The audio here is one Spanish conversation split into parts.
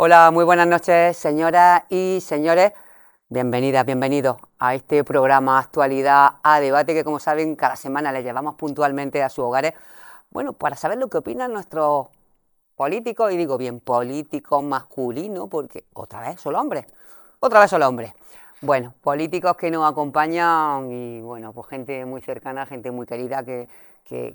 Hola, muy buenas noches, señoras y señores. Bienvenidas, bienvenidos a este programa Actualidad a Debate que, como saben, cada semana les llevamos puntualmente a sus hogares. Bueno, para saber lo que opinan nuestros políticos, y digo bien políticos masculinos, porque otra vez solo hombres. Bueno, políticos que nos acompañan y bueno, pues gente muy cercana, gente muy querida que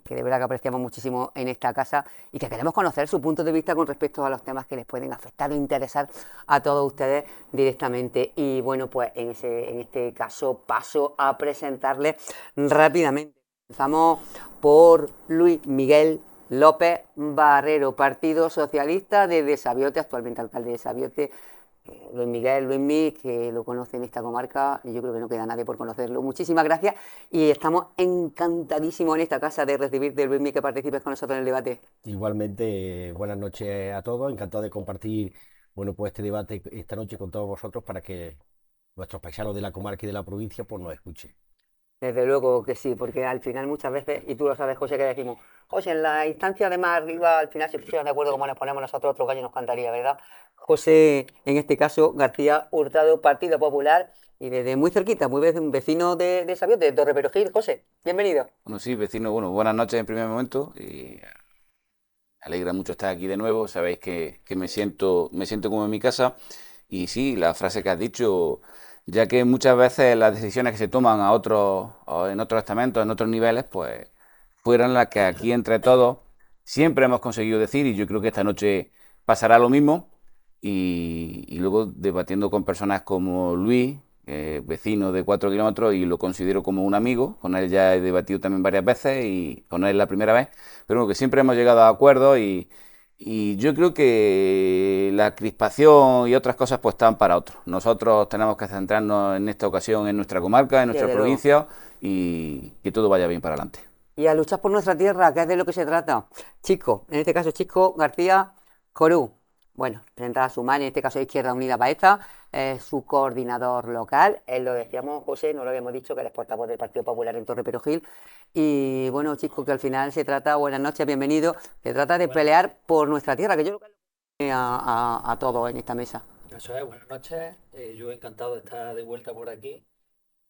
de verdad que apreciamos muchísimo en esta casa y que queremos conocer su punto de vista con respecto a los temas que les pueden afectar o interesar a todos ustedes directamente. Y bueno, pues en este caso paso a presentarles rápidamente. Empezamos por Luis Miguel López Barrero, Partido Socialista de Sabiote, actualmente alcalde de Sabiote. Luis Miguel, Luismi, que lo conoce en esta comarca, y yo creo que no queda nadie por conocerlo. Muchísimas gracias y estamos encantadísimos en esta casa de recibirte, Luismi, que participes con nosotros en el debate. Igualmente, buenas noches a todos. Encantado de compartir, bueno, pues este debate esta noche con todos vosotros para que nuestros paisanos de la comarca y de la provincia pues nos escuchen. Desde luego que sí, porque al final muchas veces, y tú lo sabes, José, que decimos, José, en la instancia de más arriba, al final si pusieran de acuerdo como nos ponemos nosotros, otro gallo nos cantaría, ¿verdad? José, en este caso, García Hurtado, Partido Popular, y desde muy cerquita, muy vecino de Sabiote, de Torre Perojil. José, bienvenido. Bueno, sí, vecino, bueno, buenas noches en primer momento. Me alegra mucho estar aquí de nuevo. Sabéis que me siento como en mi casa. Y sí, la frase que has dicho, ya que muchas veces las decisiones que se toman a otros, o en otros estamentos, en otros niveles, pues fueron las que aquí entre todos siempre hemos conseguido decir, y yo creo que esta noche pasará lo mismo. Y luego debatiendo con personas como Luis, vecino de 4 kilómetros, y lo considero como un amigo. Con él ya he debatido también varias veces y con él la primera vez. Pero bueno, que siempre hemos llegado a acuerdos y yo creo que la crispación y otras cosas pues están para otros. Nosotros tenemos que centrarnos en esta ocasión en nuestra comarca, en nuestra Desde luego. provincia y que todo vaya bien para adelante. Y a luchar por nuestra tierra, que es de lo que se trata. Chico, en este caso Chico García Corú. Bueno, presenta a su madre, en este caso Izquierda Unida Baeza, es su coordinador local. Él lo decíamos, José, no lo habíamos dicho, que eres portavoz del Partido Popular en Torre Perojil. Y bueno, Chico, que al final se trata, buenas noches, bienvenido, se trata de Bueno, pelear por nuestra tierra, que yo creo que es lo que une a todos en esta mesa. eso es, buenas noches. Yo encantado de estar de vuelta por aquí.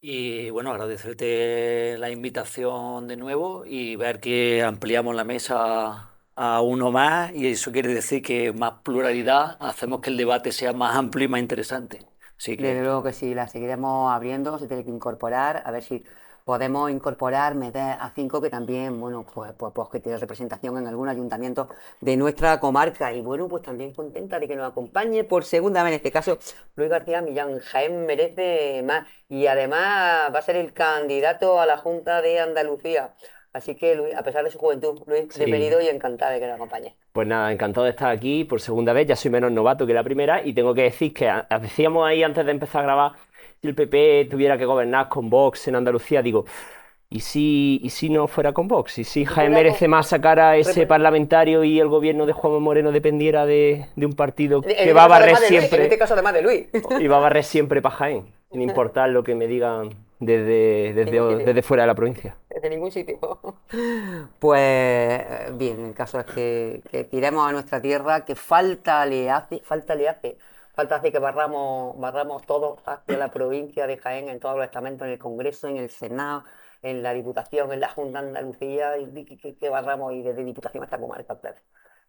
Y bueno, agradecerte la invitación de nuevo y ver que ampliamos la mesa a uno más. Y eso quiere decir que más pluralidad hacemos que el debate sea más amplio y más interesante. Así Desde que, luego que sí, la seguiremos abriendo, se tiene que incorporar, a ver si podemos incorporar, meter a cinco que también, bueno, pues que tiene representación en algún ayuntamiento de nuestra comarca. Y bueno, pues también contenta de que nos acompañe por segunda vez, en este caso, Luis García Millán. Jaén merece más y además va a ser el candidato a la Junta de Andalucía. Así que, Luis, a pesar de su juventud, Luis, Sí, bienvenido y encantado de que nos acompañe. pues nada, encantado de estar aquí por segunda vez. Ya soy menos novato que la primera y tengo que decir que decíamos ahí antes de empezar a grabar, si el PP tuviera que gobernar con Vox en Andalucía, digo, ¿y si no fuera con Vox? ¿Y si Si Jaén fuera con... merece más sacar a ese parlamentario y el gobierno de Juanma Moreno dependiera de un partido En que este va a caso, barrer además de Luis, en este siempre caso, además de Luis. y va a barrer siempre para Jaén, sin importar lo que me digan Ningún sitio. desde fuera de la provincia? De ningún sitio. Pues bien, el caso es que tiremos a nuestra tierra, que falta hace que barramos todos hacia la provincia de Jaén, en todos los estamentos, en el Congreso, en el Senado, en la Diputación, en la Junta de Andalucía, y que barramos y desde Diputación hasta comarca, claro,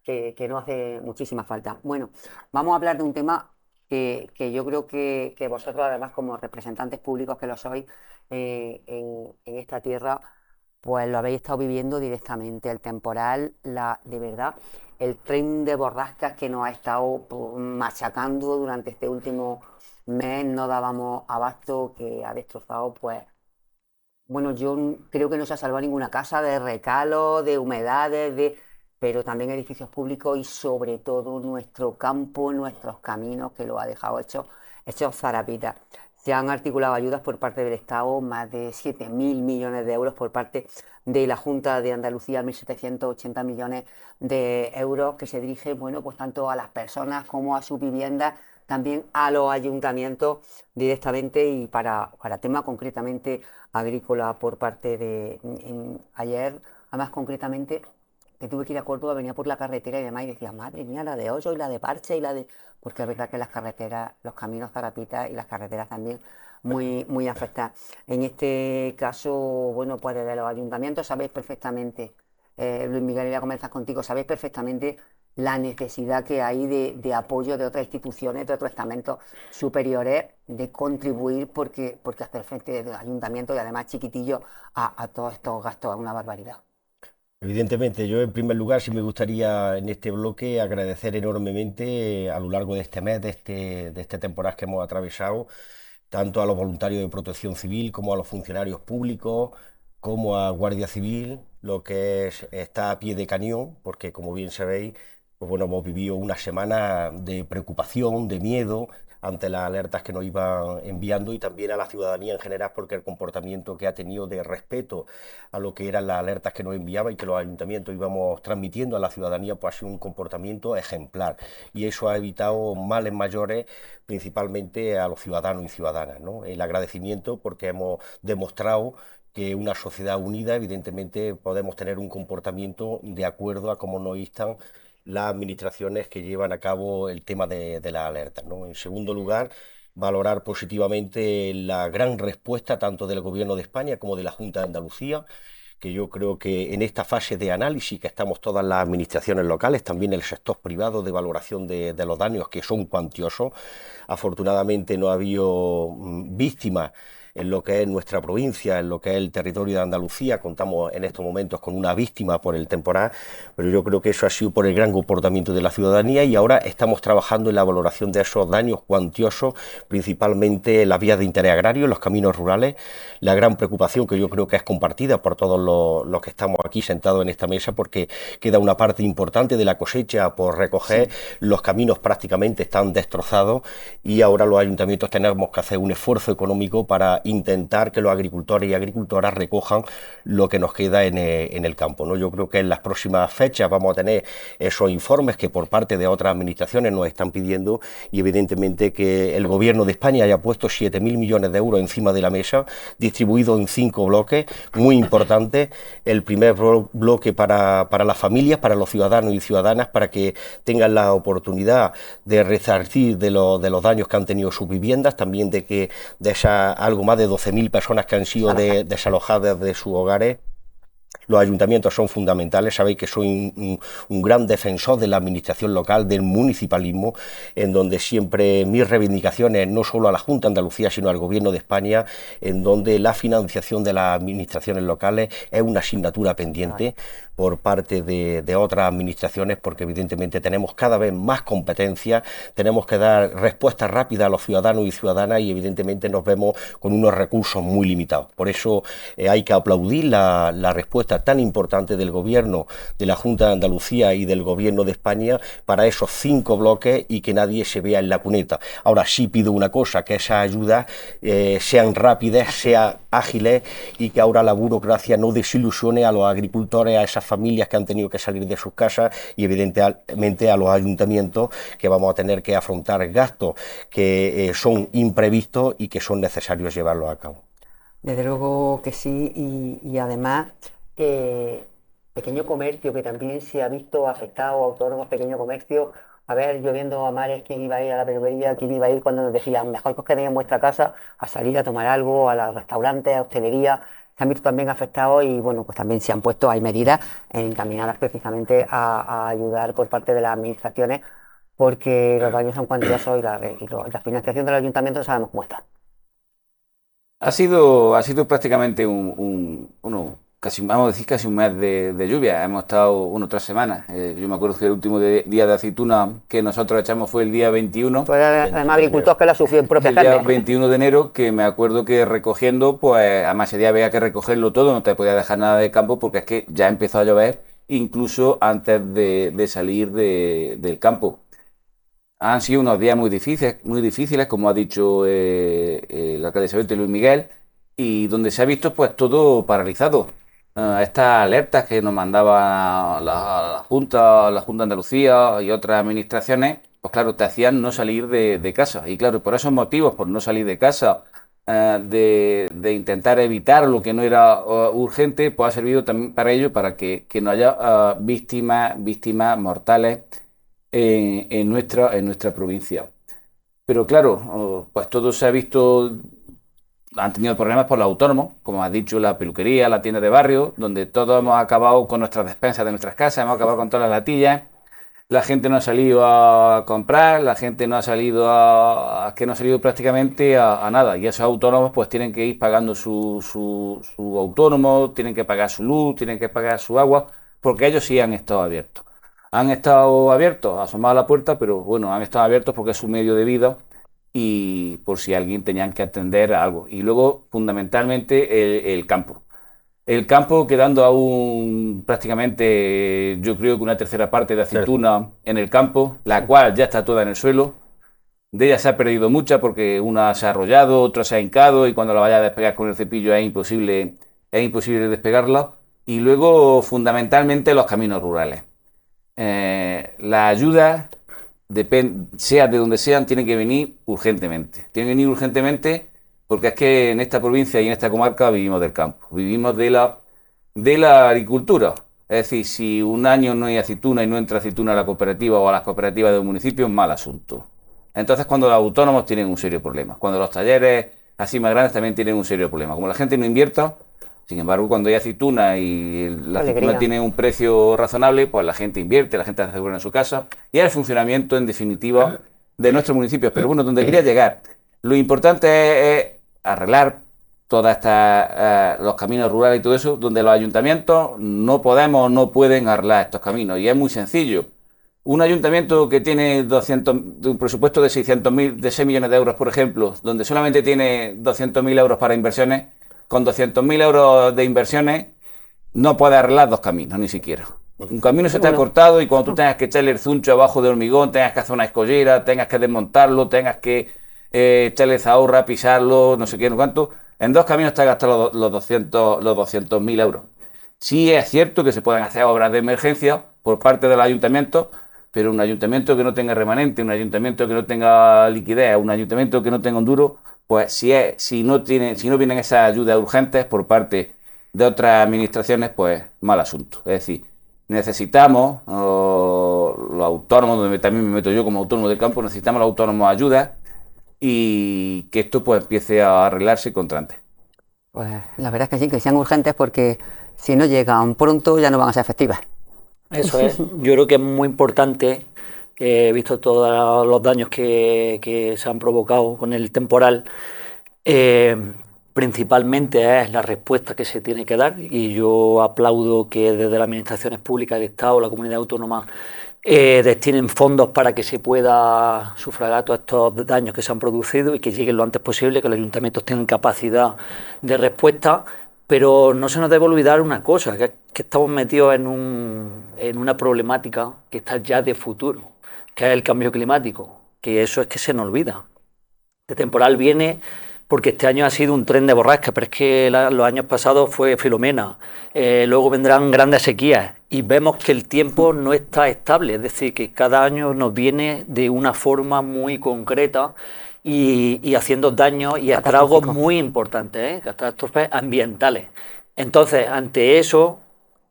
que no hace muchísima falta. Bueno, vamos a hablar de un tema que yo creo que vosotros, además, como representantes públicos que lo sois en esta tierra, pues lo habéis estado viviendo directamente. El temporal, de verdad, el tren de borrascas que nos ha estado pues, machacando durante este último mes, no dábamos abasto, que ha destrozado, pues, bueno, yo creo que no se ha salvado ninguna casa de recalos, de humedades, pero también edificios públicos y sobre todo nuestro campo, nuestros caminos, que lo ha dejado hecho zarapitas. Se han articulado ayudas por parte del Estado, más de 7.000 millones de euros por parte de la Junta de Andalucía, 1.780 millones de euros que se dirigen, bueno, pues tanto a las personas como a sus viviendas, también a los ayuntamientos directamente y para tema concretamente agrícola por parte ayer, además concretamente que tuve que ir a Córdoba, venía por la carretera y demás, y decía, madre mía, la de hoyo y la de parche y la de... Porque es verdad que las carreteras, los caminos zarapitas y las carreteras también muy afectadas. En este caso, bueno, pues desde los ayuntamientos sabéis perfectamente, Luis Miguel, voy a comenzar contigo, sabéis perfectamente la necesidad que hay de apoyo de otras instituciones, de otros estamentos superiores, de contribuir porque hacer frente del ayuntamiento y además chiquitillo a todos estos gastos es una barbaridad. Evidentemente, yo en primer lugar sí me gustaría en este bloque agradecer enormemente a lo largo de este mes, de esta temporada que hemos atravesado, tanto a los voluntarios de protección civil como a los funcionarios públicos, como a Guardia Civil, lo que es está a pie de cañón, porque como bien sabéis, pues bueno, hemos vivido una semana de preocupación, de miedo ante las alertas que nos iban enviando y también a la ciudadanía en general, porque el comportamiento que ha tenido de respeto a lo que eran las alertas que nos enviaban y que los ayuntamientos íbamos transmitiendo a la ciudadanía, pues ha sido un comportamiento ejemplar. Y eso ha evitado males mayores, principalmente a los ciudadanos y ciudadanas, ¿no? El agradecimiento porque hemos demostrado que una sociedad unida, evidentemente, podemos tener un comportamiento de acuerdo a cómo nos instan las administraciones que llevan a cabo el tema de las alertas, ¿no? En segundo lugar, valorar positivamente la gran respuesta tanto del Gobierno de España como de la Junta de Andalucía, que yo creo que en esta fase de análisis que estamos todas las administraciones locales, también el sector privado de valoración de los daños que son cuantiosos. Afortunadamente no ha habido víctimas en lo que es nuestra provincia, en lo que es el territorio de Andalucía. Contamos en estos momentos con una víctima por el temporal, pero yo creo que eso ha sido por el gran comportamiento de la ciudadanía y ahora estamos trabajando en la valoración de esos daños cuantiosos, principalmente en las vías de interés agrario, en los caminos rurales. La gran preocupación que yo creo que es compartida por todos los que estamos aquí sentados en esta mesa, porque queda una parte importante de la cosecha por recoger, los caminos prácticamente están destrozados y ahora los ayuntamientos tenemos que hacer un esfuerzo económico para intentar que los agricultores y agricultoras recojan lo que nos queda en el campo, ¿no? Yo creo que en las próximas fechas vamos a tener esos informes que por parte de otras administraciones nos están pidiendo y evidentemente que el Gobierno de España haya puesto 7.000 millones de euros encima de la mesa, distribuidos en 5 bloques muy importantes. El primer bloque para las familias, para los ciudadanos y ciudadanas, para que tengan la oportunidad de resarcir de los daños que han tenido sus viviendas, también de esas algo más de 12.000 personas que han sido desalojadas de sus hogares. Los ayuntamientos son fundamentales, sabéis que soy un gran defensor de la administración local, del municipalismo, en donde siempre mis reivindicaciones, no solo a la Junta de Andalucía, sino al Gobierno de España, en donde la financiación de las administraciones locales es una asignatura pendiente por parte de otras administraciones, porque evidentemente tenemos cada vez más competencias, tenemos que dar respuestas rápidas a los ciudadanos y ciudadanas y evidentemente nos vemos con unos recursos muy limitados. Por eso hay que aplaudir la respuesta tan importante del Gobierno, de la Junta de Andalucía y del Gobierno de España para esos 5 bloques y que nadie se vea en la cuneta. Ahora sí pido una cosa, que esas ayudas sean rápidas, sean ágiles y que ahora la burocracia no desilusione a los agricultores, a esas familias que han tenido que salir de sus casas y evidentemente a los ayuntamientos que vamos a tener que afrontar gastos que son imprevistos y que son necesarios llevarlos a cabo. Desde luego que sí, y además, pequeño comercio que también se ha visto afectado, autónomos, pequeño comercio. A ver, yo viendo a Mares quién iba a ir a la peluquería, quién iba a ir cuando nos decían, mejor que os quedéis en vuestra casa, a salir a tomar algo, a los restaurantes, a hostelería, se han visto también afectados y bueno, pues también se han puesto, hay medidas encaminadas precisamente a ayudar por parte de las administraciones, porque los daños son cuantiosos y la financiación del ayuntamiento sabemos cómo está. Ha sido prácticamente casi, vamos a decir, casi un mes de lluvia. Hemos estado 3 semanas. Yo me acuerdo que el último día de aceituna que nosotros echamos fue el día 21. Pues además agricultor que la sufrió en propia El día carne. 21 de enero, que me acuerdo que recogiendo, pues además ese día había que recogerlo todo, no te podía dejar nada de campo porque es que ya empezó a llover incluso antes de salir del campo. Han sido unos días muy difíciles, como ha dicho el alcalde Sabete, Luis Miguel, y donde se ha visto pues todo paralizado. Estas alertas que nos mandaba la Junta de Andalucía y otras administraciones, pues claro, te hacían no salir de casa. Y claro, por esos motivos, por no salir de casa, de intentar evitar lo que no era urgente, pues ha servido también para ello, para que no haya víctimas mortales en nuestra provincia. Pero claro, pues todo se ha visto, han tenido problemas por los autónomos, como has dicho, la peluquería, la tienda de barrio, donde todos hemos acabado con nuestras despensas de nuestras casas, hemos acabado con todas las latillas. La gente no ha salido a comprar, la gente no ha salido que no ha salido prácticamente a nada. Y esos autónomos pues tienen que ir pagando su autónomo, tienen que pagar su luz, tienen que pagar su agua, porque ellos sí han estado abiertos. Han estado abiertos, asomados a la puerta, pero bueno, han estado abiertos porque es su medio de vida y por si alguien tenían que atender a algo. Y luego, fundamentalmente, el campo. El campo quedando aún prácticamente, yo creo que una tercera parte de aceituna en el campo, la cual ya está toda en el suelo. De ella se ha perdido mucha porque una se ha arrollado, otra se ha hincado y cuando la vaya a despegar con el cepillo es imposible despegarla. Y luego, fundamentalmente, los caminos rurales. La ayuda, sea de donde sean, tiene que venir urgentemente. Tiene que venir urgentemente porque es que en esta provincia y en esta comarca vivimos del campo, vivimos de la agricultura. Es decir, si un año no hay aceituna y no entra aceituna a la cooperativa o a las cooperativas de un municipio, es mal asunto. Entonces, cuando los autónomos tienen un serio problema, cuando los talleres así más grandes también tienen un serio problema. Como la gente no invierta, sin embargo, cuando hay aceituna y la aceituna tiene un precio razonable, pues la gente invierte, la gente hace seguro en su casa y es el funcionamiento, en definitiva, de nuestros municipios. Pero bueno, donde quería llegar, lo importante es arreglar todas los caminos rurales y todo eso, donde los ayuntamientos no pueden arreglar estos caminos. Y es muy sencillo. Un ayuntamiento que tiene un presupuesto de 6 millones de euros, por ejemplo, donde solamente tiene 200.000 euros para inversiones, con 200.000 euros de inversiones no puede arreglar 2 caminos, ni siquiera. Un camino se te ha cortado y cuando tú tengas que echarle el zuncho abajo de hormigón, tengas que hacer una escollera, tengas que desmontarlo, tengas que echarle zahorra, pisarlo, no sé qué, no cuánto, en 2 caminos te has gastado los 200.000 euros. Sí es cierto que se pueden hacer obras de emergencia por parte del ayuntamiento, pero un ayuntamiento que no tenga remanente, un ayuntamiento que no tenga liquidez, un ayuntamiento que no tenga un duro, pues si no vienen esas ayudas urgentes por parte de otras administraciones, pues mal asunto. Es decir, necesitamos los autónomos, donde también me meto yo como autónomo del campo, necesitamos los autónomos ayudas y que esto pues empiece a arreglarse contra antes. Pues la verdad es que sí, que sean urgentes porque si no llegan pronto ya no van a ser efectivas. Eso es, yo creo que es muy importante, he visto todos los daños que se han provocado con el temporal, principalmente es la respuesta que se tiene que dar y yo aplaudo que desde las administraciones públicas, el Estado, la comunidad autónoma destinen fondos para que se pueda sufragar todos estos daños que se han producido y que lleguen lo antes posible, que los ayuntamientos tengan capacidad de respuesta. Pero no se nos debe olvidar una cosa, que estamos metidos en una problemática que está ya de futuro, que es el cambio climático, que eso es que se nos olvida. Este temporal viene porque este año ha sido un tren de borrasca, pero es que los años pasados fue Filomena, luego vendrán grandes sequías y vemos que el tiempo no está estable, es decir, que cada año nos viene de una forma muy concreta y haciendo daños y estragos muy importantes, catástrofes ambientales. Entonces, ante eso,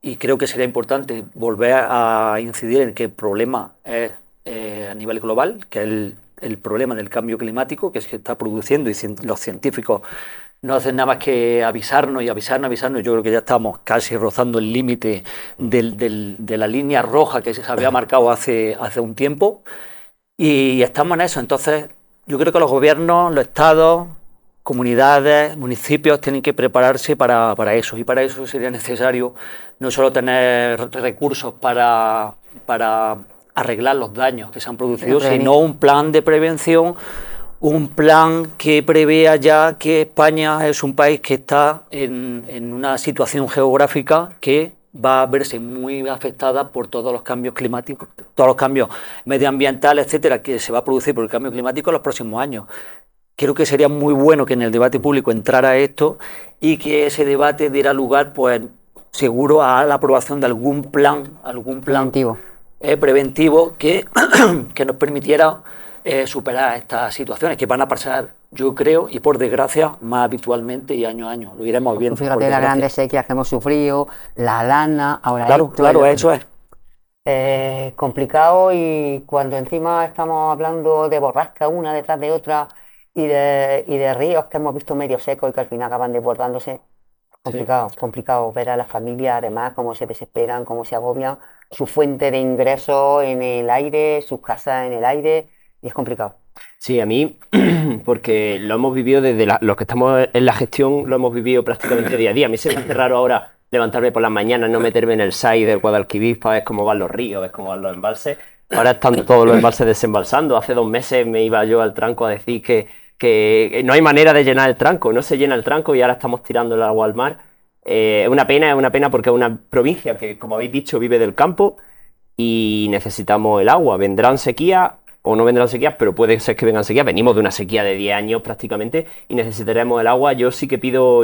y creo que sería importante volver a incidir en que el problema es a nivel global, que es el problema del cambio climático que se está produciendo y los científicos no hacen nada más que avisarnos y avisarnos. Yo creo que ya estamos casi rozando el límite de la línea roja que se había marcado hace un tiempo y estamos en eso. Entonces, yo creo que los gobiernos, los estados, comunidades, municipios tienen que prepararse para eso. Y para eso sería necesario no solo tener recursos para arreglar los daños que se han producido, sino un plan de prevención, un plan que prevea ya que España es un país que está en una situación geográfica que va a verse muy afectada por todos los cambios climáticos, todos los cambios medioambientales, etcétera, que se va a producir por el cambio climático en los próximos años. Creo que sería muy bueno que en el debate público entrara esto y que ese debate diera lugar, pues, seguro a la aprobación de algún plan preventivo que nos permitiera superar estas situaciones que van a pasar, yo creo, y por desgracia, más habitualmente y año a año. Lo iremos viendo. Fíjate las desgracia. grandes sequías que hemos sufrido, la lana, ahora Claro, esto, claro, eso es. complicado, y cuando encima estamos hablando de borrascas una detrás de otra y de ríos que hemos visto medio secos y que al final acaban desbordándose, complicado ver a las familias además cómo se desesperan, cómo se agobian, su fuente de ingresos en el aire, sus casas en el aire, y es complicado. Sí, a mí, porque lo hemos vivido desde los que estamos en la gestión, lo hemos vivido prácticamente día a día. A mí se me hace raro ahora levantarme por las mañanas, no meterme en el SAI del Guadalquivir para ver cómo van los ríos, ver cómo van los embalses. Ahora están todos los embalses desembalsando. Hace 2 meses me iba yo al tranco a decir que no hay manera de llenar el tranco, no se llena el tranco y ahora estamos tirando el agua al mar. Es una pena porque es una provincia que, como habéis dicho, vive del campo y necesitamos el agua. Vendrán sequías o no vendrán sequías, pero puede ser que vengan sequías. Venimos de una sequía de 10 años prácticamente y necesitaremos el agua. Yo sí que pido,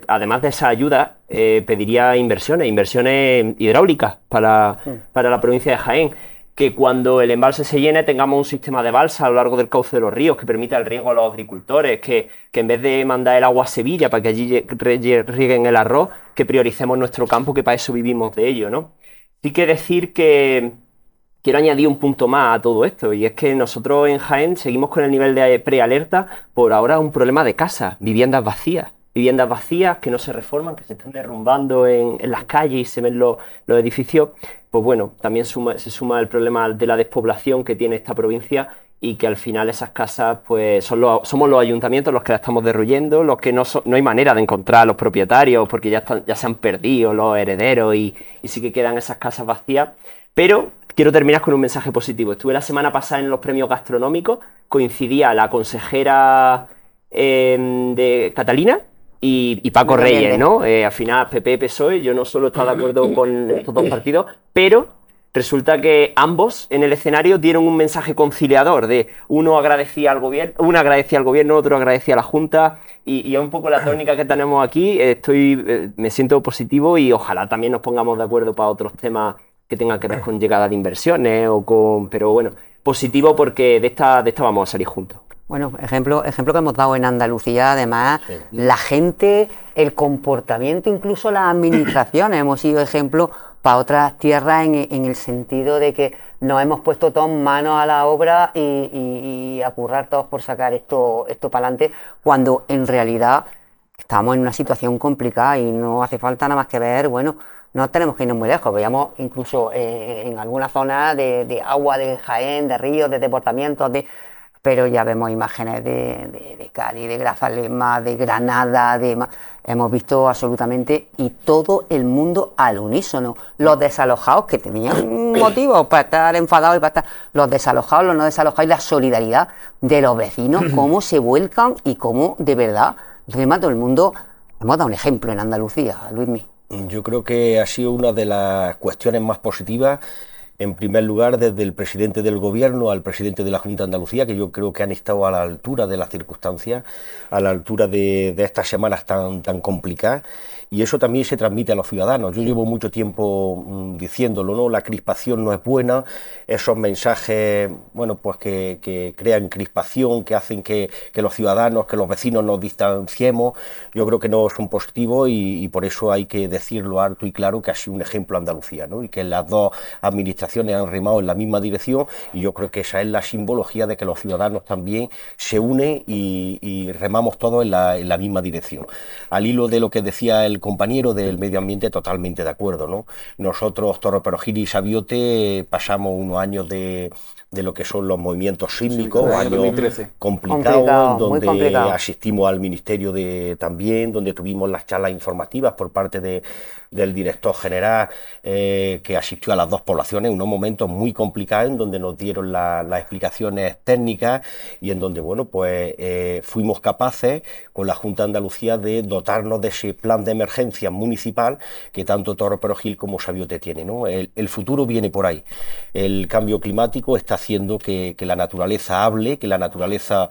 además de esa ayuda, pediría inversiones hidráulicas para la provincia de Jaén. Que cuando el embalse se llene tengamos un sistema de balsa a lo largo del cauce de los ríos que permita el riego a los agricultores, que en vez de mandar el agua a Sevilla para que allí rieguen el arroz, que prioricemos nuestro campo, que para eso vivimos de ello, ¿no? Sí que decir que quiero añadir un punto más a todo esto, y es que nosotros en Jaén seguimos con el nivel de prealerta por ahora un problema de casa, viviendas vacías que no se reforman, que se están derrumbando en las calles y se ven los edificios. Pues bueno, también se suma el problema de la despoblación que tiene esta provincia y que al final esas casas pues somos los ayuntamientos los que las estamos derruyendo, los que no hay manera de encontrar a los propietarios porque ya se han perdido los herederos y sí que quedan esas casas vacías. Pero quiero terminar con un mensaje positivo. Estuve la semana pasada en los premios gastronómicos, coincidía la consejera de Catalina y Paco Reyes, ¿no? Al final PP, PSOE, yo no solo estaba de acuerdo con estos dos partidos, pero resulta que ambos en el escenario dieron un mensaje conciliador de uno agradecía al gobierno, otro agradecía a la Junta, y es un poco la tónica que tenemos aquí. Me siento positivo y ojalá también nos pongamos de acuerdo para otros temas que tengan que ver con llegada de inversiones pero bueno, positivo porque de esta vamos a salir juntos. Bueno, ejemplo que hemos dado en Andalucía, además, la gente, el comportamiento, incluso las administraciones, hemos sido ejemplo para otras tierras en el sentido de que nos hemos puesto todos manos a la obra y a currar todos por sacar esto para adelante, cuando en realidad estamos en una situación complicada y no hace falta nada más que ver, bueno, no tenemos que irnos muy lejos, veíamos incluso en algunas zonas de agua de Jaén, de ríos, de desbordamientos, pero ya vemos imágenes de Cádiz, de Grazalema, de Granada, hemos visto absolutamente, y todo el mundo al unísono. Los desalojados, que tenían motivos para estar enfadados y para estar, los desalojados, los no desalojados, y la solidaridad de los vecinos, cómo se vuelcan y cómo de verdad, todo el mundo, hemos dado un ejemplo en Andalucía, Luismi. Yo creo que ha sido una de las cuestiones más positivas. En primer lugar, desde el presidente del gobierno al presidente de la Junta de Andalucía, que yo creo que han estado a la altura de las circunstancias, a la altura de estas semanas tan complicadas, y eso también se transmite a los ciudadanos. Yo llevo mucho tiempo diciéndolo, ¿no? La crispación no es buena, esos mensajes, bueno, pues que crean crispación, que hacen que los ciudadanos, que los vecinos nos distanciemos, yo creo que no son positivos, y por eso hay que decirlo alto y claro que ha sido un ejemplo Andalucía, ¿no? Y que las dos administraciones han remado en la misma dirección, y yo creo que esa es la simbología de que los ciudadanos también se unen y remamos todos en la misma dirección. Al hilo de lo que decía el compañero del medio ambiente, totalmente de acuerdo, ¿no? Nosotros, Torreperogil y Sabiote, pasamos unos años de lo que son los movimientos sísmicos, años 2013. complicados, donde complicado. asistimos al ministerio también, donde tuvimos las charlas informativas por parte del director general que asistió a las dos poblaciones, unos momentos muy complicados en donde nos dieron las explicaciones técnicas y en donde, bueno, pues fuimos capaces con la Junta de Andalucía de dotarnos de ese plan de emergencia municipal que tanto Torreperogil como Sabiote tiene, ¿no? El futuro viene por ahí. El cambio climático está haciendo que la naturaleza hable, que la naturaleza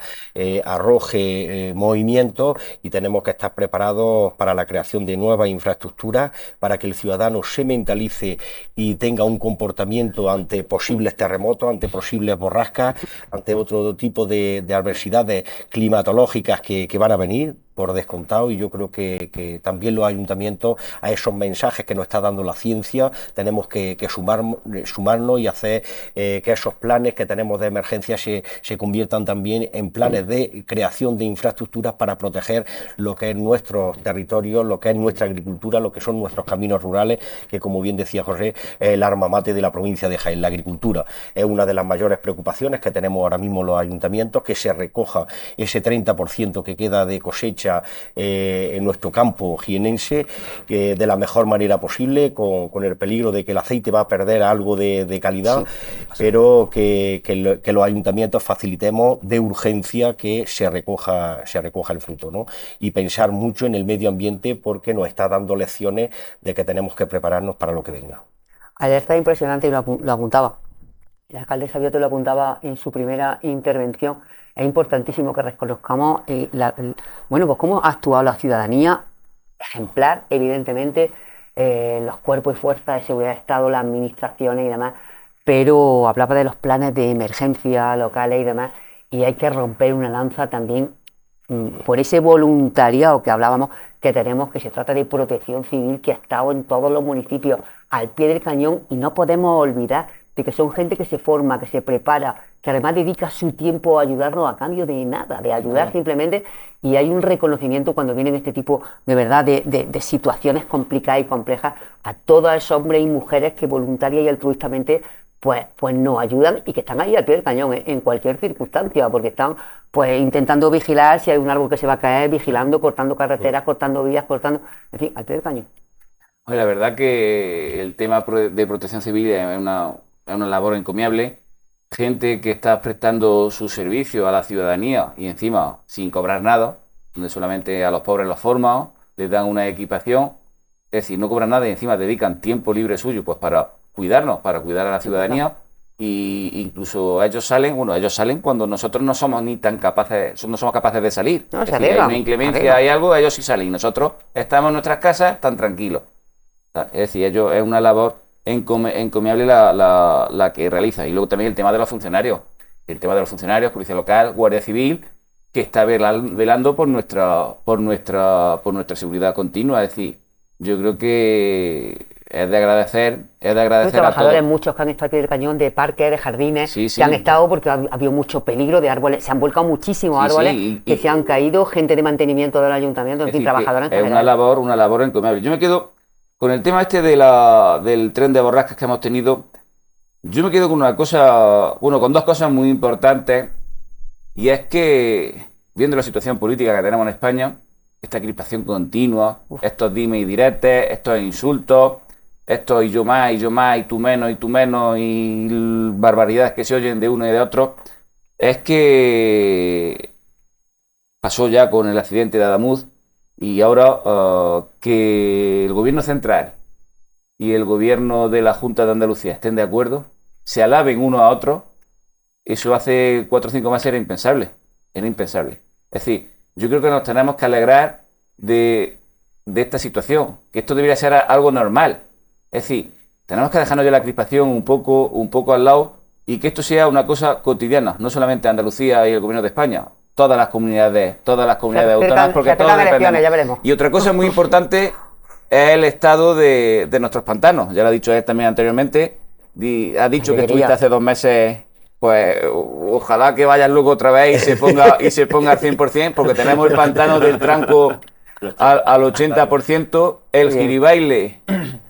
arroje movimientos, y tenemos que estar preparados para la creación de nuevas infraestructuras, para que el ciudadano se mentalice y tenga un comportamiento ayuntamiento ante posibles terremotos, ante posibles borrascas, ante otro tipo de adversidades climatológicas que van a venir, por descontado, y yo creo que también los ayuntamientos a esos mensajes que nos está dando la ciencia tenemos que sumarnos y hacer que esos planes que tenemos de emergencia se conviertan también en planes de creación de infraestructuras para proteger lo que es nuestros territorios, lo que es nuestra agricultura, lo que son nuestros caminos rurales, que como bien decía José, es el arma mate de la provincia de Jaén. La agricultura es una de las mayores preocupaciones que tenemos ahora mismo los ayuntamientos, que se recoja ese 30% que queda de cosecha en nuestro campo jienense de la mejor manera posible, con el peligro de que el aceite va a perder algo de calidad, pero que los ayuntamientos facilitemos de urgencia que se recoja el fruto, ¿no? Y pensar mucho en el medio ambiente, porque nos está dando lecciones de que tenemos que prepararnos para lo que venga. Ayer está impresionante y lo apuntaba. El alcalde Sabioto lo apuntaba en su primera intervención. Es importantísimo que reconozcamos bueno, pues cómo ha actuado la ciudadanía, ejemplar, evidentemente, los cuerpos y fuerzas de seguridad de Estado, las administraciones y demás, pero hablaba de los planes de emergencia locales y demás, y hay que romper una lanza también por ese voluntariado que hablábamos que tenemos, que se trata de protección civil, que ha estado en todos los municipios al pie del cañón, y no podemos olvidar de que son gente que se forma, que se prepara, que además dedica su tiempo a ayudarnos a cambio de nada, de ayudar simplemente, y hay un reconocimiento cuando vienen este tipo de verdad de situaciones complicadas y complejas a todos esos hombres y mujeres que voluntariamente y altruistamente pues nos ayudan y que están ahí al pie del cañón en cualquier circunstancia, porque están pues intentando vigilar si hay un árbol que se va a caer, vigilando, cortando carreteras, cortando vías, en fin, al pie del cañón. La verdad que el tema de protección civil es una labor encomiable. Gente que está prestando su servicio a la ciudadanía y encima sin cobrar nada, donde solamente a los pobres los forman, les dan una equipación, es decir, no cobran nada y encima dedican tiempo libre suyo pues para cuidarnos, para cuidar a la ciudadanía, y incluso ellos salen cuando nosotros no somos no somos capaces de salir. No, es decir, hay una inclemencia, hay algo, ellos sí salen y nosotros estamos en nuestras casas tan tranquilos. Es decir, ellos es una labor encomiable la que realiza. Y luego también el tema de los funcionarios. El tema de los funcionarios, Policía Local, Guardia Civil, que está velando por nuestra seguridad continua. Es decir, yo creo que es de agradecer Los trabajadores, a todos. muchos que han estado al pie del cañón, de parques, de jardines, Sí, que han estado porque ha habido mucho peligro de árboles, se han volcado muchísimos árboles que se han caído, gente de mantenimiento del ayuntamiento, en fin, trabajadores en es general. una labor encomiable. Yo me quedo con el tema del tren de borrascas que hemos tenido. Yo me quedo con con dos cosas muy importantes, y es que, viendo la situación política que tenemos en España, esta crispación continua, estos dime y diretes, estos insultos, estos y yo más, y tú menos, y barbaridades que se oyen de uno y de otro, es que pasó ya con el accidente de Adamuz, y ahora que el gobierno central y el gobierno de la Junta de Andalucía estén de acuerdo, se alaben unos a otros, eso hace 4 o 5 meses era impensable. Es decir, yo creo que nos tenemos que alegrar de esta situación, que esto debería ser algo normal. Es decir, tenemos que dejarnos ya la crispación un poco al lado, y que esto sea una cosa cotidiana, no solamente Andalucía y el gobierno de España, todas las comunidades autónomas, porque todos dependemos. Ya veremos. Y otra cosa muy importante es el estado de nuestros pantanos. Ya lo ha dicho él también anteriormente. Ha dicho que estuviste hace 2 meses. Pues ojalá que vayas luego otra vez y se ponga al 100%, porque tenemos el pantano del Tranco al 80%, el Giribaile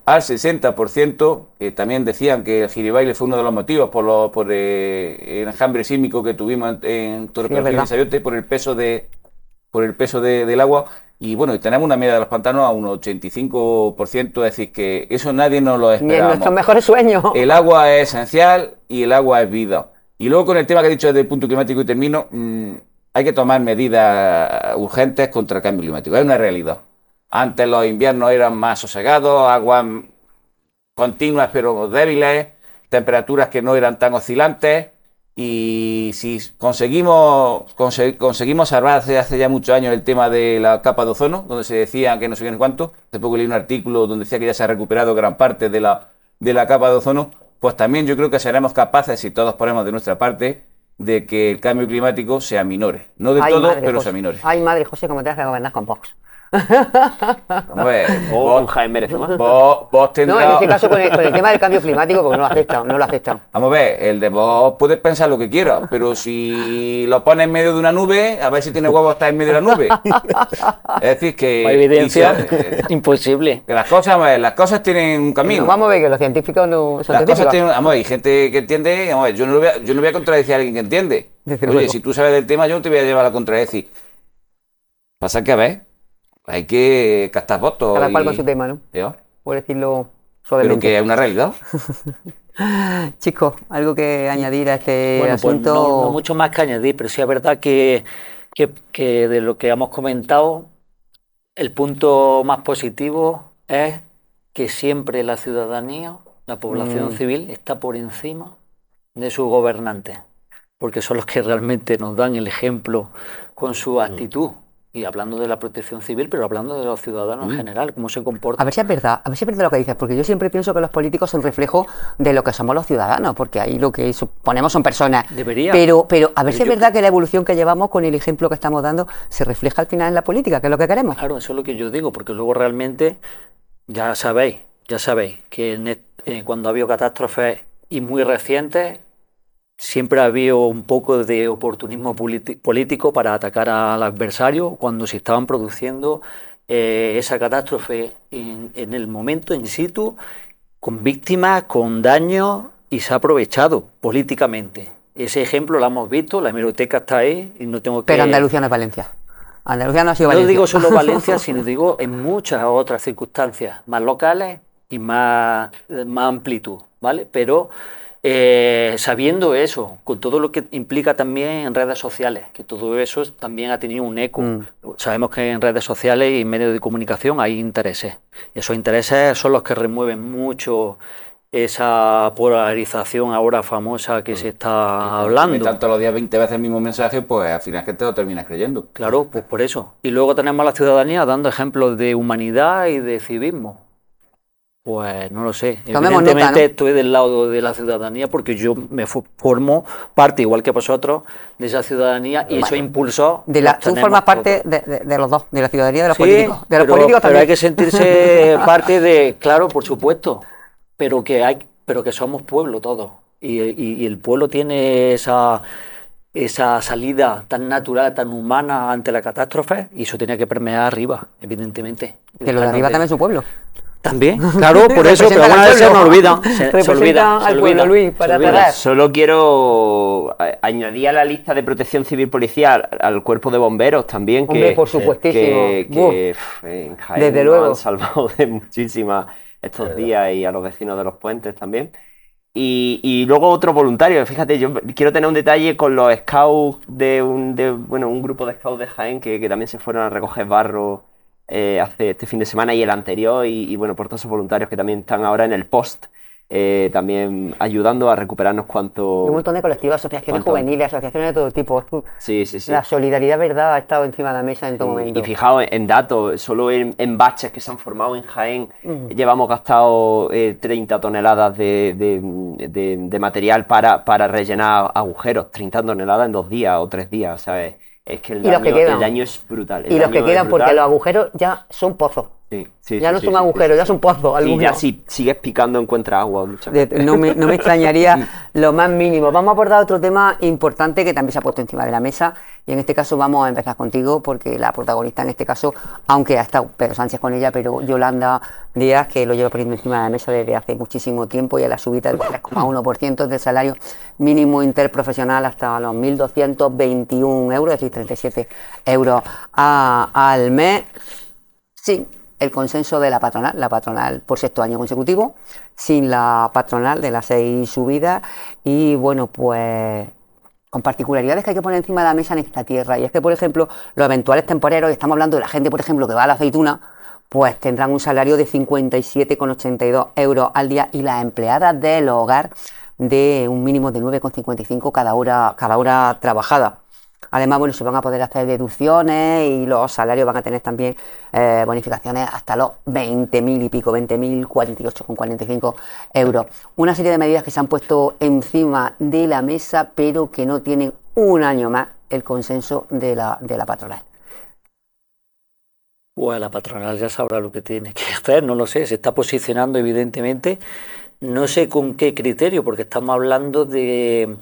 al 60%, que también decían que el Giribaile fue uno de los motivos por el enjambre sísmico que tuvimos en Torrepelín y Sayote, por el peso del agua. Y bueno, y tenemos una media de los pantanos a un 85%, es decir, que eso nadie nos lo esperaba. Ni en nuestros mejores sueños. El agua es esencial y el agua es vida. Y luego, con el tema que he dicho desde el punto climático, y termino, hay que tomar medidas urgentes contra el cambio climático. Es una realidad. Antes los inviernos eran más sosegados, aguas continuas pero débiles, temperaturas que no eran tan oscilantes. Y si conseguimos salvar hace ya muchos años el tema de la capa de ozono, donde se decía que no sé cuánto, hace poco leí un artículo donde decía que ya se ha recuperado gran parte de la capa de ozono, pues también yo creo que seremos capaces, si todos ponemos de nuestra parte, de que el cambio climático se aminore. No del Ay, todo, madre, pero José. se aminore. Ay, madre, José, como tengas que gobernar con Vox. Hombre, O con Jaén Merece Más. vos No, en tendrás... este caso con el tema del cambio climático, porque no lo aceptan, no lo aceptan. Vamos a ver, el de vos puedes pensar lo que quieras, pero si lo pones en medio de una nube, a ver si tiene huevo estar en medio de la nube. Es decir, que... No hay evidencia, y imposible. que las cosas tienen un camino. Vamos a ver que los científicos no son Las cosas científicos. tienen... Vamos a ver, hay gente que entiende... Vamos a ver, yo no voy a contradecir a alguien que entiende. Desde Oye, luego. si tú sabes del tema, yo no te voy a llevar a contradecir. Pasa que, a ver, hay que captar votos. Cada cual con su tema, ¿no? ¿Yo? Por decirlo Pero suavemente. que es una realidad. Chicos, algo que añadir a este Bueno, pues asunto. no mucho más que añadir, pero sí es verdad que de lo que hemos comentado, el punto más positivo es que siempre la ciudadanía, la población civil, está por encima de sus gobernantes, porque son los que realmente nos dan el ejemplo con su actitud. Y hablando de la protección civil, pero hablando de los ciudadanos en general, cómo se A comportan. ver si es verdad, lo que dices, porque yo siempre pienso que los políticos son reflejo de lo que somos los ciudadanos, porque ahí lo que suponemos son personas. Debería. Pero a ver si es yo- verdad que la evolución que llevamos con el ejemplo que estamos dando se refleja al final en la política, que es lo que queremos. Claro, eso es lo que yo digo, porque luego realmente ya sabéis que cuando ha habido catástrofes y muy recientes, siempre ha habido un poco de oportunismo político para atacar al adversario cuando se estaban produciendo esa catástrofe en el momento in situ, con víctimas, con daños, y se ha aprovechado políticamente. Ese ejemplo lo hemos visto, la hemeroteca está ahí y no tengo que... Pero Andalucía no es Valencia. Andalucía no ha sido No Valencia. digo solo Valencia, sino digo en muchas otras circunstancias, más locales y más amplitud, ¿vale? Pero sabiendo eso, con todo lo que implica también en redes sociales, que todo eso también ha tenido un eco. Sabemos que en redes sociales y en medios de comunicación hay intereses. Y esos intereses son los que remueven mucho esa polarización ahora famosa que se está hablando. Tanto los días 20 veces el mismo mensaje, pues al final es que te lo terminas creyendo. Claro, pues por eso. Y luego tenemos a la ciudadanía dando ejemplos de humanidad y de civismo. Pues no lo sé. Tomemos Evidentemente nota, ¿no? estoy del lado de la ciudadanía porque yo me formo parte, igual que vosotros, de esa ciudadanía y eso impulsó. Tú formas parte de los dos, de la ciudadanía y de los Sí, políticos. De los pero políticos también. hay que sentirse parte de, claro, por supuesto, pero que somos pueblo todos. Y el pueblo tiene esa salida tan natural, tan humana ante la catástrofe, y eso tenía que permear arriba, evidentemente. Que lo de arriba también es su pueblo. También, claro, por eso, pero Representan algunas al veces se pueblo. nos olvida. Se Representan olvida, al se pueblo, olvida, Luis, para se olvida. cerrar. Solo quiero añadir a la lista de protección civil policial al cuerpo de bomberos también, Hombre, por supuestísimo. en Jaén Desde nos luego. han salvado de muchísimas estos días, y a los vecinos de los puentes también. Y luego otro voluntario, fíjate, yo quiero tener un detalle con los scouts un grupo de scouts de Jaén que también se fueron a recoger barro hace este fin de semana y el anterior, y bueno, por todos esos voluntarios que también están ahora en el post, también ayudando a recuperarnos Y un montón de colectivos, asociaciones ¿Cuánto? juveniles, asociaciones de todo tipo. Sí. La solidaridad, verdad, ha estado encima de la mesa en todo momento. Y fijaos en datos, solo en baches que se han formado en Jaén llevamos gastado 30 toneladas de material para rellenar agujeros, 30 toneladas en 2 días o 3 días, ¿sabes? Es que Y los que quedan. el daño es brutal. Y los que quedan, porque los agujeros ya son pozos. Ya no son agujeros, ya son pozos. Y algunos. ya si sigues picando encuentras agua muchas veces. No me extrañaría lo más mínimo. Vamos a abordar otro tema importante que también se ha puesto encima de la mesa, y en este caso vamos a empezar contigo, porque la protagonista en este caso, aunque ha estado Pedro Sánchez con ella, pero Yolanda Díaz, que lo lleva poniendo encima de la mesa desde hace muchísimo tiempo, y a la subida del 3,1% del salario mínimo interprofesional hasta los 1.221 euros, es decir, 37 euros al mes, sin el consenso de la patronal por 6º año consecutivo, sin la patronal de las 6 subidas, y bueno, pues con particularidades que hay que poner encima de la mesa en esta tierra. Y es que, por ejemplo, los eventuales temporeros, y estamos hablando de la gente, por ejemplo, que va a la aceituna, pues tendrán un salario de 57,82 euros al día, y las empleadas del hogar de un mínimo de 9,55 cada hora trabajada. Además, bueno, se van a poder hacer deducciones y los salarios van a tener también bonificaciones hasta los 20.000 y pico, 20.048,45 euros. Una serie de medidas que se han puesto encima de la mesa, pero que no tienen un año más el consenso de la patronal. Pues la patronal ya sabrá lo que tiene que hacer, no lo sé, se está posicionando evidentemente, no sé con qué criterio, porque estamos hablando de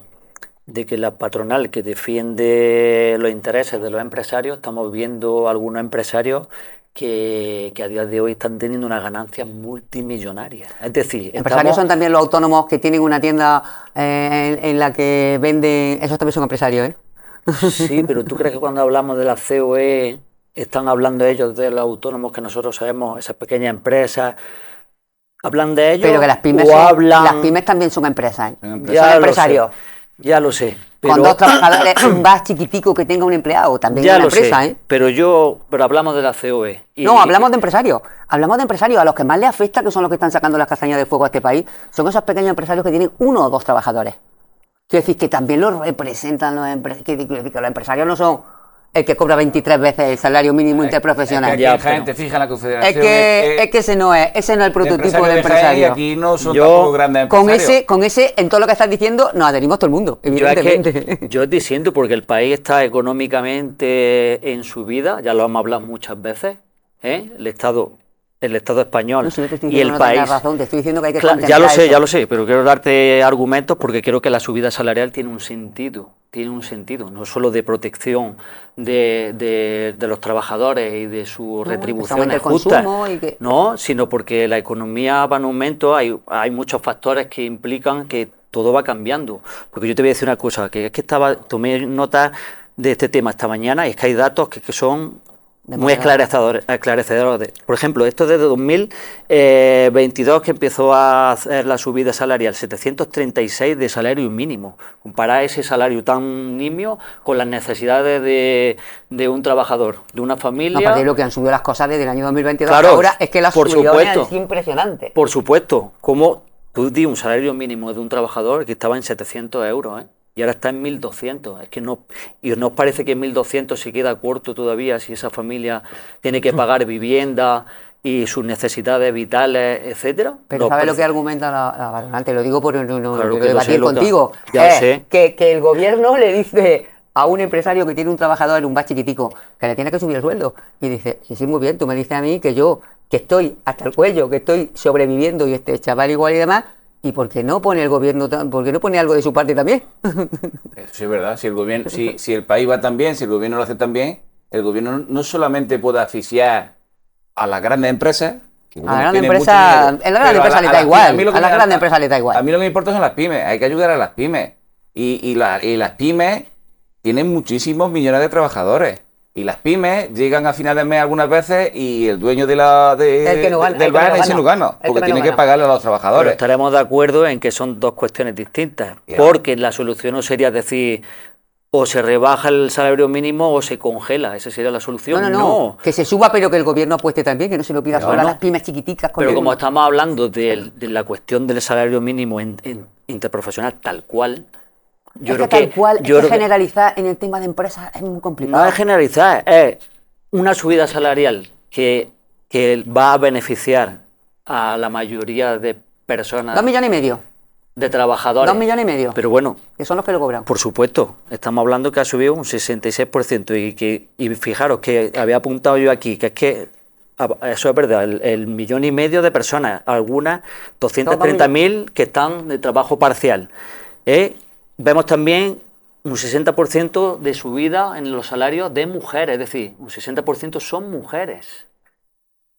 que la patronal que defiende los intereses de los empresarios, estamos viendo algunos empresarios que a día de hoy están teniendo unas ganancias multimillonarias. Es decir, Empresarios son también los autónomos que tienen una tienda en la que venden, esos también son empresarios, ¿eh? Sí, pero ¿tú crees que cuando hablamos de la COE están hablando ellos de los autónomos que nosotros sabemos, esas pequeñas empresas? ¿Hablan de ellos? Pero que las pymes, las pymes también son empresas, ¿eh? Son empresarios. Ya lo sé. Pero, con 2 trabajadores, un bar chiquitico que tenga un empleado, también ya es una lo empresa, sé, ¿eh? pero hablamos de la COE. No, hablamos de empresarios. Hablamos de empresarios. A los que más les afecta, que son los que están sacando las castañas de fuego a este país, son esos pequeños empresarios que tienen 1 o 2 trabajadores. Quiero decir que también los representan los empresarios. Quiero decir que los empresarios no son el que cobra 23 veces el salario mínimo interprofesional. Es que aquí en Jaén, te fijas en la Confederación. Es que ese no es el prototipo de empresario. Y aquí no son tampoco grandes empresarios. Con ese, en todo lo que estás diciendo, nos adherimos todo el mundo, evidentemente. Yo te siento porque el país está económicamente en subida, ya lo hemos hablado muchas veces, ¿eh? El Estado español no, si no te estoy y el no país. Razón, te estoy diciendo que hay que ya lo sé, pero quiero darte argumentos porque creo que la subida salarial tiene un sentido, no solo de protección de los trabajadores y de sus retribuciones justas, no, sino porque la economía va en aumento, hay muchos factores que implican que todo va cambiando. Porque yo te voy a decir una cosa, que es que tomé nota de este tema esta mañana y es que hay datos que son muy esclarecedores. Por ejemplo, esto desde 2022 que empezó a hacer la subida salarial, 736 de salario mínimo. Comparar ese salario tan nimio con las necesidades de un trabajador, de una familia. Aparte de lo que han subido las cosas desde el año 2022 claro, ahora, es que las subidiones es impresionante. Por supuesto, como tú di un salario mínimo de un trabajador que estaba en 700 euros, ¿eh? Y ahora está en 1.200. Es que no. ¿Y no os parece que en 1.200 se queda corto todavía si esa familia tiene que pagar vivienda y sus necesidades vitales, etcétera? Pero ¿sabes lo que argumenta la patronal? Te lo digo por claro debatir contigo. Que el gobierno le dice a un empresario que tiene un trabajador en un bar chiquitico que le tiene que subir el sueldo. Y dice, sí, muy bien, tú me dices a mí que yo, que estoy hasta el cuello, que estoy sobreviviendo y este chaval igual y demás. ¿Y por qué no pone el gobierno, por qué no pone algo de su parte también? Eso es verdad, si el gobierno, si el país va tan bien, si el gobierno lo hace tan bien, el gobierno no solamente puede asfixiar a las grandes empresas, que, bueno, a la gran empresa, a la gran empresa le da igual, a la gran empresa le da igual. A mí lo que me importa son las pymes, hay que ayudar a las pymes. Y las pymes tienen muchísimos millones de trabajadores. Y las pymes llegan a final de mes algunas veces y el dueño del bar es no gana, porque tiene que pagarle a los trabajadores. Pero estaremos de acuerdo en que son dos cuestiones distintas, porque la solución no sería decir o se rebaja el salario mínimo o se congela, esa sería la solución. No, que se suba pero que el gobierno apueste también, que no se lo pida solo a las pymes chiquiticas. Pero como estamos hablando de la cuestión del salario mínimo en interprofesional tal cual, generalizar en el tema de empresas es muy complicado. No es generalizar, es una subida salarial que va a beneficiar a la mayoría de personas. 2,5 millones. De trabajadores. 2,5 millones. Pero bueno. Que son los que lo cobran. Por supuesto. Estamos hablando que ha subido un 66%. Y fijaros que había apuntado yo aquí, que es que eso es verdad, el 1,5 millones de personas, algunas 230.000 que están de trabajo parcial. Vemos también un 60% de subida en los salarios de mujeres, es decir, un 60% son mujeres.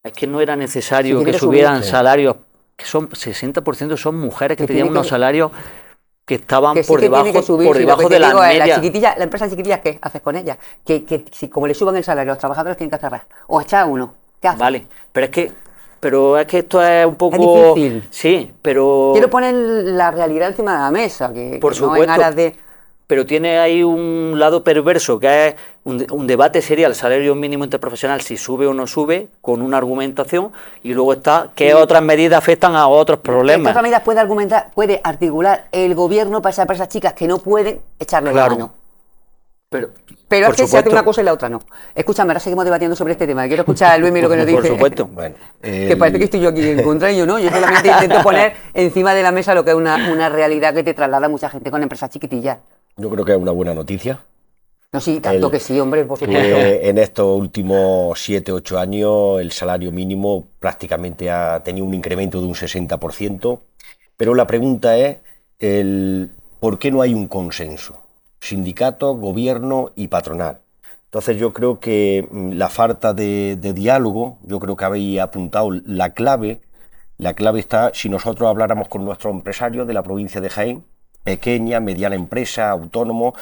Es que no era necesario que subieran salarios, que son 60% son mujeres que tenían unos salarios que estaban por debajo de la media. La empresa chiquitilla, ¿qué haces con ellas? Que si como le suban el salario, los trabajadores tienen que cerrar. O echar uno. ¿Qué haces? Vale, pero es que esto es un poco... Es difícil. Sí, pero... Quiero poner la realidad encima de la mesa, por supuesto, no en aras de... Pero tiene ahí un lado perverso, que es un debate sería el salario mínimo interprofesional, si sube o no sube, con una argumentación, y luego está qué otras medidas afectan a otros problemas. ¿Qué otras medidas puede articular el gobierno para esas empresas chicas que no pueden echarle la mano? Pero, Pero Por es que se hace supuesto. una cosa y la otra no. Escúchame, ahora seguimos debatiendo sobre este tema. Quiero escuchar a Luismi lo que nos Por dice. supuesto. Bueno, Que parece que estoy yo aquí en contra y yo no. Yo solamente intento poner encima de la mesa lo que es una realidad que te traslada mucha gente con empresas chiquitillas. yo creo que es una buena noticia. No, sí, tanto El- que sí, hombre, por supuesto. Que en estos últimos 7, 8 años el salario mínimo prácticamente ha tenido un incremento de un 60%, pero la pregunta es ¿por qué no hay un consenso? Sindicatos, gobierno y patronal. Entonces yo creo que la falta de diálogo, yo creo que habéis apuntado la clave está si nosotros habláramos con nuestros empresarios de la provincia de Jaén, pequeña, mediana empresa, autónomos,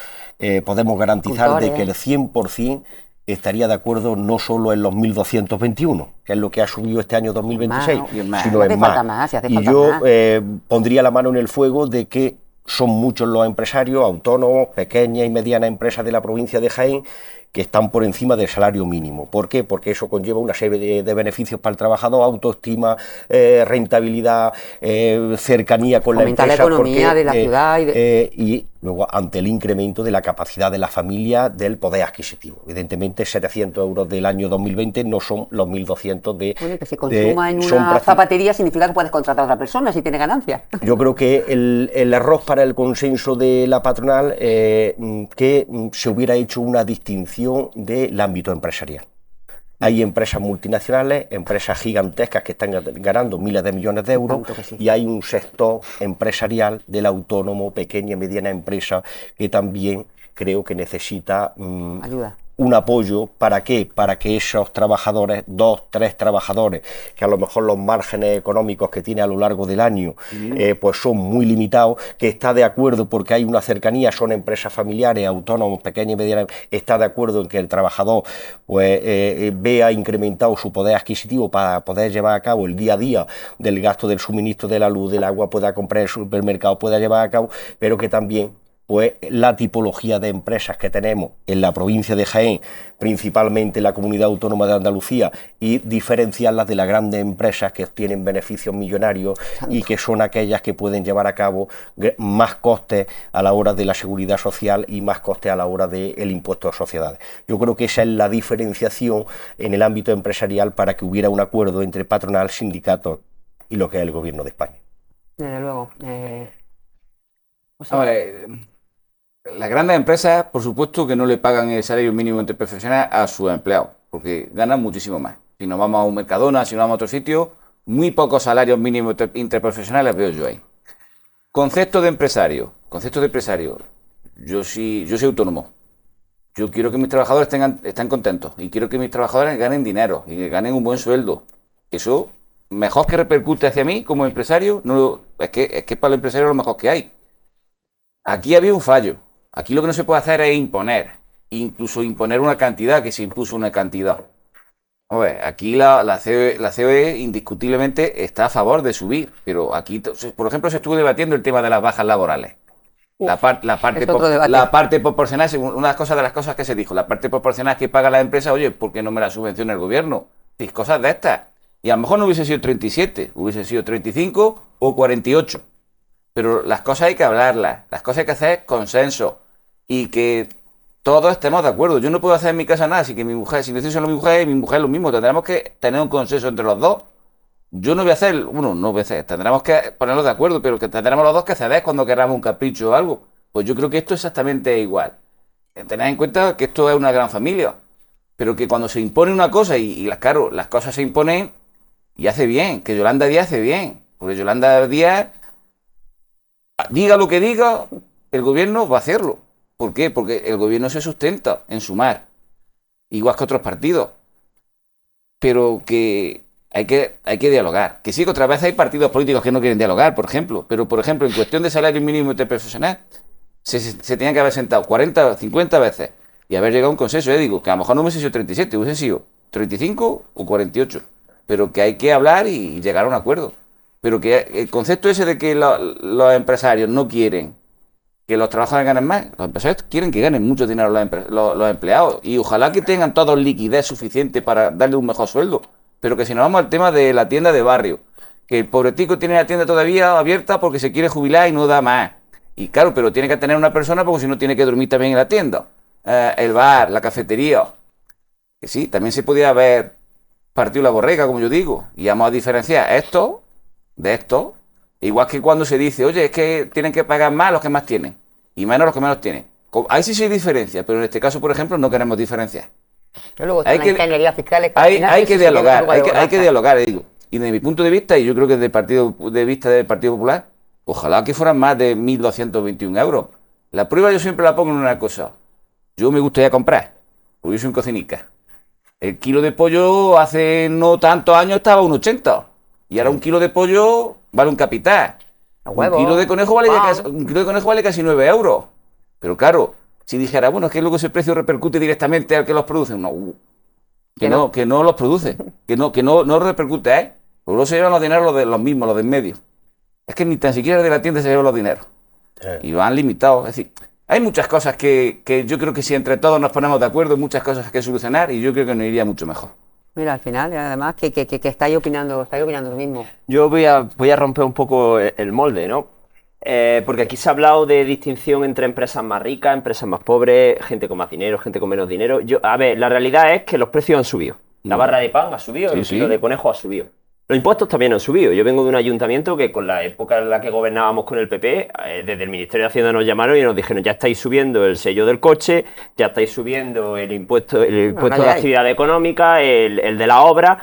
podemos garantizar de que el 100% estaría de acuerdo no solo en los 1.221, que es lo que ha subido este año 2026, Más, y en más. sino hace en falta más. más, sí, hace Y falta yo más. pondría la mano en el fuego de que son muchos los empresarios autónomos, pequeñas y medianas empresas de la provincia de Jaén que están por encima del salario mínimo. ¿Por qué? Porque eso conlleva una serie de beneficios para el trabajador, autoestima, rentabilidad, cercanía con Fomentar la la empresa. economía de la ciudad Y luego ante el incremento de la capacidad de la familia del poder adquisitivo. Evidentemente 700 euros del año 2020 no son los 1.200 de... Bueno, que se consuma en son una zapatería significa que puedes contratar a otra persona si tiene ganancias. Yo creo que el error para el consenso de la patronal que se hubiera hecho una distinción del ámbito empresarial. Hay empresas multinacionales, empresas gigantescas que están ganando miles de millones de euros Tanto que sí. y hay un sector empresarial del autónomo, pequeña y mediana empresa que también creo que necesita Ayuda. un apoyo. ¿Para qué? Para que esos trabajadores, 2, 3 trabajadores, que a lo mejor los márgenes económicos que tiene a lo largo del año pues son muy limitados, que está de acuerdo porque hay una cercanía, son empresas familiares, autónomos, pequeñas y medianas, está de acuerdo en que el trabajador pues vea incrementado su poder adquisitivo para poder llevar a cabo el día a día del gasto del suministro de la luz, del agua, pueda comprar en el supermercado, pueda llevar a cabo, pero que también pues la tipología de empresas que tenemos en la provincia de Jaén, principalmente en la comunidad autónoma de Andalucía, y diferenciarlas de las grandes empresas que tienen beneficios millonarios y que son aquellas que pueden llevar a cabo más costes a la hora de la seguridad social y más costes a la hora del impuesto a sociedades. Yo creo que esa es la diferenciación en el ámbito empresarial para que hubiera un acuerdo entre patronal, sindicatos y lo que es el gobierno de España. Desde luego. A ver, las grandes empresas, por supuesto, que no le pagan el salario mínimo interprofesional a sus empleados, porque ganan muchísimo más. Si nos vamos a un Mercadona, si nos vamos a otro sitio, muy pocos salarios mínimos interprofesionales veo yo ahí. Concepto de empresario. Yo soy autónomo. Yo quiero que mis trabajadores estén contentos y quiero que mis trabajadores ganen dinero y que ganen un buen sueldo. Eso, mejor que repercute hacia mí como empresario, es que para el empresario es lo mejor que hay. Aquí había un fallo. Aquí lo que no se puede hacer es imponer. Incluso imponer una cantidad, que se impuso una cantidad. A ver, aquí la COE indiscutiblemente está a favor de subir, pero aquí, por ejemplo, se estuvo debatiendo el tema de las bajas laborales. La parte proporcional, una de las cosas que se dijo, la parte proporcional que paga la empresa, oye, ¿por qué no me la subvenciona el gobierno? Y cosas de estas. Y a lo mejor no hubiese sido 37, hubiese sido 35 o 48. Pero las cosas hay que hablarlas, las cosas hay que hacer consenso y que todos estemos de acuerdo. Yo no puedo hacer en mi casa nada, si necesito a mi mujer y mi mujer lo mismo, tendremos que tener un consenso entre los dos. Yo no voy a hacer, tendremos que ponernos de acuerdo, pero que tendremos los dos que ceder cuando queramos un capricho o algo. Pues yo creo que esto exactamente es igual. Tened en cuenta que esto es una gran familia, pero que cuando se impone una cosa claro, las cosas se imponen y hace bien, que Yolanda Díaz hace bien, porque Yolanda Díaz, diga lo que diga, el gobierno va a hacerlo. ¿Por qué? Porque el gobierno se sustenta en sumar, igual que otros partidos. Pero que hay que dialogar. Que sí, que otras veces hay partidos políticos que no quieren dialogar, por ejemplo. Pero, por ejemplo, en cuestión de salario mínimo interprofesional, se tenían que haber sentado 40 o 50 veces y haber llegado a un consenso. Yo digo que a lo mejor no hubiese sido 37, hubiese sido 35 o 48. Pero que hay que hablar y llegar a un acuerdo. Pero que el concepto ese de que los empresarios no quieren que los trabajadores ganen más, los empresarios quieren que ganen mucho dinero los empleados y ojalá que tengan todos liquidez suficiente para darle un mejor sueldo. Pero que si nos vamos al tema de la tienda de barrio, que el pobretico tiene la tienda todavía abierta porque se quiere jubilar y no da más. Y claro, pero tiene que tener una persona porque si no tiene que dormir también en la tienda. el bar, la cafetería. Que sí, también se podía haber partido la borrega, como yo digo, y vamos a diferenciar esto de esto, igual que cuando se dice, oye, es que tienen que pagar más los que más tienen y menos los que menos tienen. Ahí sí se diferencia, pero en este caso, por ejemplo, no queremos diferencias. Pero luego está Hay la que- ingeniería fiscal. Hay que dialogar, hay que dialogar, digo. Y desde mi punto de vista, y yo creo que desde el partido de vista del Partido Popular, ojalá que fueran más de 1.221 euros. La prueba yo siempre la pongo en una cosa. Yo me gustaría comprar, porque yo soy un cocinica. El kilo de pollo hace no tantos años estaba a 1,80. Y ahora un kilo de pollo vale un capital. A huevo, Un kilo de conejo vale, pan. un kilo de conejo vale casi 9 euros. Pero claro, si dijera, bueno, es que luego ese precio repercute directamente al que los produce. No, que no los produce. No repercute, ¿eh? Porque luego se llevan los dineros los mismos, los de en medio. Es que ni tan siquiera de la tienda se llevan los dineros. Y van limitados. Es decir, hay muchas cosas que yo creo que si entre todos nos ponemos de acuerdo, hay muchas cosas que solucionar y yo creo que nos iría mucho mejor. Mira, al final, además, que estáis opinando lo mismo. Yo voy a romper un poco el molde, ¿no? Porque aquí se ha hablado de distinción entre empresas más ricas, empresas más pobres, gente con más dinero, gente con menos dinero. A ver, la realidad es que los precios han subido. La barra de pan ha subido, Sí, el sí. kilo de conejo ha subido. Los impuestos también han subido. Yo vengo de un ayuntamiento que con la época en la que gobernábamos con el PP, desde el Ministerio de Hacienda nos llamaron y nos dijeron, ya estáis subiendo el sello del coche, ya estáis subiendo el impuesto de actividad económica, el de la obra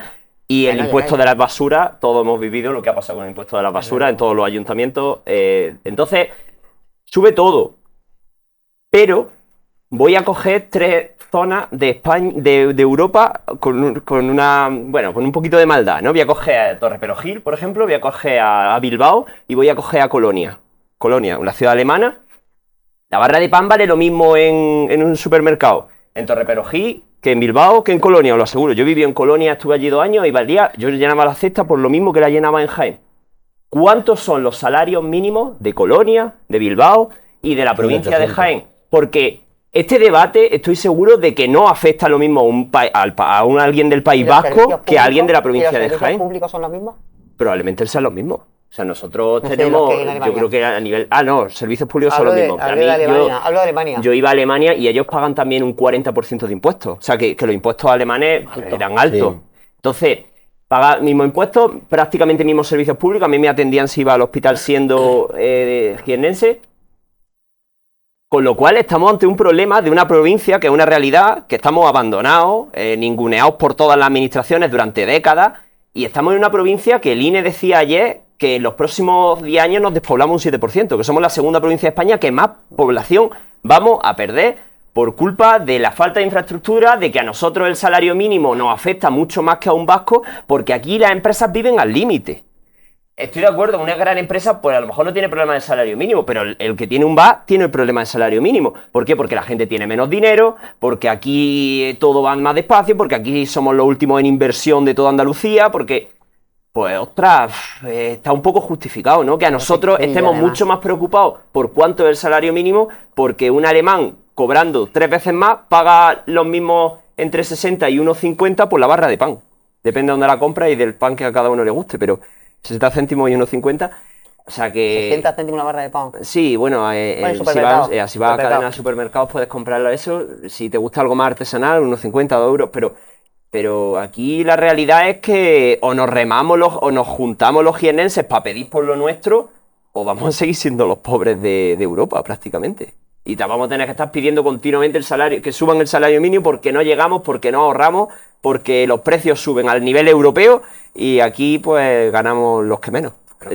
y el impuesto de las basuras. Todos hemos vivido lo que ha pasado con el impuesto de las basuras en todos los ayuntamientos. Entonces, sube todo. Pero voy a coger 3 zonas de España, de Europa con un poquito de maldad, ¿no? Voy a coger a Torreperogil, por ejemplo, voy a coger a Bilbao y voy a coger a Colonia. Colonia, una ciudad alemana. La barra de pan vale lo mismo en un supermercado en Torreperogil que en Bilbao que en Colonia, os lo aseguro. Yo viví en Colonia, estuve allí 2 años y valía, yo llenaba la cesta por lo mismo que la llenaba en Jaén. ¿Cuántos son los salarios mínimos de Colonia, de Bilbao y de la provincia de Jaén? Porque este debate estoy seguro de que no afecta lo mismo a alguien del País Vasco que a alguien de la provincia de ¿Los servicios Jaén. públicos son los mismos? Probablemente sean los mismos. O sea, nosotros No sé, tenemos, los que hay en Alemania. yo creo que a nivel... no, servicios públicos son los mismos. Para mí, Hablo de Alemania. yo iba a Alemania y ellos pagan también un 40% de impuestos. O sea, que los impuestos alemanes eran altos. Sí. Entonces, paga mismo impuestos, prácticamente mismos servicios públicos. A mí me atendían si iba al hospital siendo jiennense. Con lo cual estamos ante un problema de una provincia que es una realidad, que estamos abandonados, ninguneados por todas las administraciones durante décadas, y estamos en una provincia que el INE decía ayer que en los próximos 10 años nos despoblamos un 7%, que somos la segunda provincia de España que más población vamos a perder por culpa de la falta de infraestructura, de que a nosotros el salario mínimo nos afecta mucho más que a un vasco, porque aquí las empresas viven al límite. Estoy de acuerdo, una gran empresa pues a lo mejor no tiene problema de salario mínimo, pero el que tiene un bar tiene el problema de salario mínimo. ¿Por qué? Porque la gente tiene menos dinero, porque aquí todo va más despacio, porque aquí somos los últimos en inversión de toda Andalucía, porque, pues, ostras, está un poco justificado, ¿no? Que a nosotros Sí, estemos además. mucho más preocupados por cuánto es el salario mínimo, porque un alemán cobrando 3 veces más paga los mismos entre 60 y 1,50 por la barra de pan. Depende de dónde la compra y del pan que a cada uno le guste, pero 60 céntimos y 1,50. O sea que... 60 céntimos una barra de pan. Sí, bueno, Bueno, si supermercado. vas a Supermercado. cadena de supermercados puedes comprarlo eso. Si te gusta algo más artesanal, unos 50 o 2 euros, pero aquí la realidad es que o nos remamos o nos juntamos los jiennenses para pedir por lo nuestro, o vamos a seguir siendo los pobres de Europa prácticamente. Y vamos a tener que estar pidiendo continuamente el salario, que suban el salario mínimo porque no llegamos, porque no ahorramos, porque los precios suben al nivel europeo y aquí pues ganamos los que menos.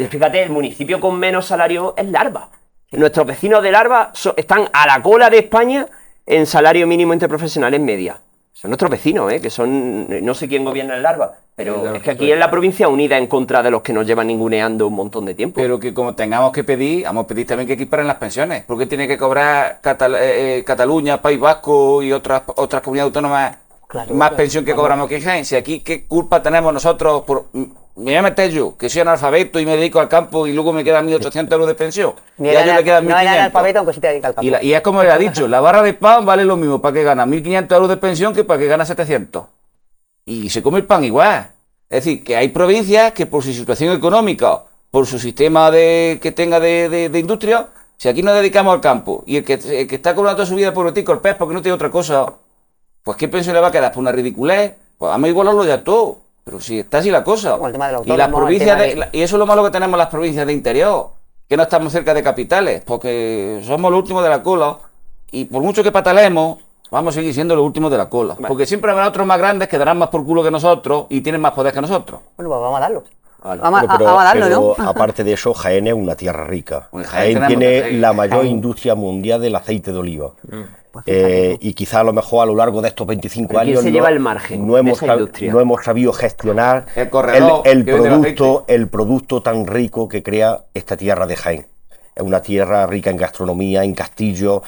Fíjate, el municipio con menos salario es Larva. Nuestros vecinos de Larva están a la cola de España en salario mínimo interprofesional media. Son nuestros vecinos, que son... No sé quién gobierna en Larva, pero es que aquí es la provincia unida en contra de los que nos llevan ninguneando un montón de tiempo. Pero que como tengamos que pedir, vamos a pedir también que equiparen las pensiones. ¿Por qué tiene que cobrar Cataluña, País Vasco y otras comunidades autónomas Claro, más claro, pensión que claro. cobramos que Jaén? Si aquí, ¿qué culpa tenemos nosotros? Me voy a meter yo, que soy analfabeto y me dedico al campo y luego me quedan 1.800 euros de pensión. Ni Y a era, ellos le quedan no era 1.500. analfabeto, aunque sí te dedica al campo. Y es como le ha dicho, la barra de pan vale lo mismo para que gana 1.500 euros de pensión que para que gana 700. Y se come el pan igual. Es decir, que hay provincias que por su situación económica, por su sistema que tenga de industria, Si aquí nos dedicamos al campo y el que está cobrando toda su vida por el pez porque no tiene otra cosa, pues ¿qué pensión le va a quedar? ¿Por una ridiculez? Pues vamos a igualarlo ya todo. Pero si está así la cosa. Como el tema del Y las autónomo, el provincias tema de... y eso es lo malo que tenemos las provincias de interior, que no estamos cerca de capitales, porque somos los últimos de la cola y por mucho que patalemos, vamos a seguir siendo los últimos de la cola. Vale. Porque siempre habrá otros más grandes que darán más por culo que nosotros y tienen más poder que nosotros. Bueno, pues vamos a darlo. Vale. Vamos, Bueno, vamos a darlo, ¿no? pero aparte de eso, Jaén es una tierra rica. Pues Jaén Jaén tenemos tiene aceite. la mayor Jaén. industria mundial del aceite de oliva. Pues fíjate tú. Y quizá a lo mejor a lo largo de estos 25 ¿Pero quién años se lleva el margen no de hemos, esa industria? no hemos sabido gestionar El corredor el que vende el aceite. el producto tan rico que crea esta tierra de Jaén. Es una tierra rica en gastronomía, en castillos.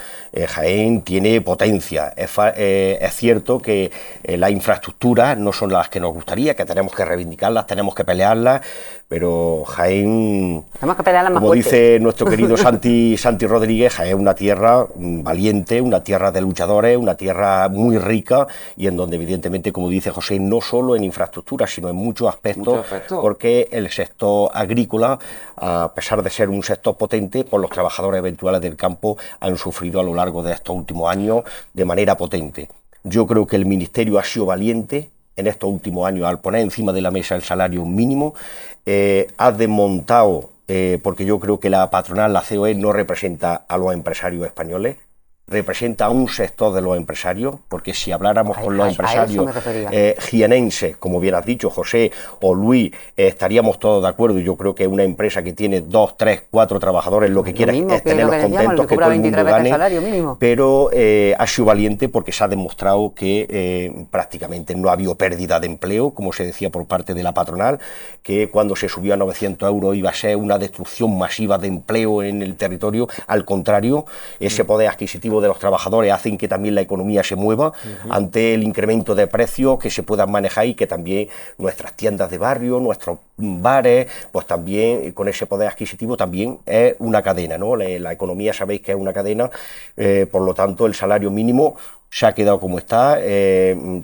Jaén tiene potencia. Es cierto que las infraestructuras no son las que nos gustaría, que tenemos que reivindicarlas, tenemos que pelearlas, pero Jaén, Tenemos que pelear más como fuerte. dice nuestro querido Santi Rodríguez, es una tierra valiente, una tierra de luchadores, una tierra muy rica y en donde evidentemente, como dice José, no solo en infraestructura, sino en muchos aspectos, porque el sector agrícola, a pesar de ser un sector potente, pues los trabajadores eventuales del campo han sufrido a lo largo de estos últimos años de manera potente. Yo creo que el Ministerio ha sido valiente en estos últimos años al poner encima de la mesa el salario mínimo, ha desmontado, porque yo creo que la patronal, la COE, no representa a los empresarios españoles, representa a un sector de los empresarios, porque si habláramos con los empresarios jienenses, como bien has dicho, José o Luis, estaríamos todos de acuerdo. Yo creo que una empresa que tiene 2, 3, 4 trabajadores, lo que quiere es tenerlos contentos, que todo el mundo gane, pero ha sido valiente porque se ha demostrado que prácticamente no ha habido pérdida de empleo, como se decía por parte de la patronal, que cuando se subió a 900 euros iba a ser una destrucción masiva de empleo en el territorio. Al contrario, ese poder adquisitivo de los trabajadores hacen que también la economía se mueva ante el incremento de precios, que se puedan manejar y que también nuestras tiendas de barrio, nuestros bares, pues también con ese poder adquisitivo también es una cadena, ¿no? La economía sabéis que es una cadena, por lo tanto el salario mínimo se ha quedado como está,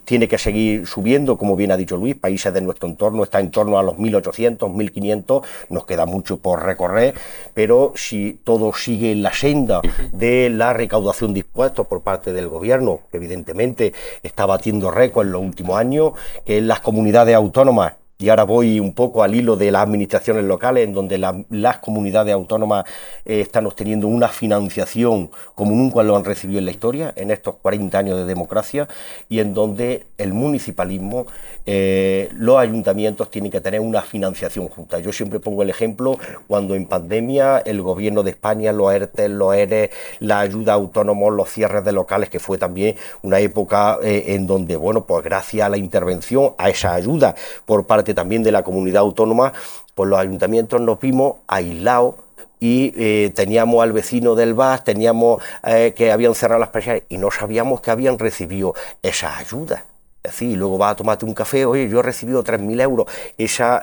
tiene que seguir subiendo, como bien ha dicho Luis. Países de nuestro entorno está en torno a los 1.800, 1.500, nos queda mucho por recorrer, pero si todo sigue en la senda de la recaudación de impuestos por parte del gobierno, que evidentemente está batiendo récord en los últimos años, que en las comunidades autónomas, y ahora voy un poco al hilo de las administraciones locales, en donde las comunidades autónomas están obteniendo una financiación como nunca lo han recibido en la historia, en estos 40 años de democracia, y en donde el municipalismo, los ayuntamientos tienen que tener una financiación justa. Yo siempre pongo el ejemplo cuando en pandemia el gobierno de España, los ERTE, los ERE, la ayuda a autónomos, los cierres de locales, que fue también una época en donde, bueno, pues gracias a la intervención, a esa ayuda por parte también de la comunidad autónoma, pues los ayuntamientos nos vimos aislados y teníamos al vecino del VAS, teníamos que habían cerrado las persianas y no sabíamos que habían recibido esas ayudas. Es decir, luego vas a tomarte un café, oye, yo he recibido 3.000 euros, esa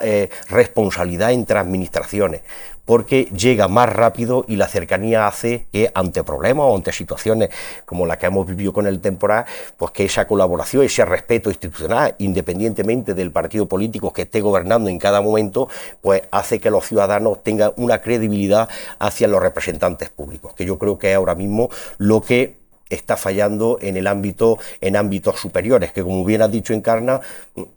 responsabilidad entre administraciones, porque llega más rápido y la cercanía hace que ante problemas o ante situaciones como la que hemos vivido con el temporal, pues que esa colaboración, ese respeto institucional, independientemente del partido político que esté gobernando en cada momento, pues hace que los ciudadanos tengan una credibilidad hacia los representantes públicos, que yo creo que es ahora mismo lo que está fallando en ámbitos superiores, que como bien has dicho Encarna,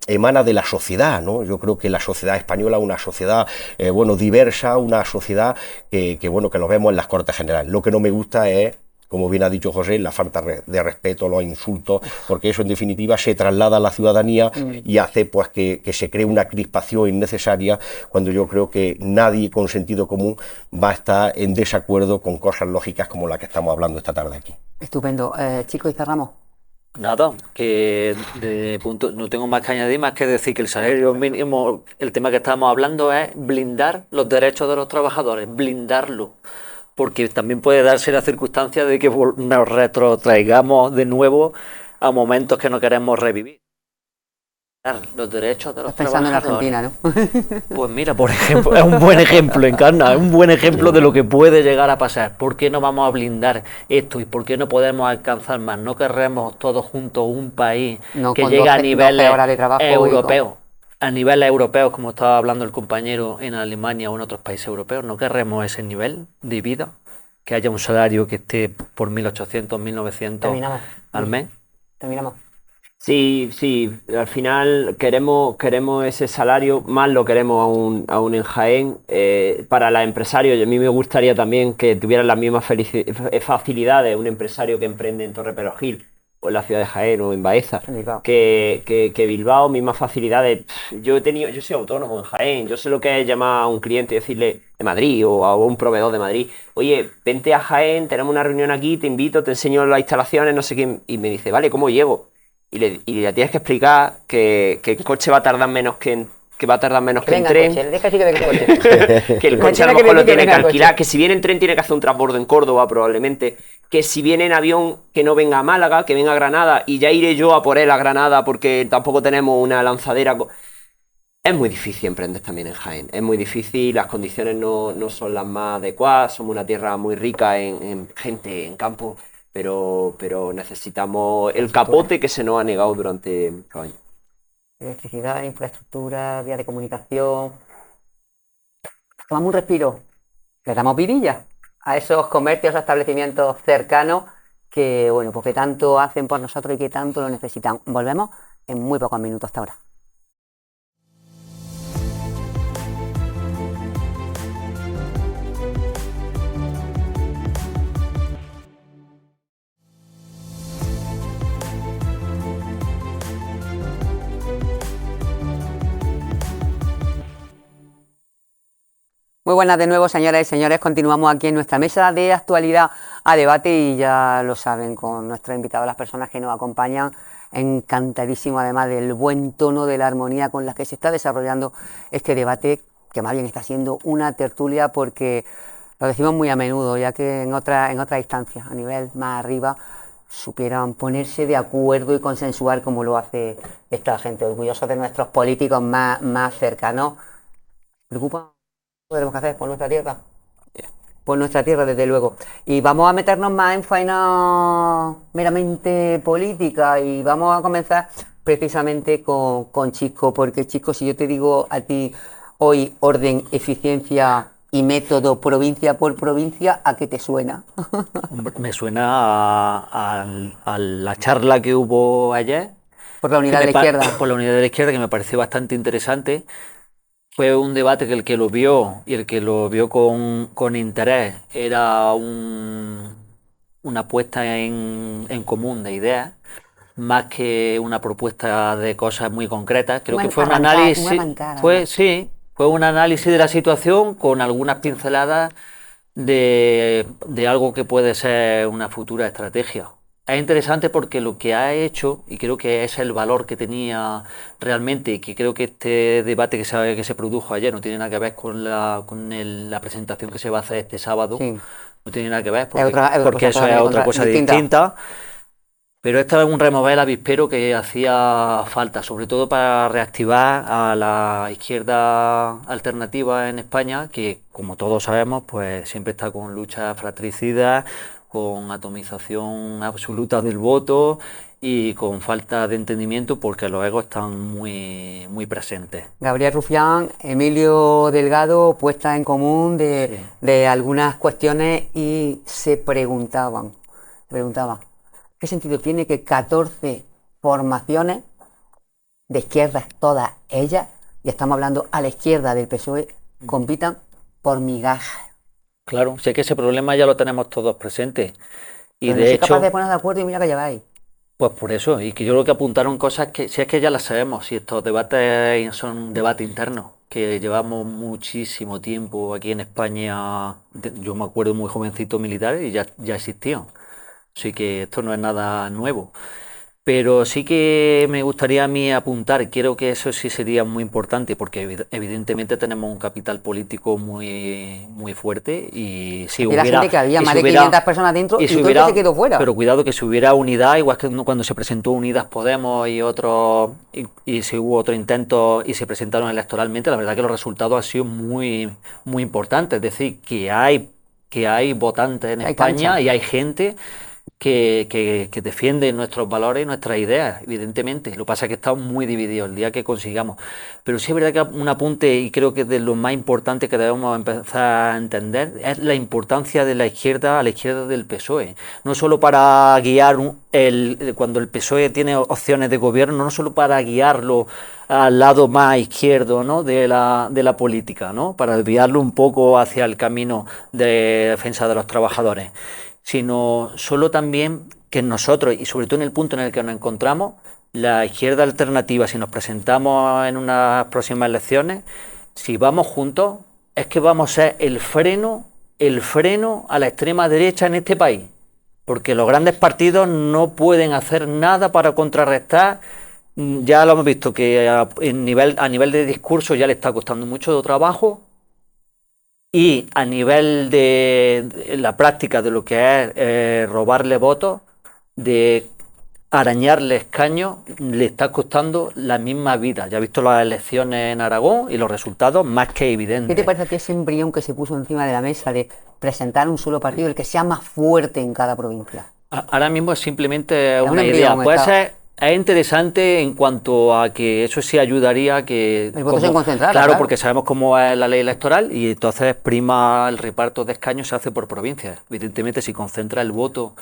emana de la sociedad, ¿no? Yo creo que la sociedad española es una sociedad diversa, una sociedad que lo vemos en las Cortes Generales. Lo que no me gusta es, como bien ha dicho José, la falta de respeto, los insultos, porque eso en definitiva se traslada a la ciudadanía y hace pues que se cree una crispación innecesaria, cuando yo creo que nadie con sentido común va a estar en desacuerdo con cosas lógicas como la que estamos hablando esta tarde aquí. Estupendo. Chicos, y cerramos. Nada, que no tengo más que añadir, más que decir que el salario mínimo, el tema que estábamos hablando es blindar los derechos de los trabajadores, blindarlo. Porque también puede darse la circunstancia de que nos retrotraigamos de nuevo a momentos que no queremos revivir. Los derechos de los Pensando trabajadores. en Argentina, ¿no? Pues mira, por ejemplo, es un buen ejemplo, Encarna, es un buen ejemplo de lo que puede llegar a pasar. ¿Por qué no vamos a blindar esto y por qué no podemos alcanzar más? ¿No querremos todos juntos un país que llegue a niveles europeos? A niveles europeos, como estaba hablando el compañero, en Alemania o en otros países europeos, ¿no querremos ese nivel de vida? que haya un salario que esté por 1.800, 1.900 Terminamos. al mes. Terminamos. Sí, sí, al final queremos ese salario, más lo queremos aún en Jaén. Para los empresarios, a mí me gustaría también que tuvieran las mismas facilidades un empresario que emprende en Torre Perojil, o en la ciudad de Jaén, o en Baeza, En Bilbao. que Bilbao, mismas facilidades. Yo soy autónomo en Jaén, yo sé lo que es llamar a un cliente y decirle de Madrid o a un proveedor de Madrid, oye, vente a Jaén, tenemos una reunión aquí, te invito, te enseño las instalaciones, no sé qué, y me dice, vale, ¿cómo llego? Y le tienes que explicar que el coche va a tardar menos que va a tardar menos Que que en venga el tren, coche, deja así que venga el coche. que el Me coche a lo tiene que mejor lo venir, que tiene que venga el alquilar, coche. que si viene en tren tiene que hacer un transbordo en Córdoba probablemente, que si viene en avión que no venga a Málaga, que venga a Granada y ya iré yo a por él a Granada porque tampoco tenemos una lanzadera. Es muy difícil emprender también en Jaén, es muy difícil, las condiciones no son las más adecuadas, somos una tierra muy rica en gente, en campo, pero necesitamos el capote que se nos ha negado durante muchos años. Electricidad, infraestructura, vía de comunicación. Tomamos un respiro. Le damos vidilla a esos comercios, establecimientos cercanos que, bueno, pues que tanto hacen por nosotros y que tanto lo necesitan. Volvemos en muy pocos minutos hasta ahora. Muy buenas de nuevo, señoras y señores. Continuamos aquí en nuestra mesa de actualidad a debate y ya lo saben, con nuestros invitados, las personas que nos acompañan, encantadísimo además del buen tono, de la armonía con la que se está desarrollando este debate, que más bien está siendo una tertulia porque lo decimos muy a menudo, ya que en otras instancias, a nivel más arriba, supieran ponerse de acuerdo y consensuar como lo hace esta gente, orgullosos de nuestros políticos más cercanos. ¿Preocupa? Tenemos que hacer por nuestra tierra, desde luego. Y vamos a meternos más en faena meramente política y vamos a comenzar precisamente con Chisco, porque Chisco, si yo te digo a ti hoy orden, eficiencia y método provincia por provincia, ¿a qué te suena? Hombre, me suena a la charla que hubo ayer Por la unidad de la izquierda. por la unidad de la izquierda, que me pareció bastante interesante. Fue un debate que el que lo vio y el que lo vio con interés era una puesta en común de ideas, más que una propuesta de cosas muy concretas. Creo que fue un análisis, fue un análisis de la situación con algunas pinceladas de algo que puede ser una futura estrategia. Es interesante porque lo que ha hecho, y creo que es el valor que tenía realmente, y que creo que este debate que se produjo ayer no tiene nada que ver con la presentación que se va a hacer este sábado, Sí. no tiene nada que ver, Es porque eso es otra cosa distinta. Pero esto es un remover el avispero que hacía falta, sobre todo para reactivar a la izquierda alternativa en España, que como todos sabemos, pues siempre está con luchas fratricidas, con atomización absoluta del voto y con falta de entendimiento porque los egos están muy, muy presentes. Gabriel Rufián, Emilio Delgado, puesta en común de algunas cuestiones y se preguntaban, ¿qué sentido tiene que 14 formaciones de izquierdas, todas ellas, y estamos hablando a la izquierda del PSOE, compitan por migajas? Claro, sé que ese problema ya lo tenemos todos presentes. Y Pero de no soy hecho, capaz de poner de acuerdo y mira que lleváis. pues por eso, y que yo creo que apuntaron cosas que, si es que ya las sabemos, si estos debates son debates internos, que llevamos muchísimo tiempo aquí en España, yo me acuerdo muy jovencito militar y ya existían. Así que esto no es nada nuevo. Pero sí que me gustaría a mí apuntar, creo que eso sí sería muy importante, porque evidentemente tenemos un capital político muy, muy fuerte y si Y la hubiera... gente que había y más si de hubiera- 500 personas dentro y si todo el hubiera- que se quedó fuera. Pero cuidado que si hubiera unidad, igual que cuando se presentó Unidas Podemos y otros, y si hubo otro intento y se presentaron electoralmente, la verdad que los resultados han sido muy, muy importantes. Es decir, que hay votantes en Hay España cancha. y hay gente que defiende nuestros valores y nuestras ideas, evidentemente. Lo que pasa es que estamos muy divididos el día que consigamos. Pero sí es verdad que un apunte, y creo que es de lo más importante que debemos empezar a entender, es la importancia de la izquierda a la izquierda del PSOE. No solo para guiar cuando el PSOE tiene opciones de gobierno, no solo para guiarlo al lado más izquierdo, ¿no?, de la política, ¿no?, para desviarlo un poco hacia el camino de defensa de los trabajadores, sino solo también que nosotros, y sobre todo en el punto en el que nos encontramos, la izquierda alternativa, si nos presentamos en unas próximas elecciones, si vamos juntos, es que vamos a ser el freno a la extrema derecha en este país, porque los grandes partidos no pueden hacer nada para contrarrestar. Ya lo hemos visto que a nivel de discurso ya le está costando mucho trabajo, y a nivel de la práctica de lo que es robarle votos, de arañarle escaños, le está costando la misma vida. Ya he visto las elecciones en Aragón y los resultados más que evidentes. ¿Qué te parece a ti ese embrión que se puso encima de la mesa de presentar un solo partido, el que sea más fuerte en cada provincia? Ahora mismo es simplemente un una embrión, idea. Puede está- ser, es interesante en cuanto a que eso sí ayudaría a que... El voto se concentrara, Claro, claro. porque sabemos cómo es la ley electoral y entonces prima el reparto de escaños, se hace por provincias. Evidentemente, si concentra el voto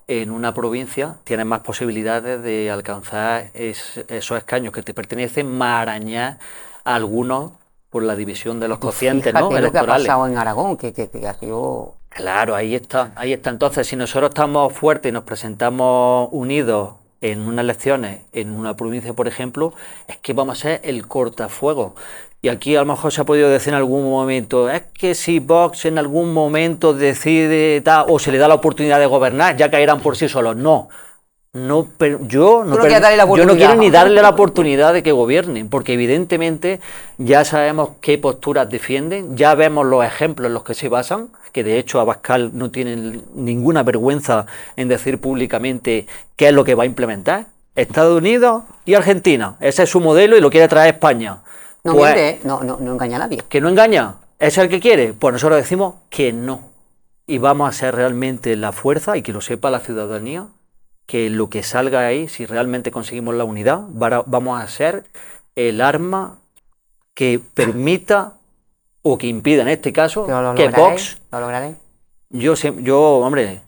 en una provincia, tienes más posibilidades de alcanzar esos escaños que te pertenecen, más arañar a algunos por la división de los cocientes, ¿no?, Fíjate lo que ha electorales. pasado en Aragón, que ha sido... Claro, ahí está, ahí está. Entonces, si nosotros estamos fuertes y nos presentamos unidos en unas elecciones, en una provincia, por ejemplo, es que vamos a ser el cortafuegos. Y aquí a lo mejor se ha podido decir en algún momento, es que si Vox en algún momento decide o se le da la oportunidad de gobernar, ya caerán por sí solos. No. No, pero yo no, Tú no quieres darle la yo no oportunidad. quiero ni darle la oportunidad de que gobiernen, porque evidentemente ya sabemos qué posturas defienden, ya vemos los ejemplos en los que se basan, que de hecho Abascal no tiene ninguna vergüenza en decir públicamente qué es lo que va a implementar. Estados Unidos y Argentina, ese es su modelo y lo quiere traer a España. No Pues, miente, ¿eh? No engaña a nadie. ¿que no engaña? ¿Es el que quiere? Pues nosotros decimos que no. Y vamos a ser realmente la fuerza, y que lo sepa la ciudadanía, que lo que salga ahí, si realmente conseguimos la unidad, vamos a ser el arma que permita o que impida en este caso Que lo que lograréis, Vox, lo lograréis. hombre,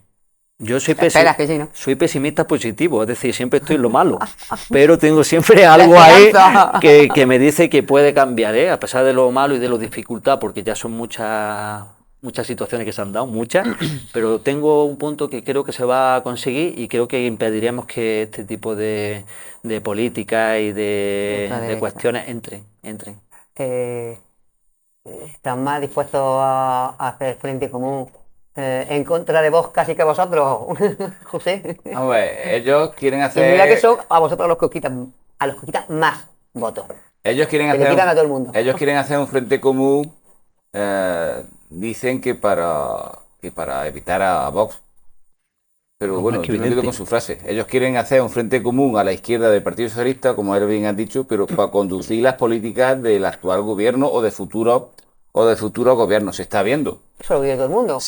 yo soy Esperas que sí, ¿no? soy pesimista positivo, es decir, siempre estoy en lo malo, pero tengo siempre algo ahí esperanza. que me dice que puede cambiar, ¿eh? A pesar de lo malo y de la dificultad, porque ya son muchas situaciones que se han dado, muchas, pero tengo un punto que creo que se va a conseguir y creo que impediremos que este tipo de políticas y de Ultraderecha. cuestiones entren. Eh, ¿Están más dispuestos a hacer frente común en contra de vos casi que vosotros, José? Hombre, ellos quieren Y mira que hacer, son a vosotros los que os quitan, a los que quitan más votos. ellos quieren Que le hacer, quitan a todo el mundo. ellos quieren hacer un frente común, dicen que para evitar a Vox. Pero Pues bueno, más que yo me quedo evidente. con su frase. Ellos quieren hacer un frente común a la izquierda del Partido Socialista, como él bien ha dicho, pero para conducir las políticas del actual gobierno o de futuros gobiernos. Se está viendo. Eso lo vive todo el mundo.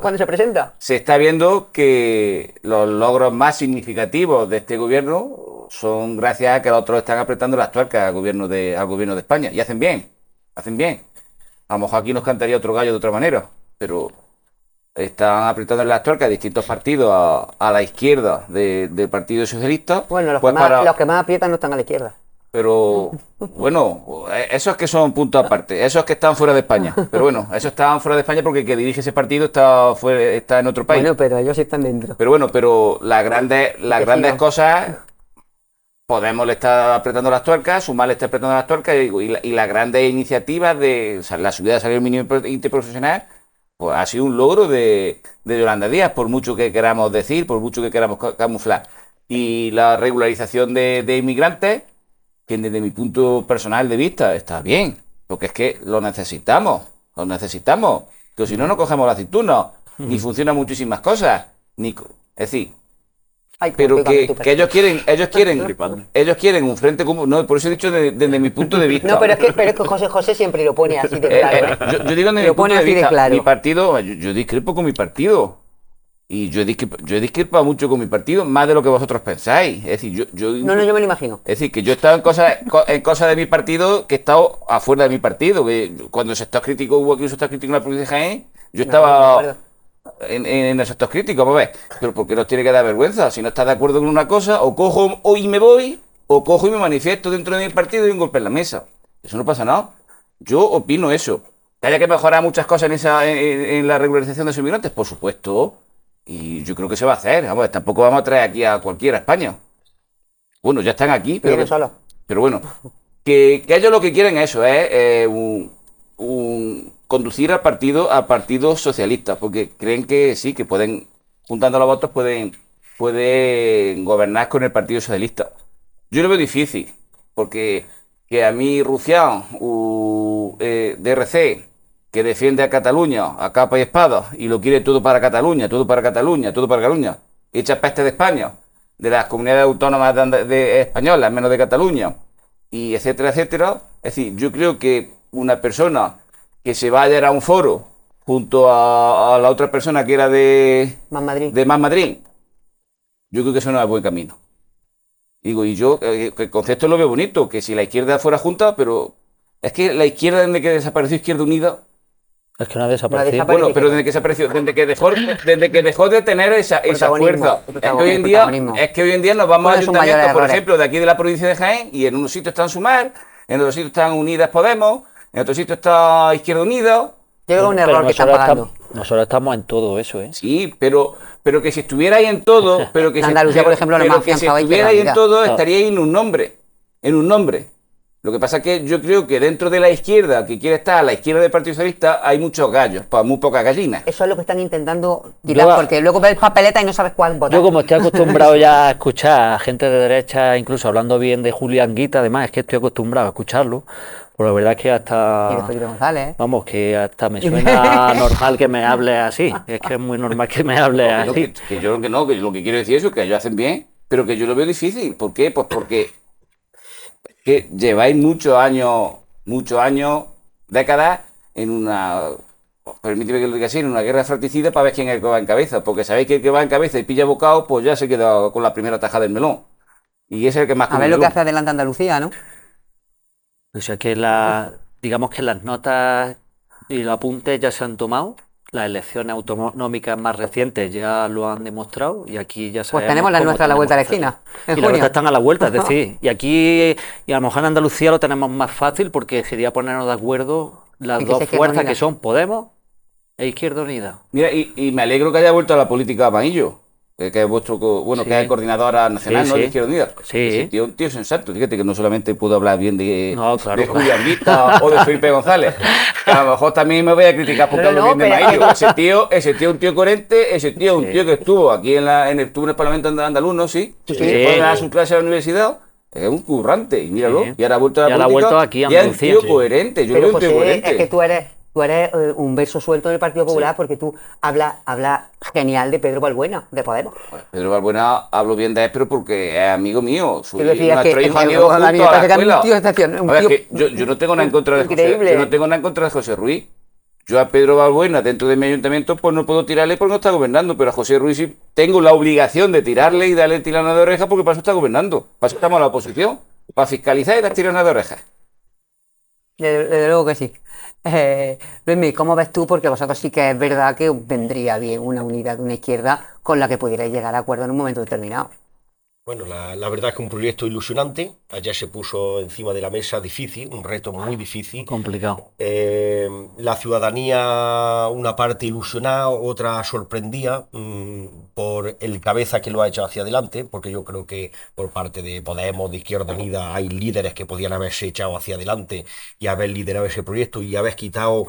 Cuando se presenta. Se está viendo que los logros más significativos de este gobierno son gracias a que los otros están apretando las tuercas al gobierno de España. Y hacen bien, hacen bien. A lo mejor aquí nos cantaría otro gallo de otra manera, pero están apretando las tuercas distintos partidos a la izquierda del Partido Socialista. Bueno, los, pues los que más aprietan no están a la izquierda. Pero bueno, esos que son puntos aparte, esos que están fuera de España. Pero bueno, esos están fuera de España porque el que dirige ese partido está en otro país. Bueno, pero ellos sí están dentro. Pero bueno, las grandes no. cosas, Podemos le está apretando las tuercas, Sumar le está apretando las tuercas y las grandes iniciativas de la subida del salario mínimo interprofesional, pues ha sido un logro de Yolanda Díaz, por mucho que queramos decir, por mucho que queramos camuflar. Y la regularización de inmigrantes, que desde mi punto personal de vista está bien, porque es que lo necesitamos, que si no, no cogemos la aceituna, ni funcionan muchísimas cosas, es decir, pero que ellos quieren un frente común, no, por eso he dicho desde mi punto de vista. No, pero es que José siempre lo pone así de claro. Yo digo desde mi punto de vista, mi partido, yo discrepo con mi partido. Y yo he discrepado mucho con mi partido, más de lo que vosotros pensáis. Es decir, No, yo me lo imagino. es decir, que yo he estado en cosas de mi partido que he estado afuera de mi partido. Que cuando el sector crítico hubo aquí un sector crítico en la provincia de Jaén, yo Me acuerdo, me estaba acuerdo. en el sector crítico, vamos a ver. Pero porque nos tiene que dar vergüenza. Si no estás de acuerdo con una cosa, o cojo hoy me voy, o cojo y me manifiesto dentro de mi partido y un golpe en la mesa. Eso no pasa nada. Yo opino eso. ¿Que haya que mejorar muchas cosas en la regularización de los inmigrantes? Por supuesto. Y yo creo que se va a hacer. Vamos, tampoco vamos a traer aquí a cualquiera a España. Bueno, ya están aquí, Viene solo. pero bueno. Que ellos lo que quieren es eso, es conducir al partido socialista, porque creen que sí, que pueden, juntando los votos, pueden gobernar con el Partido Socialista. Yo lo veo difícil, porque que a mí Rufián, DRC, que defiende a Cataluña a capa y espada y lo quiere todo para Cataluña, todo para Cataluña, todo para Cataluña, echa peste de España, de las comunidades autónomas de españolas, menos de Cataluña, y etcétera, etcétera. Es decir, yo creo que una persona que se vaya a un foro junto a la otra persona que era Más Madrid. de Más Madrid, yo creo que eso no es buen camino. Digo, y yo el concepto lo veo bonito, que si la izquierda fuera junta, pero es que la izquierda, desde que desapareció Izquierda Unida, Es que no ha desaparecido. bueno, pero desde que desapareció, desde que dejó de tener esa Protagonismo, fuerza. protagonismo. Es que hoy en día nos vamos a ¿Cuáles son mayores ayuntamientos, por errores? ejemplo, de aquí de la provincia de Jaén, y en unos sitios están Sumar, en otros sitios están Unidas Podemos, en otros sitios está Izquierda Unida. Yo creo que es un Pero error que están nosotros pagando. nosotros estamos en todo eso, ¿eh? Sí, pero que si estuvierais en todo, pero que En si, Andalucía, por ejemplo, no pero me han que si afianzado estuvierais en Izquierda todo, Unida. estaríais en un nombre, en un nombre. Lo que pasa es que yo creo que dentro de la izquierda, que quiere estar a la izquierda del Partido Socialista, hay muchos gallos, para muy pocas gallinas. Eso es lo que están intentando quitar, Yo- porque luego ves papeleta y no sabes cuál votar. Yo como estoy acostumbrado ya a escuchar a gente de derecha, incluso hablando bien de Julián Guita, además es que estoy acostumbrado a escucharlo, pues la verdad es que Y de hasta, Felipe González, ¿eh? vamos, que hasta me suena normal que me hable así, es que es muy normal que me hable Que no, así. que yo que no, que lo que quiero decir es que ellos hacen bien, pero que yo lo veo difícil. ¿Por qué? Pues porque que lleváis muchos años, décadas, en una, permíteme que lo diga así, en una guerra fratricida para ver quién es el que va en cabeza. Porque sabéis que el que va en cabeza y pilla bocado, pues ya se queda con la primera tajada del melón. Y ese es el que más A ver lo que hace adelante Andalucía, ¿no? O sea que digamos que las notas y los apuntes ya se han tomado, las elecciones autonómicas más recientes ya lo han demostrado y aquí ya Pues sabemos tenemos la cómo nuestra a la tenemos vuelta de la que hacerlo. esquina, en Y las junio. otras están a la vuelta, es decir, y aquí, y a lo mejor en Andalucía lo tenemos más fácil porque sería ponernos de acuerdo las Y que dos sea Izquierda fuerzas Unida. que son Podemos e Izquierda Unida. Mira, y me alegro que haya vuelto a la política Amarillo, que es vuestro, bueno, Sí. que es coordinadora nacional, Sí, ¿no? De sí. Izquierda Unida. Sí. Ese tío, un tío sensato, fíjate que no solamente puedo hablar bien No, claro, de claro. Julián Guita o de Felipe González, que a lo mejor también me voy a criticar porque No, hablo no, bien de pero- Amarillo. Ese tío es un tío coherente, ese tío es un Sí. tío que estuvo aquí estuvo en el Parlamento andaluz, ¿no? Sí, Sí. se fue a dar su clase a la universidad. Es un currante, y míralo, Sí. y ahora ha vuelto a la Y ahora ha política, vuelto aquí a y es un Andalucía. tío Sí. coherente, yo lo Pero veo un tío José, coherente. es que tú eres un verso suelto del Partido Popular porque tú hablas genial de Pedro Balbuena, de Podemos. Pedro Balbuena, hablo bien de él, pero porque es amigo mío. Quiero decir, es Nuestro que hijo es han que ido a mí me juntos a la parece que es un escuela. tío excepcional, un A ver, tío que yo no tengo nada en contra de José, increíble. yo no tengo nada en contra de José Ruiz. Yo a Pedro Balbuena, dentro de mi ayuntamiento, pues no puedo tirarle porque no está gobernando, pero a José Ruiz sí tengo la obligación de tirarle y darle tirana de oreja porque para eso está gobernando. Para eso estamos en la oposición, para fiscalizar y dar tirana de orejas. Desde luego que sí. Luismi, ¿cómo ves tú? Porque vosotros sí que es verdad que vendría bien una unidad de una izquierda con la que pudierais llegar a acuerdo en un momento determinado. Bueno, la verdad es que un proyecto ilusionante. Ayer se puso encima de la mesa difícil, un reto muy difícil. Complicado. La ciudadanía, una parte ilusionada, otra sorprendida por el cabeza que lo ha hecho hacia adelante, porque yo creo que por parte de Podemos, de Izquierda Unida, hay líderes que podían haberse echado hacia adelante y haber liderado ese proyecto y haber quitado,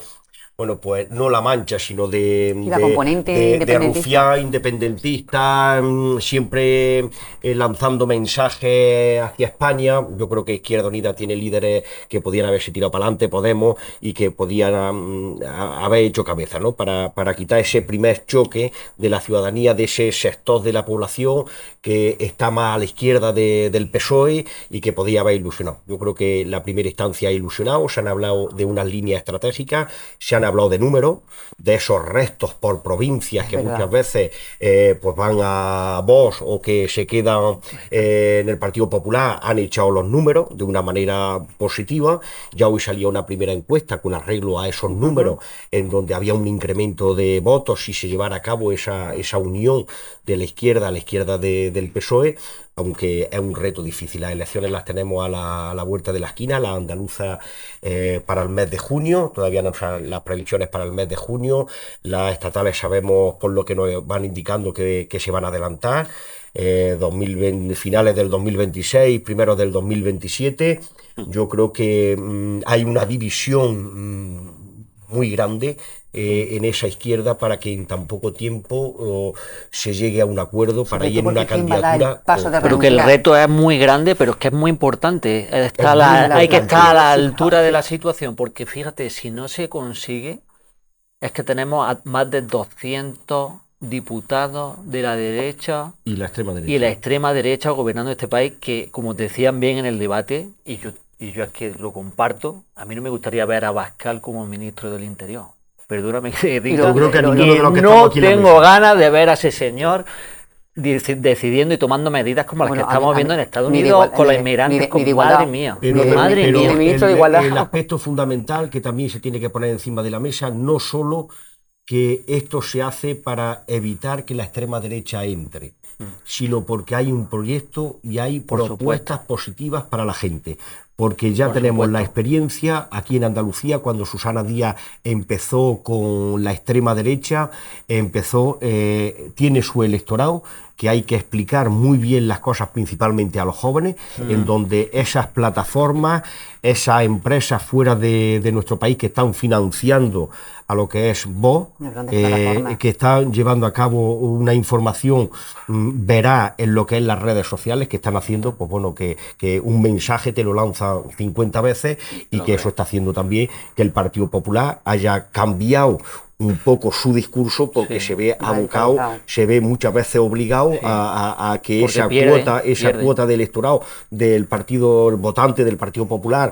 bueno, pues no la mancha, sino Y la componente de rufián independentista, siempre lanzando mensajes hacia España. Yo creo que Izquierda Unida tiene líderes que podían haberse tirado para adelante, Podemos, y que podían haber hecho cabeza, ¿no? Para quitar ese primer choque de la ciudadanía, de ese sector de la población que está más a la izquierda del PSOE y que podía haber ilusionado. Yo creo que la primera instancia ha ilusionado, se han hablado de unas líneas estratégicas, se han han hablado de números, de esos restos por provincias Es que verdad. muchas veces pues van a Vox o que se quedan en el Partido Popular, han echado los números de una manera positiva. Ya hoy salía una primera encuesta con arreglo a esos números, en donde había un incremento de votos si se llevara a cabo esa unión de la izquierda del PSOE, aunque es un reto difícil. Las elecciones las tenemos a la vuelta de la esquina, la andaluza para el mes de junio, todavía no son las previsiones para el mes de junio, las estatales sabemos por lo que nos van indicando que se van a adelantar, 2020, finales del 2026, primeros del 2027. Yo creo que hay una división muy grande en esa izquierda para que en tan poco tiempo se llegue a un acuerdo para Sobre ir todo en porque una ¿quién va a dar el candidatura paso de Pero que el renunciar? reto es muy grande, pero es que es muy importante. Es muy Hay que estar a la importante. altura de la situación, porque fíjate, si no se consigue, es que tenemos a más de 200 diputados de la derecha Y la extrema y la derecha. extrema derecha gobernando este país que, como decían bien en el debate, y yo es que lo comparto, a mí no me gustaría ver a Abascal como ministro del Interior. Perdóname que Y diga Yo creo que a ninguno de que los que estamos no aquí en la tengo mesa. ganas de ver a ese señor decidiendo y tomando medidas como las que Bueno, estamos viendo en Estados ni de Unidos igual- con ni los de- inmigrantes, ni de igualdad. madre mía, Pero, madre ni mía. de ministro de Igualdad. el aspecto fundamental que también se tiene que poner encima de la mesa, no solo que esto se hace para evitar que la extrema derecha entre, sino porque hay un proyecto y hay Por propuestas supuesto. positivas para la gente. Porque ya Por tenemos la supuesto. experiencia aquí en Andalucía, cuando Susana Díaz empezó con la extrema derecha, tiene su electorado, que hay que explicar muy bien las cosas principalmente a los jóvenes, en donde esas plataformas, esas empresas fuera de nuestro país que están financiando a lo que es Vox, Las grandes plataformas. que están llevando a cabo una información veraz en lo que es las redes sociales, que están haciendo, pues bueno, que un mensaje te lo lanzan 50 veces y que eso está haciendo también que el Partido Popular haya cambiado un poco su discurso porque Sí. se ve abocado, Radicalizado. se ve muchas veces obligado Sí. a que Porque esa pierde. cuota de electorado del partido el votante del Partido Popular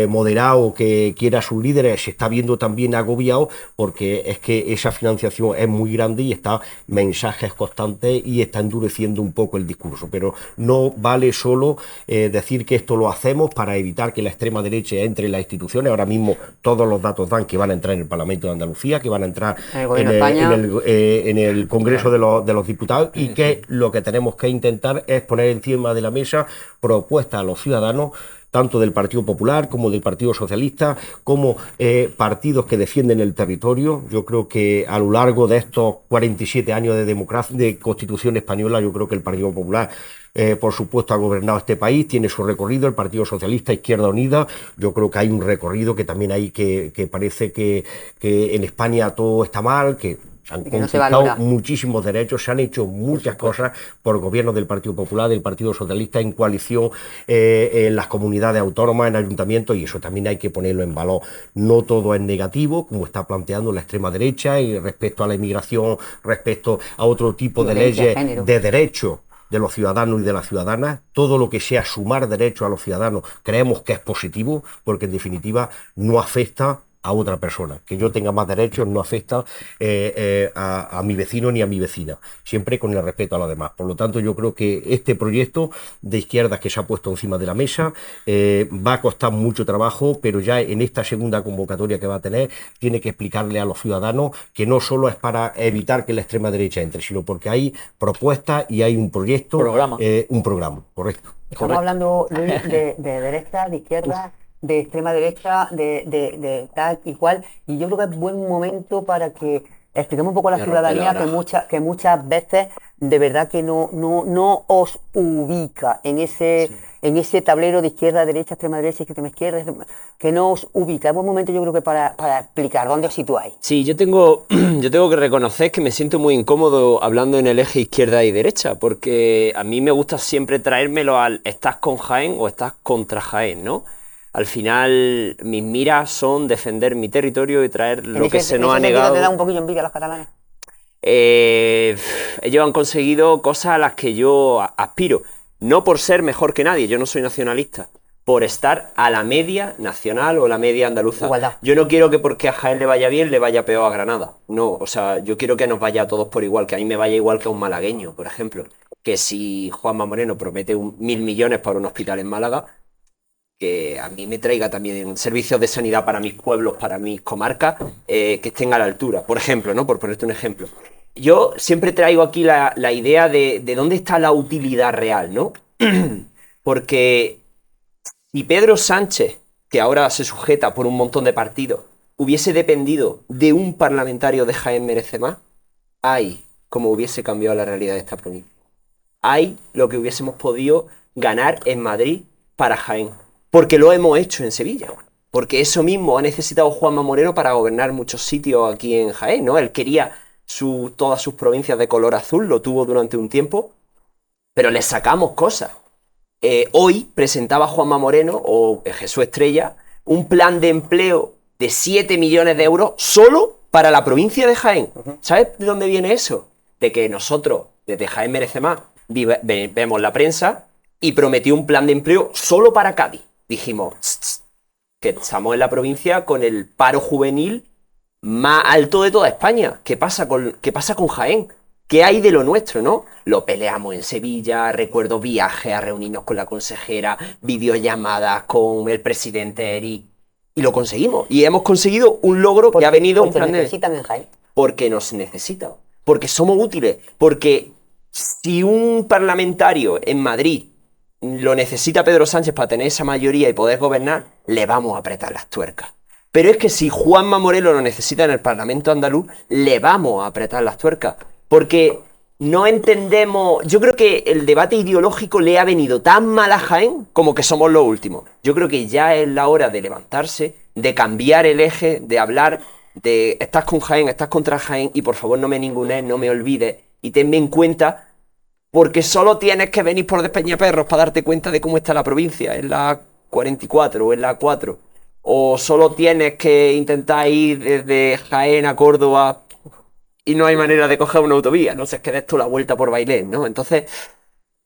moderado que quiera a sus líderes se está viendo también agobiado porque es que esa financiación es muy grande y está mensajes constantes y está endureciendo un poco el discurso, pero no vale solo decir que esto lo hacemos para evitar que la extrema derecha entre en las instituciones. Ahora mismo todos los datos dan que van a entrar en el Parlamento de Andalucía, que van a entrar El Gobierno de España. en el Congreso de los Diputados y que lo que tenemos que intentar es poner encima de la mesa propuestas a los ciudadanos tanto del Partido Popular como del Partido Socialista, como partidos que defienden el territorio. Yo creo que a lo largo de estos 47 años de democracia, de Constitución española, yo creo que el Partido Popular por supuesto, ha gobernado este país, tiene su recorrido, el Partido Socialista, Izquierda Unida, yo creo que hay un recorrido que también hay que parece que en España todo está mal, que se han Y que no se conquistado valora. muchísimos derechos, se han hecho muchas cosas por gobiernos del Partido Popular, del Partido Socialista, en coalición, en las comunidades autónomas, en ayuntamientos, y eso también hay que ponerlo en valor. No todo es negativo, como está planteando la extrema derecha, y respecto a la inmigración, respecto a otro tipo de Violencia, leyes género. de derechos de los ciudadanos y de las ciudadanas, todo lo que sea sumar derechos a los ciudadanos, creemos que es positivo, porque en definitiva no afecta a otra persona. Que yo tenga más derechos no afecta a mi vecino ni a mi vecina, siempre con el respeto a los demás. Por lo tanto, yo creo que este proyecto de izquierdas que se ha puesto encima de la mesa va a costar mucho trabajo, pero ya en esta segunda convocatoria que va a tener, tiene que explicarle a los ciudadanos que no solo es para evitar que la extrema derecha entre, sino porque hay propuestas y hay un proyecto, Programa. un programa, correcto. Estamos hablando, Luis, de derecha, de izquierda, de extrema derecha, de tal y cual, y yo creo que es buen momento para que expliquemos un poco a la Voy a romper ciudadanía la oreja. que muchas veces de verdad que no os ubica en ese tablero de izquierda, derecha, extrema izquierda, que no os ubica. Es buen momento yo creo que para explicar dónde os situáis. Sí, yo tengo que reconocer que me siento muy incómodo hablando en el eje izquierda y derecha, porque a mí me gusta siempre traérmelo al estás con Jaén o estás contra Jaén, ¿no? Al final mis miras son defender mi territorio y traer lo que se nos ha en ese sentido negado. te da un poquillo envidia a los catalanes. Ellos han conseguido cosas a las que yo aspiro, no por ser mejor que nadie, yo no soy nacionalista, por estar a la media nacional o la media andaluza. Igualdad. Yo no quiero que porque a Jaén le vaya bien, le vaya peor a Granada. No, o sea, yo quiero que nos vaya a todos por igual, que a mí me vaya igual que a un malagueño, por ejemplo. Que si Juanma Moreno promete 1.000 millones para un hospital en Málaga, que a mí me traiga también servicios de sanidad para mis pueblos, para mis comarcas, que estén a la altura, por ejemplo, ¿no? Por ponerte un ejemplo. Yo siempre traigo aquí la idea de dónde está la utilidad real, ¿no? Porque si Pedro Sánchez, que ahora se sujeta por un montón de partidos, hubiese dependido de un parlamentario de Jaén Merece Más, ay, cómo hubiese cambiado la realidad de esta provincia. Hay lo que hubiésemos podido ganar en Madrid para Jaén. Porque lo hemos hecho en Sevilla. Porque eso mismo ha necesitado Juanma Moreno para gobernar muchos sitios aquí en Jaén, ¿no? Él quería todas sus provincias de color azul, lo tuvo durante un tiempo, pero le sacamos cosas. Hoy presentaba Juanma Moreno, o Jesús Estrella, un plan de empleo de 7 millones de euros solo para la provincia de Jaén. ¿Sabes de dónde viene eso? De que nosotros, desde Jaén Merece Más, vemos la prensa y prometió un plan de empleo solo para Cádiz. Dijimos, que estamos en la provincia con el paro juvenil más alto de toda España. ¿Qué pasa con Jaén? ¿Qué hay de lo nuestro, no? Lo peleamos en Sevilla, recuerdo viajes a reunirnos con la consejera, videollamadas con el presidente Eric, y lo conseguimos. Y hemos conseguido un logro que ha venido... Porque necesitan en Jaén. Porque nos necesitan, porque somos útiles, porque si un parlamentario en Madrid lo necesita Pedro Sánchez para tener esa mayoría y poder gobernar, le vamos a apretar las tuercas. Pero es que si Juanma Moreno lo necesita en el Parlamento andaluz, le vamos a apretar las tuercas. Porque no entendemos... Yo creo que el debate ideológico le ha venido tan mal a Jaén como que somos los últimos. Yo creo que ya es la hora de levantarse, de cambiar el eje, de hablar de estás con Jaén, estás contra Jaén, y por favor no me ningunes, no me olvides y tenme en cuenta, porque solo tienes que venir por Despeñaperros para darte cuenta de cómo está la provincia, en la 44 o en la 4. O solo tienes que intentar ir desde Jaén a Córdoba y no hay manera de coger una autovía, no sé, es que des tú la vuelta por Bailén, ¿no? Entonces,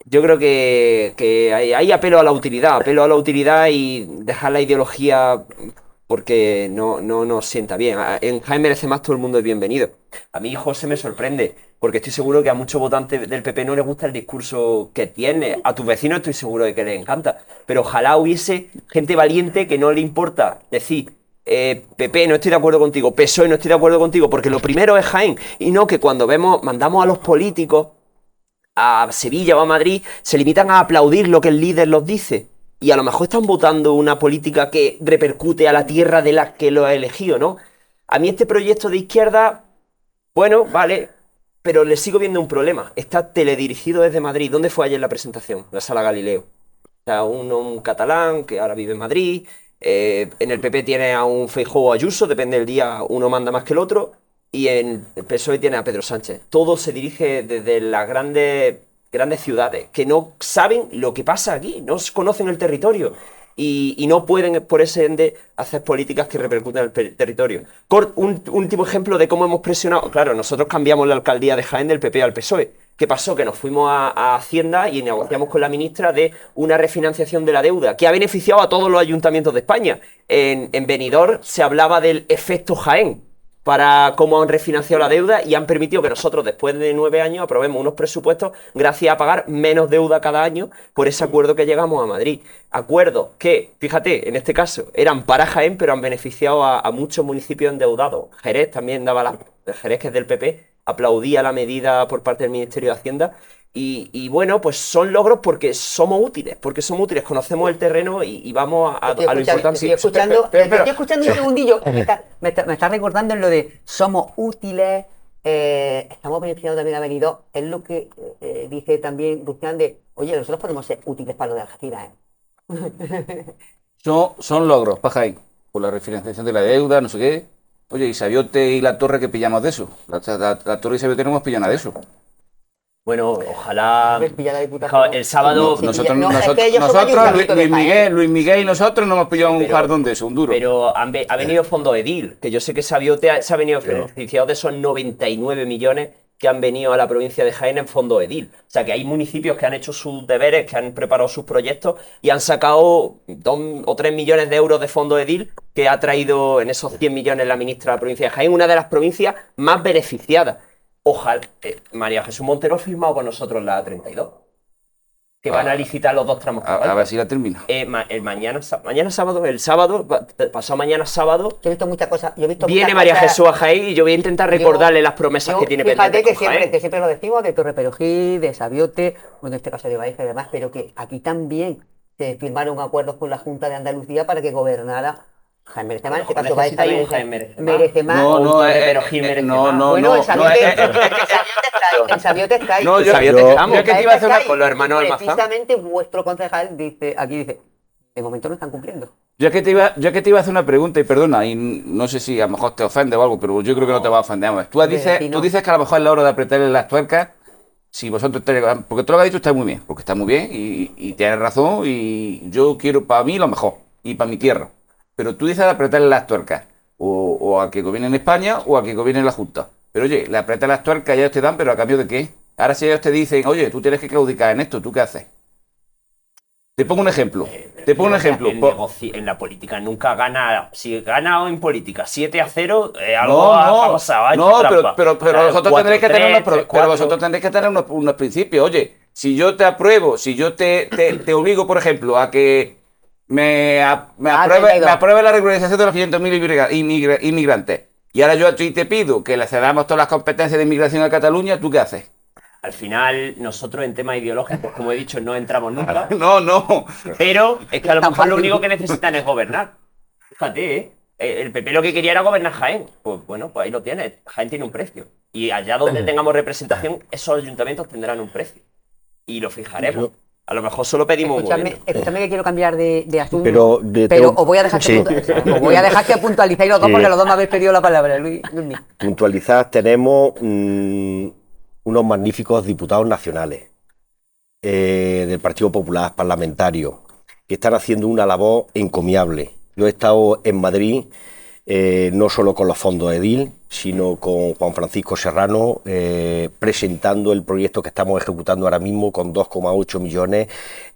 yo creo que hay apelo a la utilidad y dejar la ideología porque no nos sienta bien. En Jaén Merece Más todo el mundo es bienvenido. A mí, José, me sorprende, porque estoy seguro que a muchos votantes del PP no les gusta el discurso que tiene. A tus vecinos estoy seguro de que les encanta. Pero ojalá hubiese gente valiente que no le importa decir, PP, no estoy de acuerdo contigo, PSOE, no estoy de acuerdo contigo, porque lo primero es Jaén. Y no que cuando mandamos a los políticos a Sevilla o a Madrid, se limitan a aplaudir lo que el líder los dice. Y a lo mejor están votando una política que repercute a la tierra de la que lo ha elegido, ¿no? A mí este proyecto de izquierda, bueno, vale, pero le sigo viendo un problema. Está teledirigido desde Madrid. ¿Dónde fue ayer la presentación? La Sala Galileo. O sea, un catalán que ahora vive en Madrid. En el PP tiene a un Feijóo o Ayuso, depende del día, uno manda más que el otro. Y en el PSOE tiene a Pedro Sánchez. Todo se dirige desde las grandes ciudades, que no saben lo que pasa aquí, no conocen el territorio y no pueden, por ese ende, hacer políticas que repercuten en el territorio. Un último ejemplo de cómo hemos presionado. Claro, nosotros cambiamos la alcaldía de Jaén del PP al PSOE. ¿Qué pasó? Que nos fuimos a Hacienda y negociamos con la ministra de una refinanciación de la deuda que ha beneficiado a todos los ayuntamientos de España. En Benidorm se hablaba del efecto Jaén, para cómo han refinanciado la deuda y han permitido que nosotros, después de 9 años, aprobemos unos presupuestos gracias a pagar menos deuda cada año por ese acuerdo que llegamos a Madrid. Acuerdos que, fíjate, en este caso eran para Jaén, pero han beneficiado a muchos municipios endeudados. Jerez también Jerez, que es del PP, aplaudía la medida por parte del Ministerio de Hacienda. Y bueno, pues son logros porque somos útiles, conocemos el terreno y vamos a lo importante. Estoy escuchando un segundillo, me está recordando en lo de somos útiles, estamos beneficiados también a Benidorm, es lo que dice también Rufián de, oye, nosotros podemos ser útiles para lo de Algeciras, Son logros para Jaén, por la refinanciación de la deuda, no sé qué. Oye, y Sabiote y la Torre, ¿qué pillamos de eso? La Torre y Sabiote no hemos pillado nada de eso. Bueno, ojalá el sábado... Nosotros, Luis Miguel y nosotros no hemos pillado un jardón de eso, un duro. Pero ha venido Fondo Edil, que yo sé que Sabiote se ha venido beneficiado de esos 99 millones que han venido a la provincia de Jaén en fondo edil. O sea, que hay municipios que han hecho sus deberes, que han preparado sus proyectos y han sacado 2 o 3 millones de euros de fondo edil que ha traído en esos 100 millones la ministra de la provincia de Jaén, una de las provincias más beneficiadas. Ojalá, María Jesús Montero ha firmado con nosotros la A32, que van a licitar los 2 tramos. A ver si la termina. Mañana sábado, pasado mañana sábado, Yo he visto muchas cosas. Yo he visto viene muchas María cosas. Jesús a Jaén y yo voy a intentar recordarle las promesas que tiene Fíjate pendientes que con Jaén. siempre lo decimos de Torre Perojí, de Sabiote, bueno, en este caso de Baeza y demás, pero que aquí también se firmaron acuerdos con la Junta de Andalucía para que gobernara Jaén merece más. En este caso Baeza Necesita un Jaén merece más. No, O un no, Torre Perojí merece no, más. no, Bueno, no, el no, Sabiote está ahí. No, yo Sabiote yo- que vamos. yo es que te iba a hacer una- con los hermanos Almazán. Precisamente vuestro concejal dice, de momento no están cumpliendo. Yo es que te iba a hacer una pregunta y perdona, y no sé si a lo mejor te ofende o algo, pero yo creo que no te va a ofender. Vamos, Tú dices que a lo mejor es la hora de apretarle las tuercas, si vosotros porque todo lo que has dicho está muy bien, porque está muy bien y tienes razón y yo quiero para mí lo mejor y para mi tierra. Pero tú dices de apretarle las tuercas, o a que gobierne en España o a que gobierne la Junta. Pero oye, le apretas las tuercas y ellos te dan, pero ¿a cambio de qué? Ahora si ellos te dicen, oye, tú tienes que claudicar en esto, ¿tú qué haces? Te pongo un ejemplo. En la política nunca gana. Si gana en política 7-0, algo No, ha pasado. ha hecho no, trampa. pero Claro, vosotros tendréis que tener 4-3, pero vosotros tendréis que tener unos principios. Oye, si yo te apruebo, si yo te obligo, por ejemplo, a que me apruebe la regularización de los 500.000 inmigrantes, y ahora yo a ti te pido que le cedamos todas las competencias de inmigración a Cataluña, ¿tú qué haces? Al final, nosotros en temas ideológicos, como he dicho, no entramos nunca. No. Pero es que a lo Tan mejor lo fácil. único que necesitan es gobernar. Fíjate, ¿eh? El PP lo que quería era gobernar Jaén. Pues bueno, pues ahí lo tienes. Jaén tiene un precio. Y allá donde tengamos representación, esos ayuntamientos tendrán un precio. Y lo fijaremos. A lo mejor solo pedimos un gobierno. Escuchadme que quiero cambiar de asunto. Pero Pero os voy a dejar sí. os voy a dejar que puntualicéis los dos Sí. porque los dos me habéis pedido la palabra, Luis. puntualizar, tenemos unos magníficos diputados nacionales del Partido Popular, parlamentarios, que están haciendo una labor encomiable. Yo he estado en Madrid, no solo con los fondos EDIL, sino con Juan Francisco Serrano, presentando el proyecto que estamos ejecutando ahora mismo con 2,8 millones,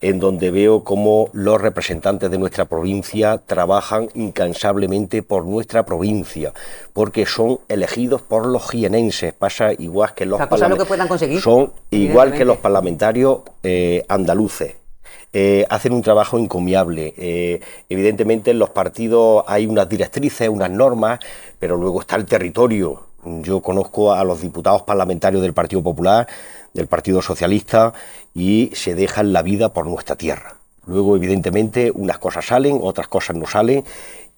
en donde veo cómo los representantes de nuestra provincia trabajan incansablemente por nuestra provincia, porque son elegidos por los jienenses. Pasa igual que los Lo que puedan conseguir. son igual que los evidentemente. parlamentarios andaluces. Hacen un trabajo encomiable. Evidentemente en los partidos hay unas directrices, unas normas, pero luego está el territorio. Yo conozco a los diputados parlamentarios del Partido Popular, del Partido Socialista, y se dejan la vida por nuestra tierra. Luego, evidentemente, unas cosas salen, otras cosas no salen,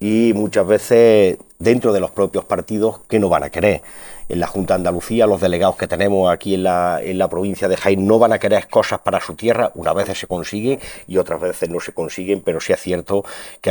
y muchas veces dentro de los propios partidos que no van a querer. En la Junta de Andalucía, los delegados que tenemos aquí en la provincia de Jaén no van a querer cosas para su tierra, unas veces se consiguen y otras veces no se consiguen, pero sí es cierto que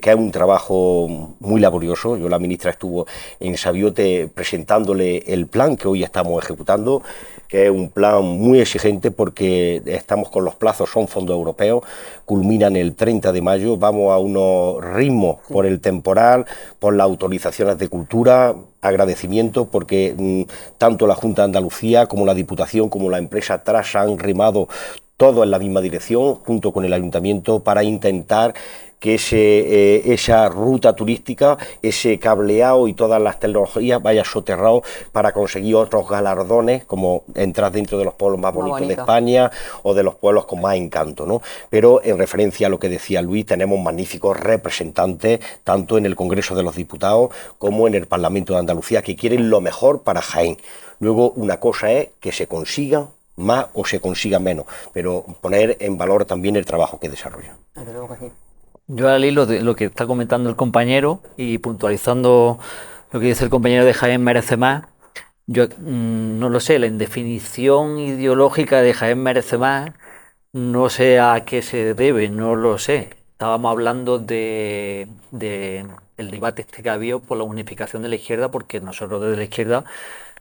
hay un trabajo muy laborioso. La ministra estuvo en Sabiote presentándole el plan que hoy estamos ejecutando, que es un plan muy exigente porque estamos con los plazos, son fondos europeos, culminan el 30 de mayo, vamos a unos ritmos por el temporal, por las autorizaciones de cultura, agradecimiento porque tanto la Junta de Andalucía como la Diputación como la empresa TRAS han remado todo en la misma dirección junto con el Ayuntamiento para intentar que esa ruta turística, ese cableado y todas las tecnologías vaya soterrado para conseguir otros galardones, como entrar dentro de los pueblos más bonitos de España o de los pueblos con más encanto, ¿no? Pero en referencia a lo que decía Luis, tenemos magníficos representantes, tanto en el Congreso de los Diputados como en el Parlamento de Andalucía, que quieren lo mejor para Jaén. Luego, una cosa es que se consiga más o se consiga menos, pero poner en valor también el trabajo que desarrollan. Desde luego que sí. Yo al hilo de lo que está comentando el compañero y puntualizando lo que dice el compañero de Jaén merece más, yo no lo sé, la indefinición ideológica de Jaén merece más, no sé a qué se debe, no lo sé. Estábamos hablando de el debate este que ha habido por la unificación de la izquierda, porque nosotros desde la izquierda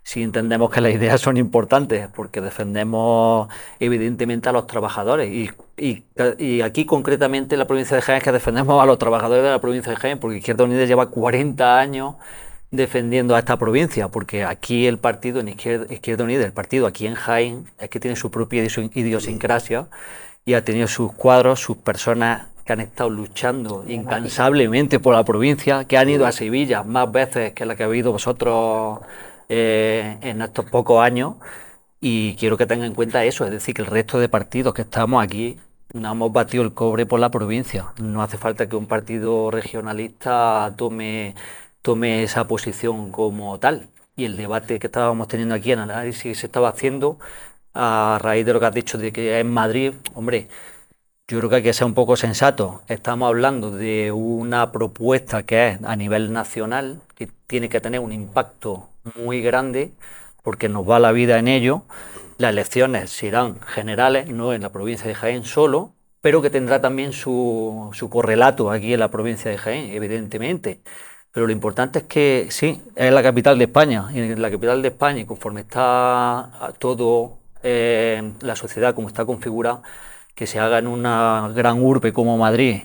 sí entendemos que las ideas son importantes, porque defendemos evidentemente a los trabajadores y aquí concretamente en la provincia de Jaén es que defendemos a los trabajadores de la provincia de Jaén, porque Izquierda Unida lleva 40 años defendiendo a esta provincia, porque aquí el partido en Izquierda Unida, el partido aquí en Jaén, es que tiene su propia idiosincrasia y ha tenido sus cuadros, sus personas que han estado luchando incansablemente por la provincia, que han ido a Sevilla más veces que la que habéis ido vosotros en estos pocos años. Y quiero que tengan en cuenta eso, es decir, que el resto de partidos que estamos aquí no hemos batido el cobre por la provincia. No hace falta que un partido regionalista tome esa posición como tal. Y el debate que estábamos teniendo aquí, en el análisis que se estaba haciendo, a raíz de lo que has dicho de que es Madrid, hombre, yo creo que hay que ser un poco sensato. Estamos hablando de una propuesta que es a nivel nacional, que tiene que tener un impacto muy grande, porque nos va la vida en ello. Las elecciones serán generales, no en la provincia de Jaén solo, pero que tendrá también su correlato aquí en la provincia de Jaén, evidentemente. Pero lo importante es que sí, es la capital de España, y en la capital de España, y conforme está todo la sociedad como está configurada, que se haga en una gran urbe como Madrid,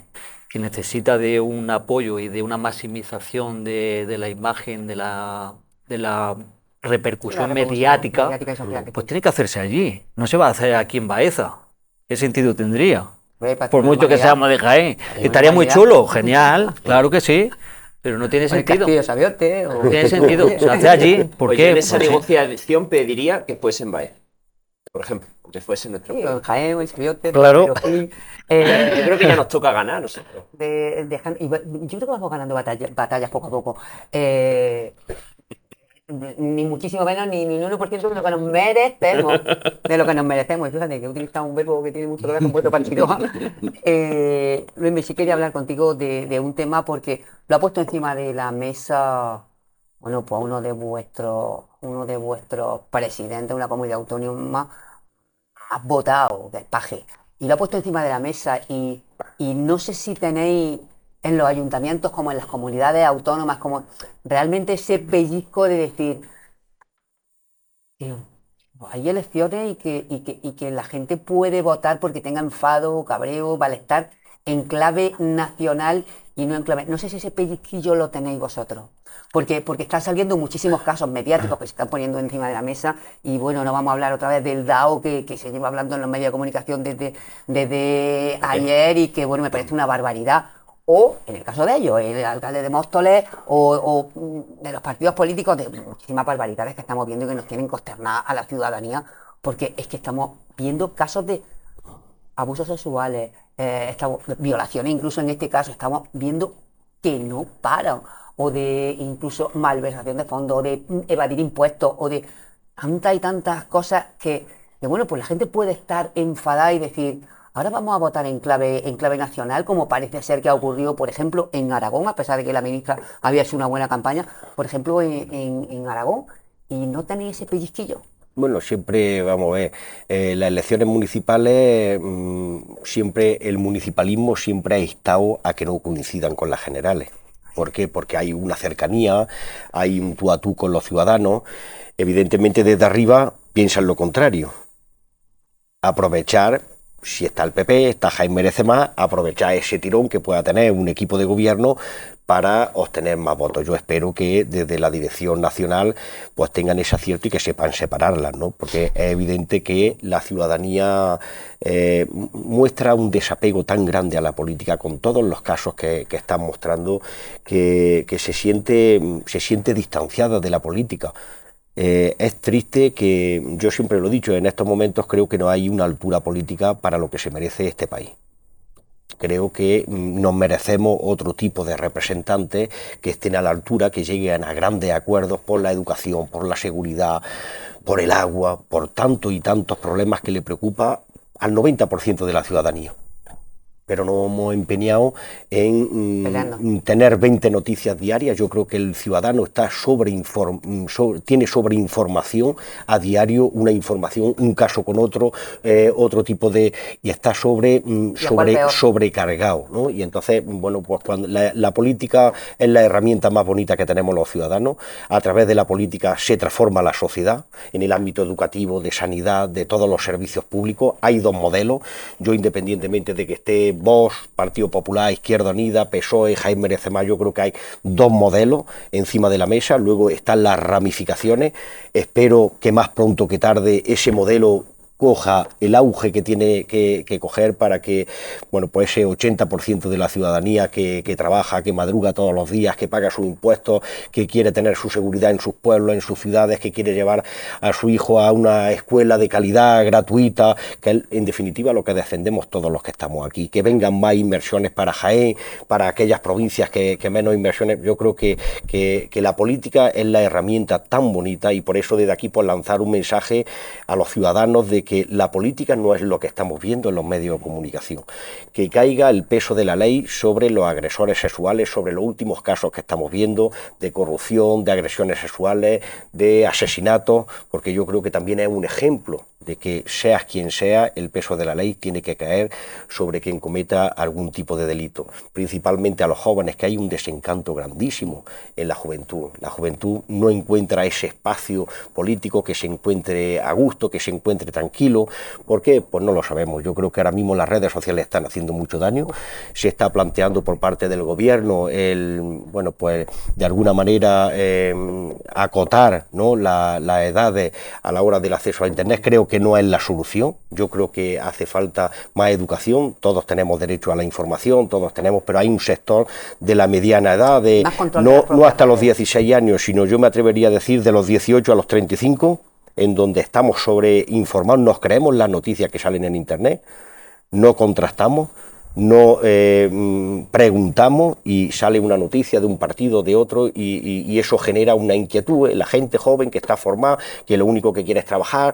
que necesita de un apoyo y de una maximización de la imagen, de la repercusión mediática, y social que pues tiene. tiene que hacerse allí. No se va a hacer aquí en Baeza. ¿Qué sentido tendría? Para Por tener mucho que humanidad, seamos de Jaén. hay Estaría muy humanidad. chulo, genial, claro que sí, pero no tiene O el sentido. Castillo de Sabiote, o... No tiene sentido. Se hace allí. ¿Por Pues qué? yo en esa Pues sí. negociación pediría que fuese en Baez, por ejemplo, que fuese nuestro Sí, o pueblo. en Jaén, o en Sabiote, Claro. pero sí, Yo creo que ya nos toca ganar nosotros. yo creo que vamos ganando batallas poco a poco. Ni muchísimo menos, ni un 1% de lo que nos merecemos. De lo que nos merecemos. Y fíjate que he utilizado un verbo que tiene mucho que ver con vuestro partido. Luis, sí quería hablar contigo de un tema porque lo ha puesto encima de la mesa, bueno, pues uno de vuestros presidentes de una comunidad autónoma has votado, que es Paje, y lo ha puesto encima de la mesa y no sé si tenéis en los ayuntamientos como en las comunidades autónomas como realmente ese pellizco de decir, tío, hay elecciones y que la gente puede votar porque tenga enfado, cabreo, malestar en clave nacional y no en clave. No sé si ese pellizquillo lo tenéis vosotros. Porque están saliendo muchísimos casos mediáticos que se están poniendo encima de la mesa y bueno, no vamos a hablar otra vez del DAO que se lleva hablando en los medios de comunicación desde ayer y que bueno, me parece una barbaridad. O, en el caso de ellos, el alcalde de Móstoles o de los partidos políticos, de muchísimas barbaridades que estamos viendo y que nos tienen consternadas a la ciudadanía, porque es que estamos viendo casos de abusos sexuales, violaciones, incluso en este caso, estamos viendo que no paran, o de incluso malversación de fondos, o de evadir impuestos, o de tantas y tantas cosas que, bueno, pues la gente puede estar enfadada y decir, ahora vamos a votar en clave nacional, como parece ser que ha ocurrido, por ejemplo, en Aragón, a pesar de que la ministra había hecho una buena campaña, por ejemplo, en Aragón, y no tenéis ese pellizquillo. Bueno, siempre, vamos a ver, las elecciones municipales, siempre el municipalismo siempre ha instado a que no coincidan con las generales. ¿Por qué? Porque hay una cercanía, hay un tú a tú con los ciudadanos. Evidentemente desde arriba piensan lo contrario. Aprovechar, si está el PP, está Jaén Merece Más, aprovechar ese tirón que pueda tener un equipo de gobierno para obtener más votos. Yo espero que desde la dirección nacional pues tengan ese acierto y que sepan separarlas, ¿no? Porque es evidente que la ciudadanía muestra un desapego tan grande a la política con todos los casos que están mostrando que se siente distanciada de la política. Es triste que, yo siempre lo he dicho, en estos momentos creo que no hay una altura política para lo que se merece este país. Creo que nos merecemos otro tipo de representantes que estén a la altura, que lleguen a grandes acuerdos por la educación, por la seguridad, por el agua, por tantos y tantos problemas que le preocupa al 90% de la ciudadanía. Pero nos hemos empeñado en tener 20 noticias diarias. Yo creo que el ciudadano está tiene sobreinformación a diario, una información, un caso con otro tipo de... y está sobrecargado, ¿no? Y entonces, bueno, pues cuando la política es la herramienta más bonita que tenemos los ciudadanos. A través de la política se transforma la sociedad, en el ámbito educativo, de sanidad, de todos los servicios públicos. Hay dos modelos. Yo, independientemente de que esté Vox, Partido Popular, Izquierda Unida, PSOE, Jaime merece más. Yo creo que hay dos modelos encima de la mesa, luego están las ramificaciones. Espero que más pronto que tarde ese modelo coja el auge que tiene que coger para que, bueno, pues ese 80% de la ciudadanía que trabaja, que madruga todos los días, que paga sus impuestos, que quiere tener su seguridad en sus pueblos, en sus ciudades, que quiere llevar a su hijo a una escuela de calidad, gratuita, que en definitiva lo que defendemos todos los que estamos aquí, que vengan más inversiones para Jaén, para aquellas provincias que menos inversiones. Yo creo que la política es la herramienta tan bonita, y por eso desde aquí pues lanzar un mensaje a los ciudadanos de que la política no es lo que estamos viendo en los medios de comunicación, que caiga el peso de la ley sobre los agresores sexuales, sobre los últimos casos que estamos viendo de corrupción, de agresiones sexuales, de asesinatos, porque yo creo que también es un ejemplo de que seas quien sea, el peso de la ley tiene que caer sobre quien cometa algún tipo de delito, principalmente a los jóvenes, que hay un desencanto grandísimo en la juventud. La juventud no encuentra ese espacio político que se encuentre a gusto, que se encuentre tranquilo. ¿Por qué? Pues no lo sabemos. Yo creo que ahora mismo las redes sociales están haciendo mucho daño. Se está planteando por parte del gobierno bueno, pues de alguna manera acotar, ¿no?, las edades a la hora del acceso a Internet. Creo que no es la solución. Yo creo que hace falta más educación. Todos tenemos derecho a la información, todos tenemos, pero hay un sector de la mediana edad, no hasta los 16 años, sino yo me atrevería a decir de los 18 a los 35, en donde estamos sobreinformados, nos creemos las noticias que salen en Internet, no contrastamos, no preguntamos, y sale una noticia de un partido, de otro, y eso genera una inquietud en la gente joven que está formada, que lo único que quiere es trabajar,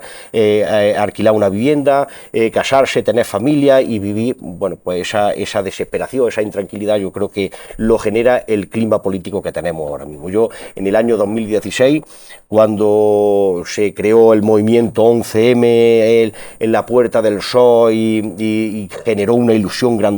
alquilar una vivienda, casarse, tener familia y vivir. Bueno, pues esa desesperación, esa intranquilidad, yo creo que lo genera el clima político que tenemos ahora mismo. Yo, en el año 2016, cuando se creó el movimiento 11M en la Puerta del Sol y generó una ilusión grandísima,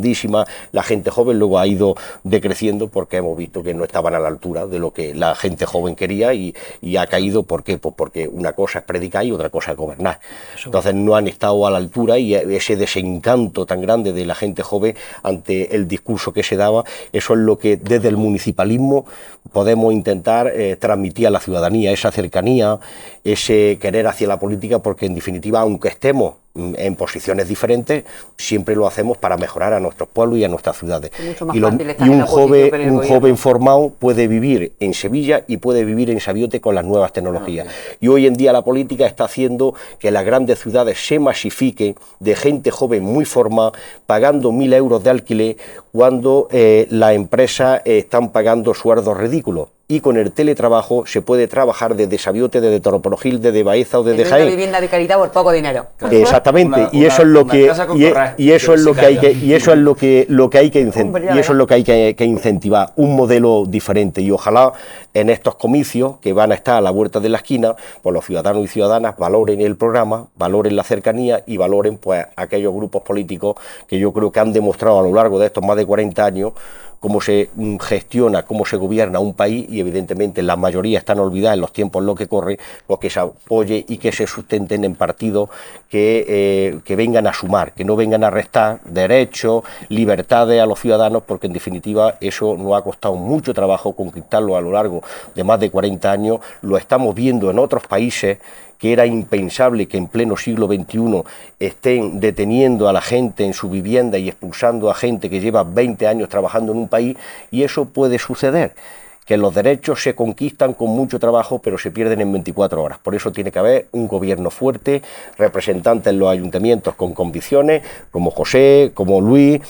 la gente joven luego ha ido decreciendo, porque hemos visto que no estaban a la altura de lo que la gente joven quería, y ha caído. ¿Por qué? Pues porque una cosa es predicar y otra cosa es gobernar. Entonces no han estado a la altura, y ese desencanto tan grande de la gente joven ante el discurso que se daba, eso es lo que desde el municipalismo podemos intentar transmitir a la ciudadanía, esa cercanía, ese querer hacia la política, porque en definitiva, aunque estemos en posiciones diferentes, siempre lo hacemos para mejorar a nuestros pueblos y a nuestras ciudades. Y un joven formado puede vivir en Sevilla y puede vivir en Sabiote con las nuevas tecnologías. Y hoy en día la política está haciendo que las grandes ciudades se masifiquen de gente joven muy formada, pagando 1.000 euros de alquiler, cuando las empresas están pagando sueldos ridículos. Y con el teletrabajo se puede trabajar desde Sabiote, desde Toroporojil, desde Baeza o desde Jaén. Una vivienda de calidad por poco dinero. Exactamente, y eso es lo que hay que incentivar, un modelo diferente, y ojalá en estos comicios que van a estar a la vuelta de la esquina, pues los ciudadanos y ciudadanas valoren el programa, valoren la cercanía y valoren pues aquellos grupos políticos que yo creo que han demostrado a lo largo de estos más de 40 años cómo se gestiona, cómo se gobierna un país, y evidentemente la mayoría están olvidadas en los tiempos en los que corre, pues que se apoye y que se sustenten en partidos que vengan a sumar, que no vengan a restar derechos, libertades a los ciudadanos, porque en definitiva eso nos ha costado mucho trabajo conquistarlo a lo largo de más de 40 años, lo estamos viendo en otros países, que era impensable que en pleno siglo XXI estén deteniendo a la gente en su vivienda y expulsando a gente que lleva 20 años trabajando en un país, y eso puede suceder, que los derechos se conquistan con mucho trabajo, pero se pierden en 24 horas. Por eso tiene que haber un gobierno fuerte, representantes en los ayuntamientos con convicciones, como José, como Luis,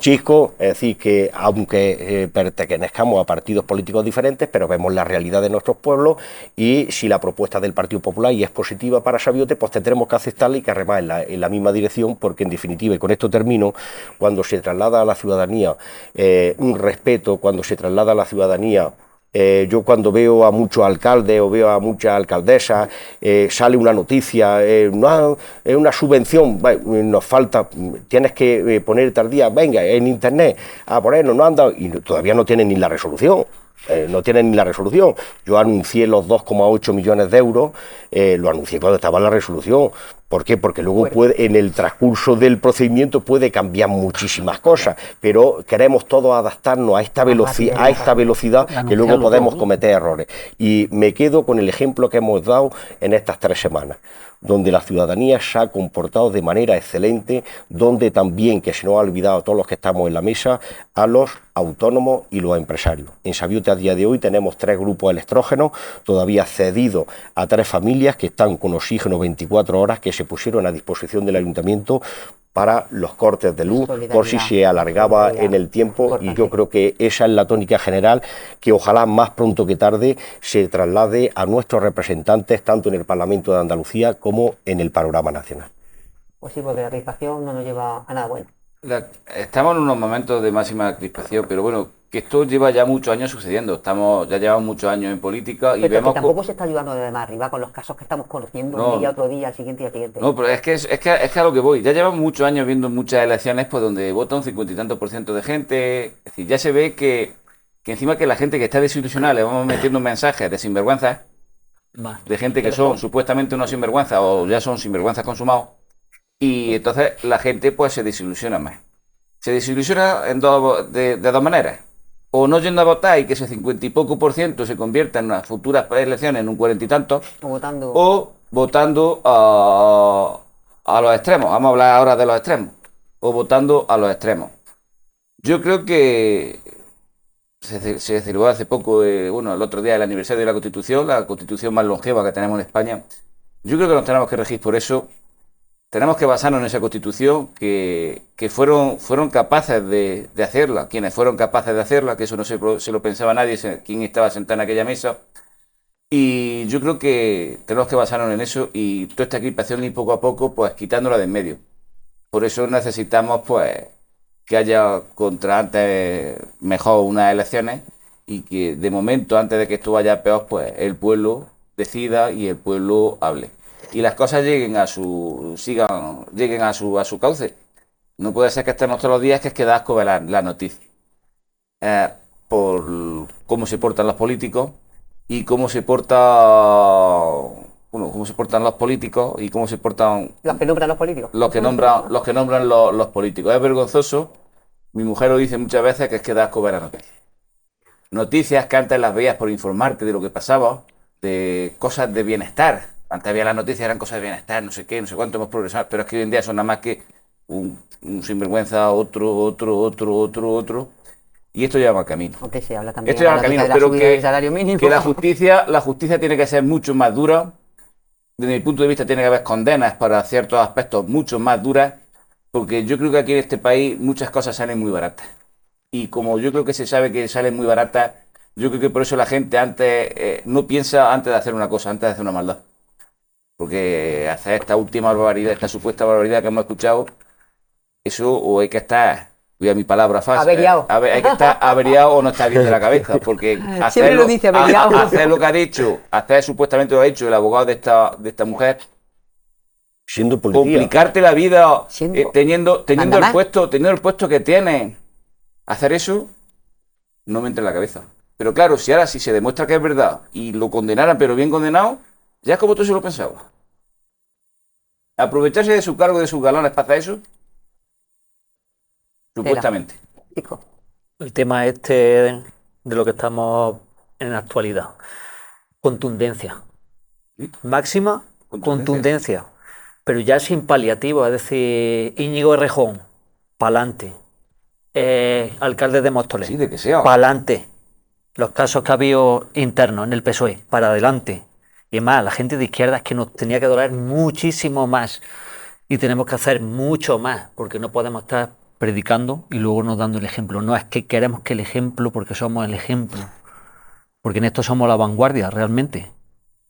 Chisco, es decir, que aunque pertenezcamos a partidos políticos diferentes, pero vemos la realidad de nuestros pueblos, y si la propuesta del Partido Popular y es positiva para Sabiote, pues tendremos que aceptarla y que remar en la misma dirección, porque en definitiva, y con esto termino, cuando se traslada a la ciudadanía un respeto, cuando se traslada a la ciudadanía yo cuando veo a muchos alcaldes o veo a muchas alcaldesas, sale una noticia, no, es una subvención, nos falta, tienes que ponerte al día, venga, en internet, a ponernos, no han dado, y todavía no tienen ni la resolución. no tienen ni la resolución. Yo anuncié los 2,8 millones de euros, lo anuncié cuando estaba en la resolución. ¿Por qué? Porque luego en el transcurso del procedimiento puede cambiar muchísimas cosas, pero queremos todos adaptarnos a esta velocidad que luego podemos cometer errores. Y me quedo con el ejemplo que hemos dado en estas 3 semanas, donde la ciudadanía se ha comportado de manera excelente, donde también, que se nos ha olvidado a todos los que estamos en la mesa, a los autónomos y los empresarios. En Sabiute a día de hoy tenemos 3 grupos electrógenos, todavía cedidos a 3 familias que están con oxígeno 24 horas, que se pusieron a disposición del ayuntamiento para los cortes de luz, por si se alargaba en el tiempo, y yo creo que esa es la tónica general, que ojalá más pronto que tarde se traslade a nuestros representantes, tanto en el Parlamento de Andalucía como en el panorama nacional. Pues sí, porque la crispación no nos lleva a nada bueno. Estamos en unos momentos de máxima crispación, pero bueno, que esto lleva ya muchos años sucediendo. Ya llevamos muchos años en política y Pero vemos... que tampoco se está ayudando de más arriba con los casos que estamos conociendo, un día, otro día, al siguiente y al siguiente. No, pero es que a lo que voy. Ya llevamos muchos años viendo muchas elecciones pues donde vota un 50 y tantos % de gente. Es decir, ya se ve que encima que la gente que está desilusionada le vamos metiendo mensajes de sinvergüenzas, de gente que son supuestamente unos sinvergüenzas o ya son sinvergüenzas consumados. Y entonces la gente pues se desilusiona más. Se desilusiona de 2 maneras. O no yendo a votar y que ese 50 y poco % se convierta en unas futuras elecciones en un 40 y tantos. O votando a los extremos. Vamos a hablar ahora de los extremos. O votando a los extremos. Yo creo que se celebró hace poco, el otro día, el aniversario de la Constitución más longeva que tenemos en España. Yo creo que nos tenemos que regir por eso. Tenemos que basarnos en esa Constitución que fueron capaces de hacerla, quienes fueron capaces de hacerla, que eso no se lo pensaba nadie, quién estaba sentado en aquella mesa. Y yo creo que tenemos que basarnos en eso y toda esta crispación y poco a poco, pues quitándola de en medio. Por eso necesitamos, pues, que haya antes mejor unas elecciones y que de momento, antes de que esto vaya peor, pues el pueblo decida y el pueblo hable. Y las cosas lleguen a su cauce. No puede ser que estemos todos los días que es que da asco ver la noticia. Por cómo se portan los políticos y cómo se portan los políticos y cómo se portan los que nombran los políticos. Los que nombran los políticos. Es vergonzoso. Mi mujer lo dice muchas veces que es que da asco ver la noticia. Noticias que antes las veías por informarte de lo que pasaba, de cosas de bienestar. Antes había las noticias, eran cosas de bienestar, no sé qué, no sé cuánto, hemos progresado, pero es que hoy en día son nada más que un sinvergüenza, otro. Y esto lleva mal camino. Aunque se habla también esto lleva mal camino, pero que la justicia tiene que ser mucho más dura. Desde mi punto de vista tiene que haber condenas para ciertos aspectos mucho más duras, porque yo creo que aquí en este país muchas cosas salen muy baratas. Y como yo creo que se sabe que salen muy baratas, yo creo que por eso la gente antes no piensa antes de hacer una cosa, antes de hacer una maldad. Porque hacer esta última barbaridad, esta supuesta barbaridad que hemos escuchado, eso o hay que estar, voy a mi palabra fácil, averiado. Hay que estar averiado o no estar bien de la cabeza, porque siempre lo dice averiado. Hacer lo que ha dicho, hacer supuestamente lo ha hecho el abogado de esta mujer, siendo policía, complicarte la vida, teniendo el puesto que tiene, hacer eso no me entra en la cabeza. Pero claro, si se demuestra que es verdad y lo condenaran, pero bien condenado, ya es como tú se lo pensabas. Aprovecharse de su cargo, de sus galones para hacer eso, supuestamente. El tema de lo que estamos en la actualidad. Contundencia. ¿Sí? Máxima contundencia. Pero ya sin paliativo, es decir, Íñigo Errejón, pa'lante. Alcalde de Móstoles, Sí, de que sea. pa'lante. Los casos que ha habido internos en el PSOE, para adelante. Y más, la gente de izquierda es que nos tenía que doler muchísimo más. Y tenemos que hacer mucho más, porque no podemos estar predicando y luego nos dando el ejemplo. No, es que queremos que el ejemplo, porque somos el ejemplo. Porque en esto somos la vanguardia, realmente.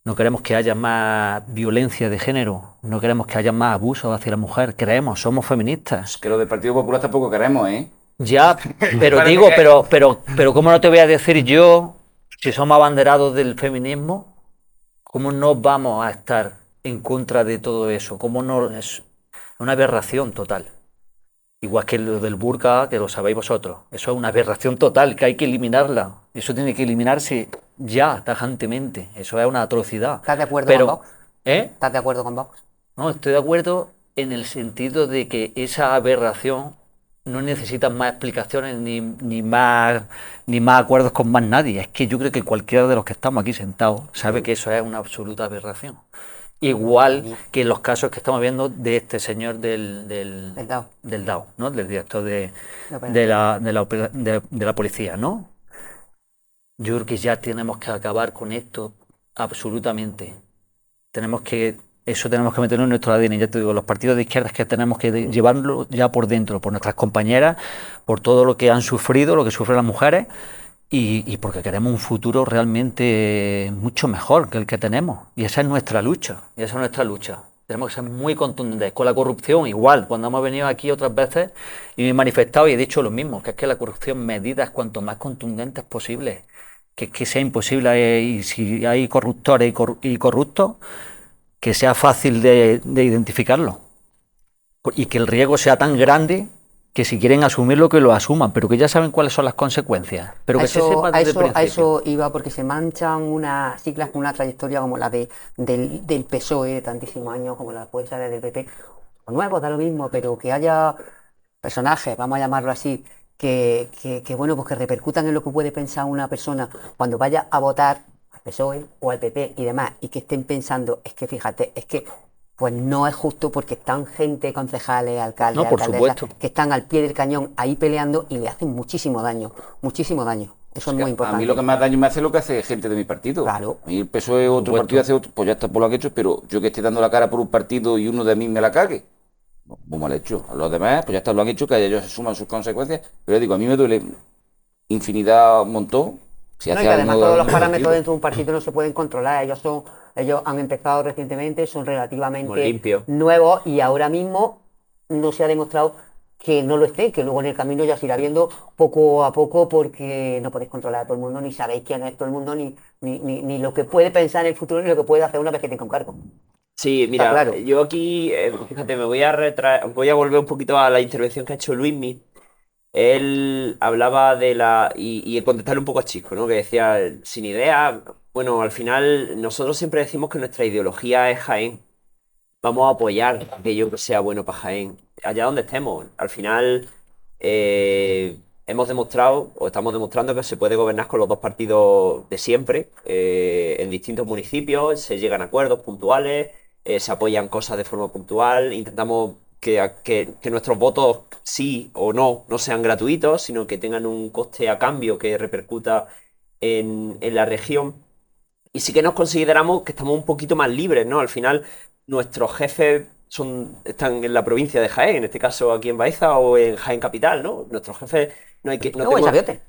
No queremos que haya más violencia de género, no queremos que haya más abuso hacia la mujer. Somos feministas. Que lo del Partido Popular tampoco queremos, ¿eh? Ya, pero digo, pero ¿cómo no te voy a decir yo, si somos abanderados del feminismo, cómo no vamos a estar en contra de todo eso? ¿Cómo no? Es una aberración total. Igual que lo del burka, que lo sabéis vosotros. Eso es una aberración total, que hay que eliminarla. Eso tiene que eliminarse ya, tajantemente. Eso es una atrocidad. ¿Estás de acuerdo con Pero, Vox? ¿eh? ¿Estás de acuerdo con Vox? No, estoy de acuerdo en el sentido de que esa aberración no necesita más explicaciones ni más acuerdos con más nadie. Es que yo creo que cualquiera de los que estamos aquí sentados sabe que eso es una absoluta aberración. Igual que en los casos que estamos viendo de este señor Del DAO. del DAO, ¿no? Del director La operación. de la policía, ¿no? Yo creo que ya tenemos que acabar con esto absolutamente. Eso tenemos que meterlo en nuestro ADN. Ya te digo, los partidos de izquierdas que tenemos que llevarlo ya por dentro, por nuestras compañeras, por todo lo que han sufrido, lo que sufren las mujeres, y porque queremos un futuro realmente mucho mejor que el que tenemos. Y esa es nuestra lucha. Y esa es nuestra lucha. Tenemos que ser muy contundentes. Con la corrupción, igual. Cuando hemos venido aquí otras veces y me he manifestado y he dicho lo mismo, que es que la corrupción, medidas cuanto más contundentes posible, que es que sea imposible, y si hay corruptores y corruptos, que sea fácil de identificarlo. Y que el riesgo sea tan grande que si quieren asumirlo, que lo asuman, pero que ya saben cuáles son las consecuencias. Pero que se sepa desde el A principio. eso iba, porque se manchan unas siglas con una trayectoria como la del PSOE de tantísimos años, como la puede ser del PP, o nuevos, da lo mismo, pero que haya personajes, vamos a llamarlo así, bueno, pues que repercutan en lo que puede pensar una persona cuando vaya a votar al PSOE o al PP y demás, y que estén pensando, es que fíjate, es que pues no es justo, porque están gente, concejales, alcaldes, No, por alcaldesas, supuesto. que están al pie del cañón ahí peleando y le hacen muchísimo daño, muchísimo daño. Eso es muy A importante. mí lo que más daño me hace es lo que hace gente de mi partido. Claro. A mí el PSOE, otro supuesto. partido hace otro, pues ya está por lo que he hecho, pero yo que esté dando la cara por un partido y uno de mí me la cague, no, muy mal hecho. A los demás, pues ya está, lo han hecho, que ellos asuman sus consecuencias. Pero yo digo, a mí me duele infinidad, un montón. Si No, y hace que algo además de todos los algún parámetros partido. dentro de un partido no se pueden controlar. Ellos han empezado recientemente, son Muy relativamente limpio. nuevos, y ahora mismo no se ha demostrado que no lo esté, que luego en el camino ya se irá viendo poco a poco, porque no podéis controlar a todo el mundo, ni sabéis quién es todo el mundo, ni lo que puede pensar en el futuro, ni lo que puede hacer una vez que tenga un cargo. Sí, Está mira, claro. yo aquí, fíjate, voy a volver un poquito a la intervención que ha hecho Luismi. Él hablaba y contestarle un poco a Chisco, ¿no? Que decía, sin idea, bueno, al final nosotros siempre decimos que nuestra ideología es Jaén. Vamos a apoyar aquello que sea bueno para Jaén, allá donde estemos. Al final, hemos demostrado, o estamos demostrando, que se puede gobernar con los dos partidos de siempre, en distintos municipios, se llegan a acuerdos puntuales, se apoyan cosas de forma puntual, intentamos que nuestros votos, sí o no sean gratuitos, sino que tengan un coste a cambio que repercuta en la región. Y sí que nos consideramos que estamos un poquito más libres, ¿no? Al final, nuestros jefes están en la provincia de Jaén, en este caso aquí en Baeza o en Jaén Capital, ¿no? Nuestros jefes no Luego en tengo- Sabiote.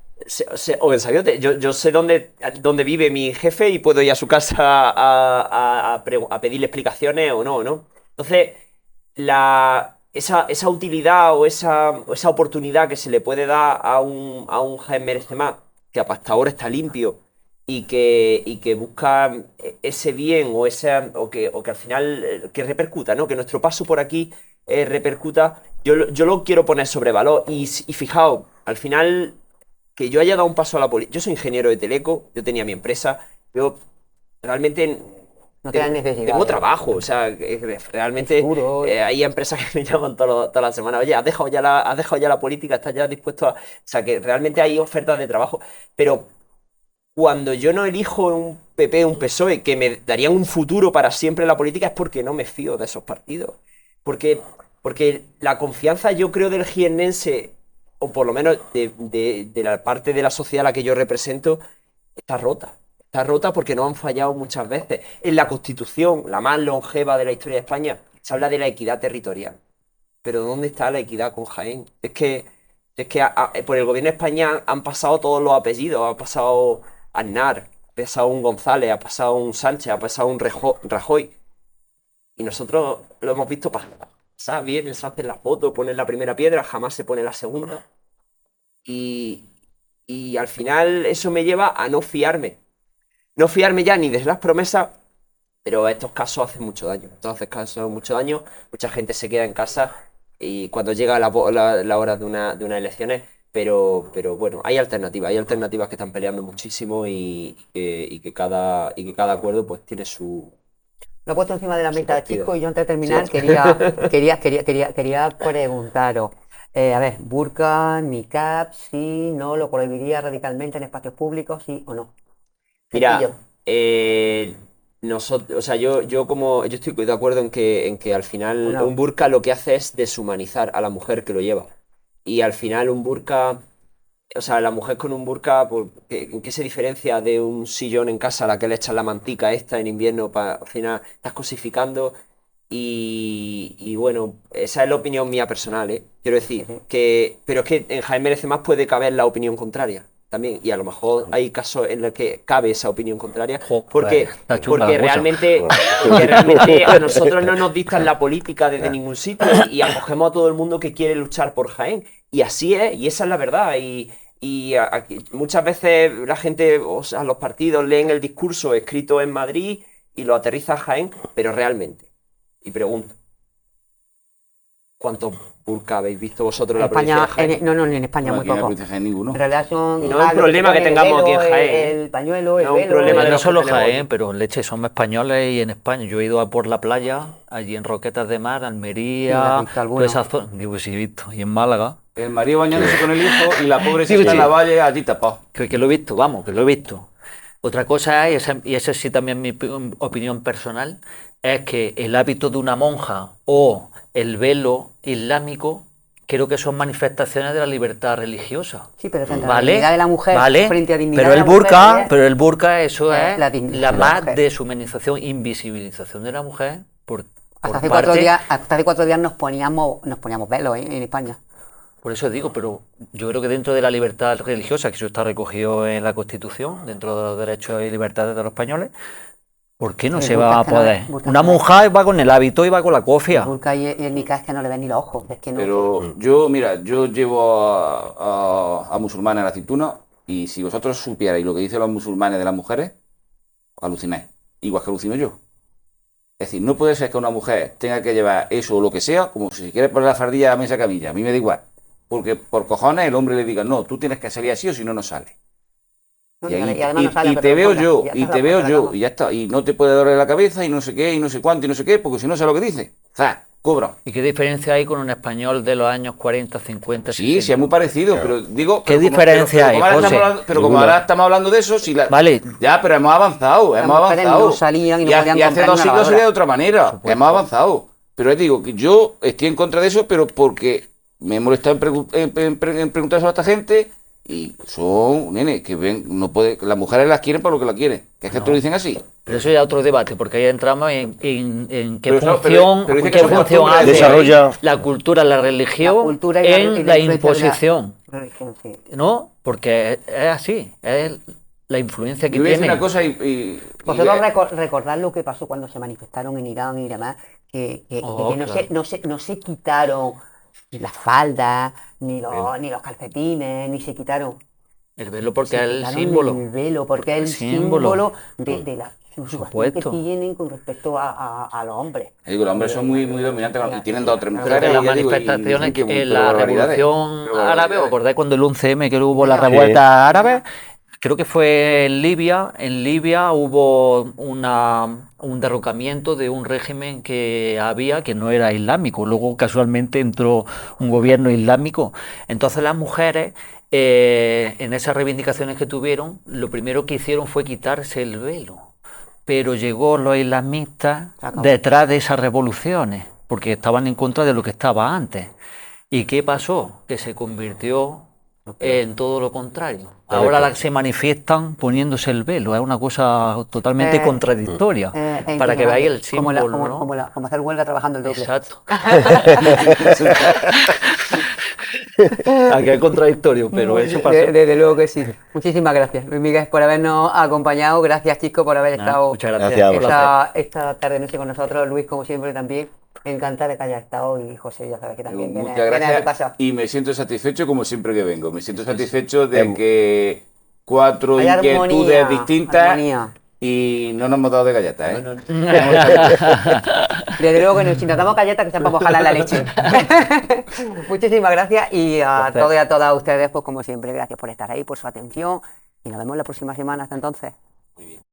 o en Sabiote. Yo sé dónde vive mi jefe y puedo ir a su casa a pedirle explicaciones o no, ¿no? Entonces, esa utilidad o esa oportunidad que se le puede dar a un Jaén Merece Más, que hasta ahora está limpio y que busca ese bien o que al final que repercuta, ¿no? Que nuestro paso por aquí repercuta. Yo lo quiero poner sobre valor. Y fijaos, al final, que yo haya dado un paso a la política. Yo soy ingeniero de Teleco, yo tenía mi empresa, yo realmente No te dan necesidad. tengo trabajo, o sea, realmente Seguro. hay empresas que me llaman toda la semana, oye, has dejado ya la política, estás ya dispuesto a... O sea, que realmente hay ofertas de trabajo, pero cuando yo no elijo un PP o un PSOE que me darían un futuro para siempre en la política, es porque no me fío de esos partidos. Porque, porque la confianza, yo creo, del jiennense, o por lo menos de la parte de la sociedad a la que yo represento, está rota. Está rota porque nos han fallado muchas veces. En la Constitución, la más longeva de la historia de España, se habla de la equidad territorial. Pero ¿dónde está la equidad con Jaén? Es que por el gobierno de España han pasado todos los apellidos. Ha pasado Aznar, ha pasado un González, ha pasado un Sánchez, ha pasado un Rajoy. Y nosotros lo hemos visto pasar bien, se hace la foto, ponen la primera piedra, jamás se pone la segunda. Y, y al final eso me lleva a no fiarme. No fiarme ya ni de las promesas, pero estos casos hacen mucho daño. Mucha gente se queda en casa y cuando llega la hora de unas elecciones, pero bueno, hay alternativas que están peleando muchísimo y que cada acuerdo pues tiene su, Lo he puesto encima de la su mesa, partido. chicos, y yo antes de Sí. terminar quería preguntaros. A ver, burka, niqab, sí, no, lo prohibiría radicalmente en espacios públicos, sí o no. Mira, Sencillo. nosotros, o sea, yo estoy de acuerdo en que al final Una, un burka lo que hace es deshumanizar a la mujer que lo lleva. Y al final un burka, o sea, la mujer con un burka, pues, ¿en qué se diferencia de un sillón en casa a la que le echan la mantica esta en invierno? Al final estás cosificando y bueno, esa es la opinión mía personal, ¿eh? Quiero decir sí. pero es que en Jaén Merece Más puede caber la opinión contraria también, y a lo mejor hay casos en los que cabe esa opinión contraria, porque, Está chunga porque la cosa. realmente a nosotros no nos dictan la política desde ningún sitio y acogemos a todo el mundo que quiere luchar por Jaén. Y así es, y esa es la verdad. Y aquí, muchas veces la gente, o sea, los partidos leen el discurso escrito en Madrid y lo aterriza a Jaén, pero realmente, y pregunto, ¿cuántos burka habéis visto vosotros en En la provincia de España, Jaén? no, en España No, muy aquí en la poco. provincia de Jaén ninguno. En realidad son Y no es un lo que problema se que pone, el tengamos aquí en velo, Jaén, ¿eh? el pañuelo, el No es un velo. problema de No los que solo tenemos aquí. Jaén, pero leche, somos españoles y en España. Yo he ido a por la playa, allí en Roquetas de Mar, Sí, ¿la has Almería, visto toda alguno? esa zona. Digo, sí, he visto. Y en Málaga, El marido bañándose con el hijo y la pobre Digo, está en sí. la valle allí tapado. que lo he visto, vamos, que lo he visto. Otra cosa es, y esa sí también mi opinión personal, es que el hábito de una monja o el velo islámico, creo que son manifestaciones de la libertad religiosa. Sí, pero frente a la ¿Vale? dignidad de la mujer, ¿Vale? frente a dignidad Pero de la el mujer, burka, es pero el burka, eso es la dignidad la de la más mujer. deshumanización, invisibilización de la mujer por Hasta hace parte. hasta hace 4 días nos poníamos velos en España. Por eso digo, pero yo creo que dentro de la libertad religiosa, que eso está recogido en la Constitución, dentro de los derechos y libertades de los españoles, ¿por qué no Sí, se el va burka a es que no le- poder? burka Una es que no le- mujer va con el hábito y va con la El cofia. burka y el niqab es que no le ven ni los ojos, es que no. Pero yo, mira, yo llevo a musulmanes a la aceituna y si vosotros supierais lo que dicen los musulmanes de las mujeres, alucináis. Igual que alucino yo. Es decir, no puede ser que una mujer tenga que llevar eso o lo que sea, como si quiere poner la fardilla a mesa camilla. A mí me da igual. Porque por cojones el hombre le diga, no, tú tienes que salir así o si no, no sales. No, Y, ahí- y además no sale, y pero te lo veo ponga, yo, ya y está te la veo puerta de la yo, cama. y ya está. Y no te puede doler la cabeza y no sé qué, y no sé cuánto, y no sé qué, porque si no sabe lo que dice. ¡Zas! Cobra. ¿Y qué diferencia hay con un español de los años 40, 50, Sí, 60? sí, es muy parecido, pero digo... ¿Qué pero como- diferencia hay, como ahora José? estamos hablando- pero como Ninguna. ahora estamos hablando de eso, sí la... Vale, Ya, pero hemos avanzado, Las hemos mujeres avanzado. no salían y no Y podían hace comprar 2 una siglos lavadora. sería de otra manera. supuesto. Hemos avanzado. Pero les digo que yo estoy en contra de eso, pero porque me he molestado en preguntar eso a esta gente y son, nene, que ven, no puede, las mujeres las quieren por lo que las quieren. Que es que te lo dicen así. pero eso ya es otro debate, porque ahí entramos en qué Pero eso- función, pero dice que qué son función costumbres. hace Desarrolla- la cultura, la religión La cultura y en la imposición, religión, sí. ¿no? Porque es así, es la influencia que Yo voy a decir tiene. una cosa y Vosotros recordad lo que pasó cuando se manifestaron en Irán y demás, Oh, que claro. no se quitaron ni las faldas, ni los calcetines, ni se quitaron. El velo porque Se es el quitaron símbolo. el velo, porque es el símbolo. símbolo de la subjugación que supuesto. tienen con respecto a los hombres. digo, los hombres son muy, muy dominantes y tienen 2 o 3 Creo mujeres. Creo que las ya digo, y manifestaciones dicen que en la barbaridades. revolución Pero árabe, ¿os barbaridades. acordáis cuando el 11M que hubo la Sí. revuelta árabe? Creo que fue en Libia. En Libia hubo un derrocamiento de un régimen que había que no era islámico. Luego casualmente entró un gobierno islámico. Entonces las mujeres, en esas reivindicaciones que tuvieron, lo primero que hicieron fue quitarse el velo. Pero llegó los islamistas Se acabó. detrás de esas revoluciones, porque estaban en contra de lo que estaba antes. ¿Y qué pasó? Que se convirtió en todo lo contrario. Ahora las se manifiestan poniéndose el velo, es una cosa totalmente contradictoria, para que veáis el símbolo, ¿no? Como hacer huelga trabajando el doble. Exacto. Aquí es contradictorio, pero eso pasó. Desde luego que sí. Muchísimas gracias, Luis Miguel, por habernos acompañado. Gracias, chicos, por haber Nada, estado muchas gracias. Gracias a Un placer. esta tarde-noche con nosotros. Luis, como siempre, también. Encantada de que hayas estado y José, ya sabes que también Muchas viene a tu gracias casa. y me siento satisfecho como siempre que vengo. Me siento satisfecho de Em- que 4 Hay inquietudes armonía, distintas armonía. y no nos hemos dado de galletas, ¿eh? No, no. Desde luego que nos intentamos galletas que sean para mojar la leche. Muchísimas gracias y a Placer. todos y a todas ustedes, pues como siempre, gracias por estar ahí, por su atención y nos vemos la próxima semana. Hasta entonces. Muy bien.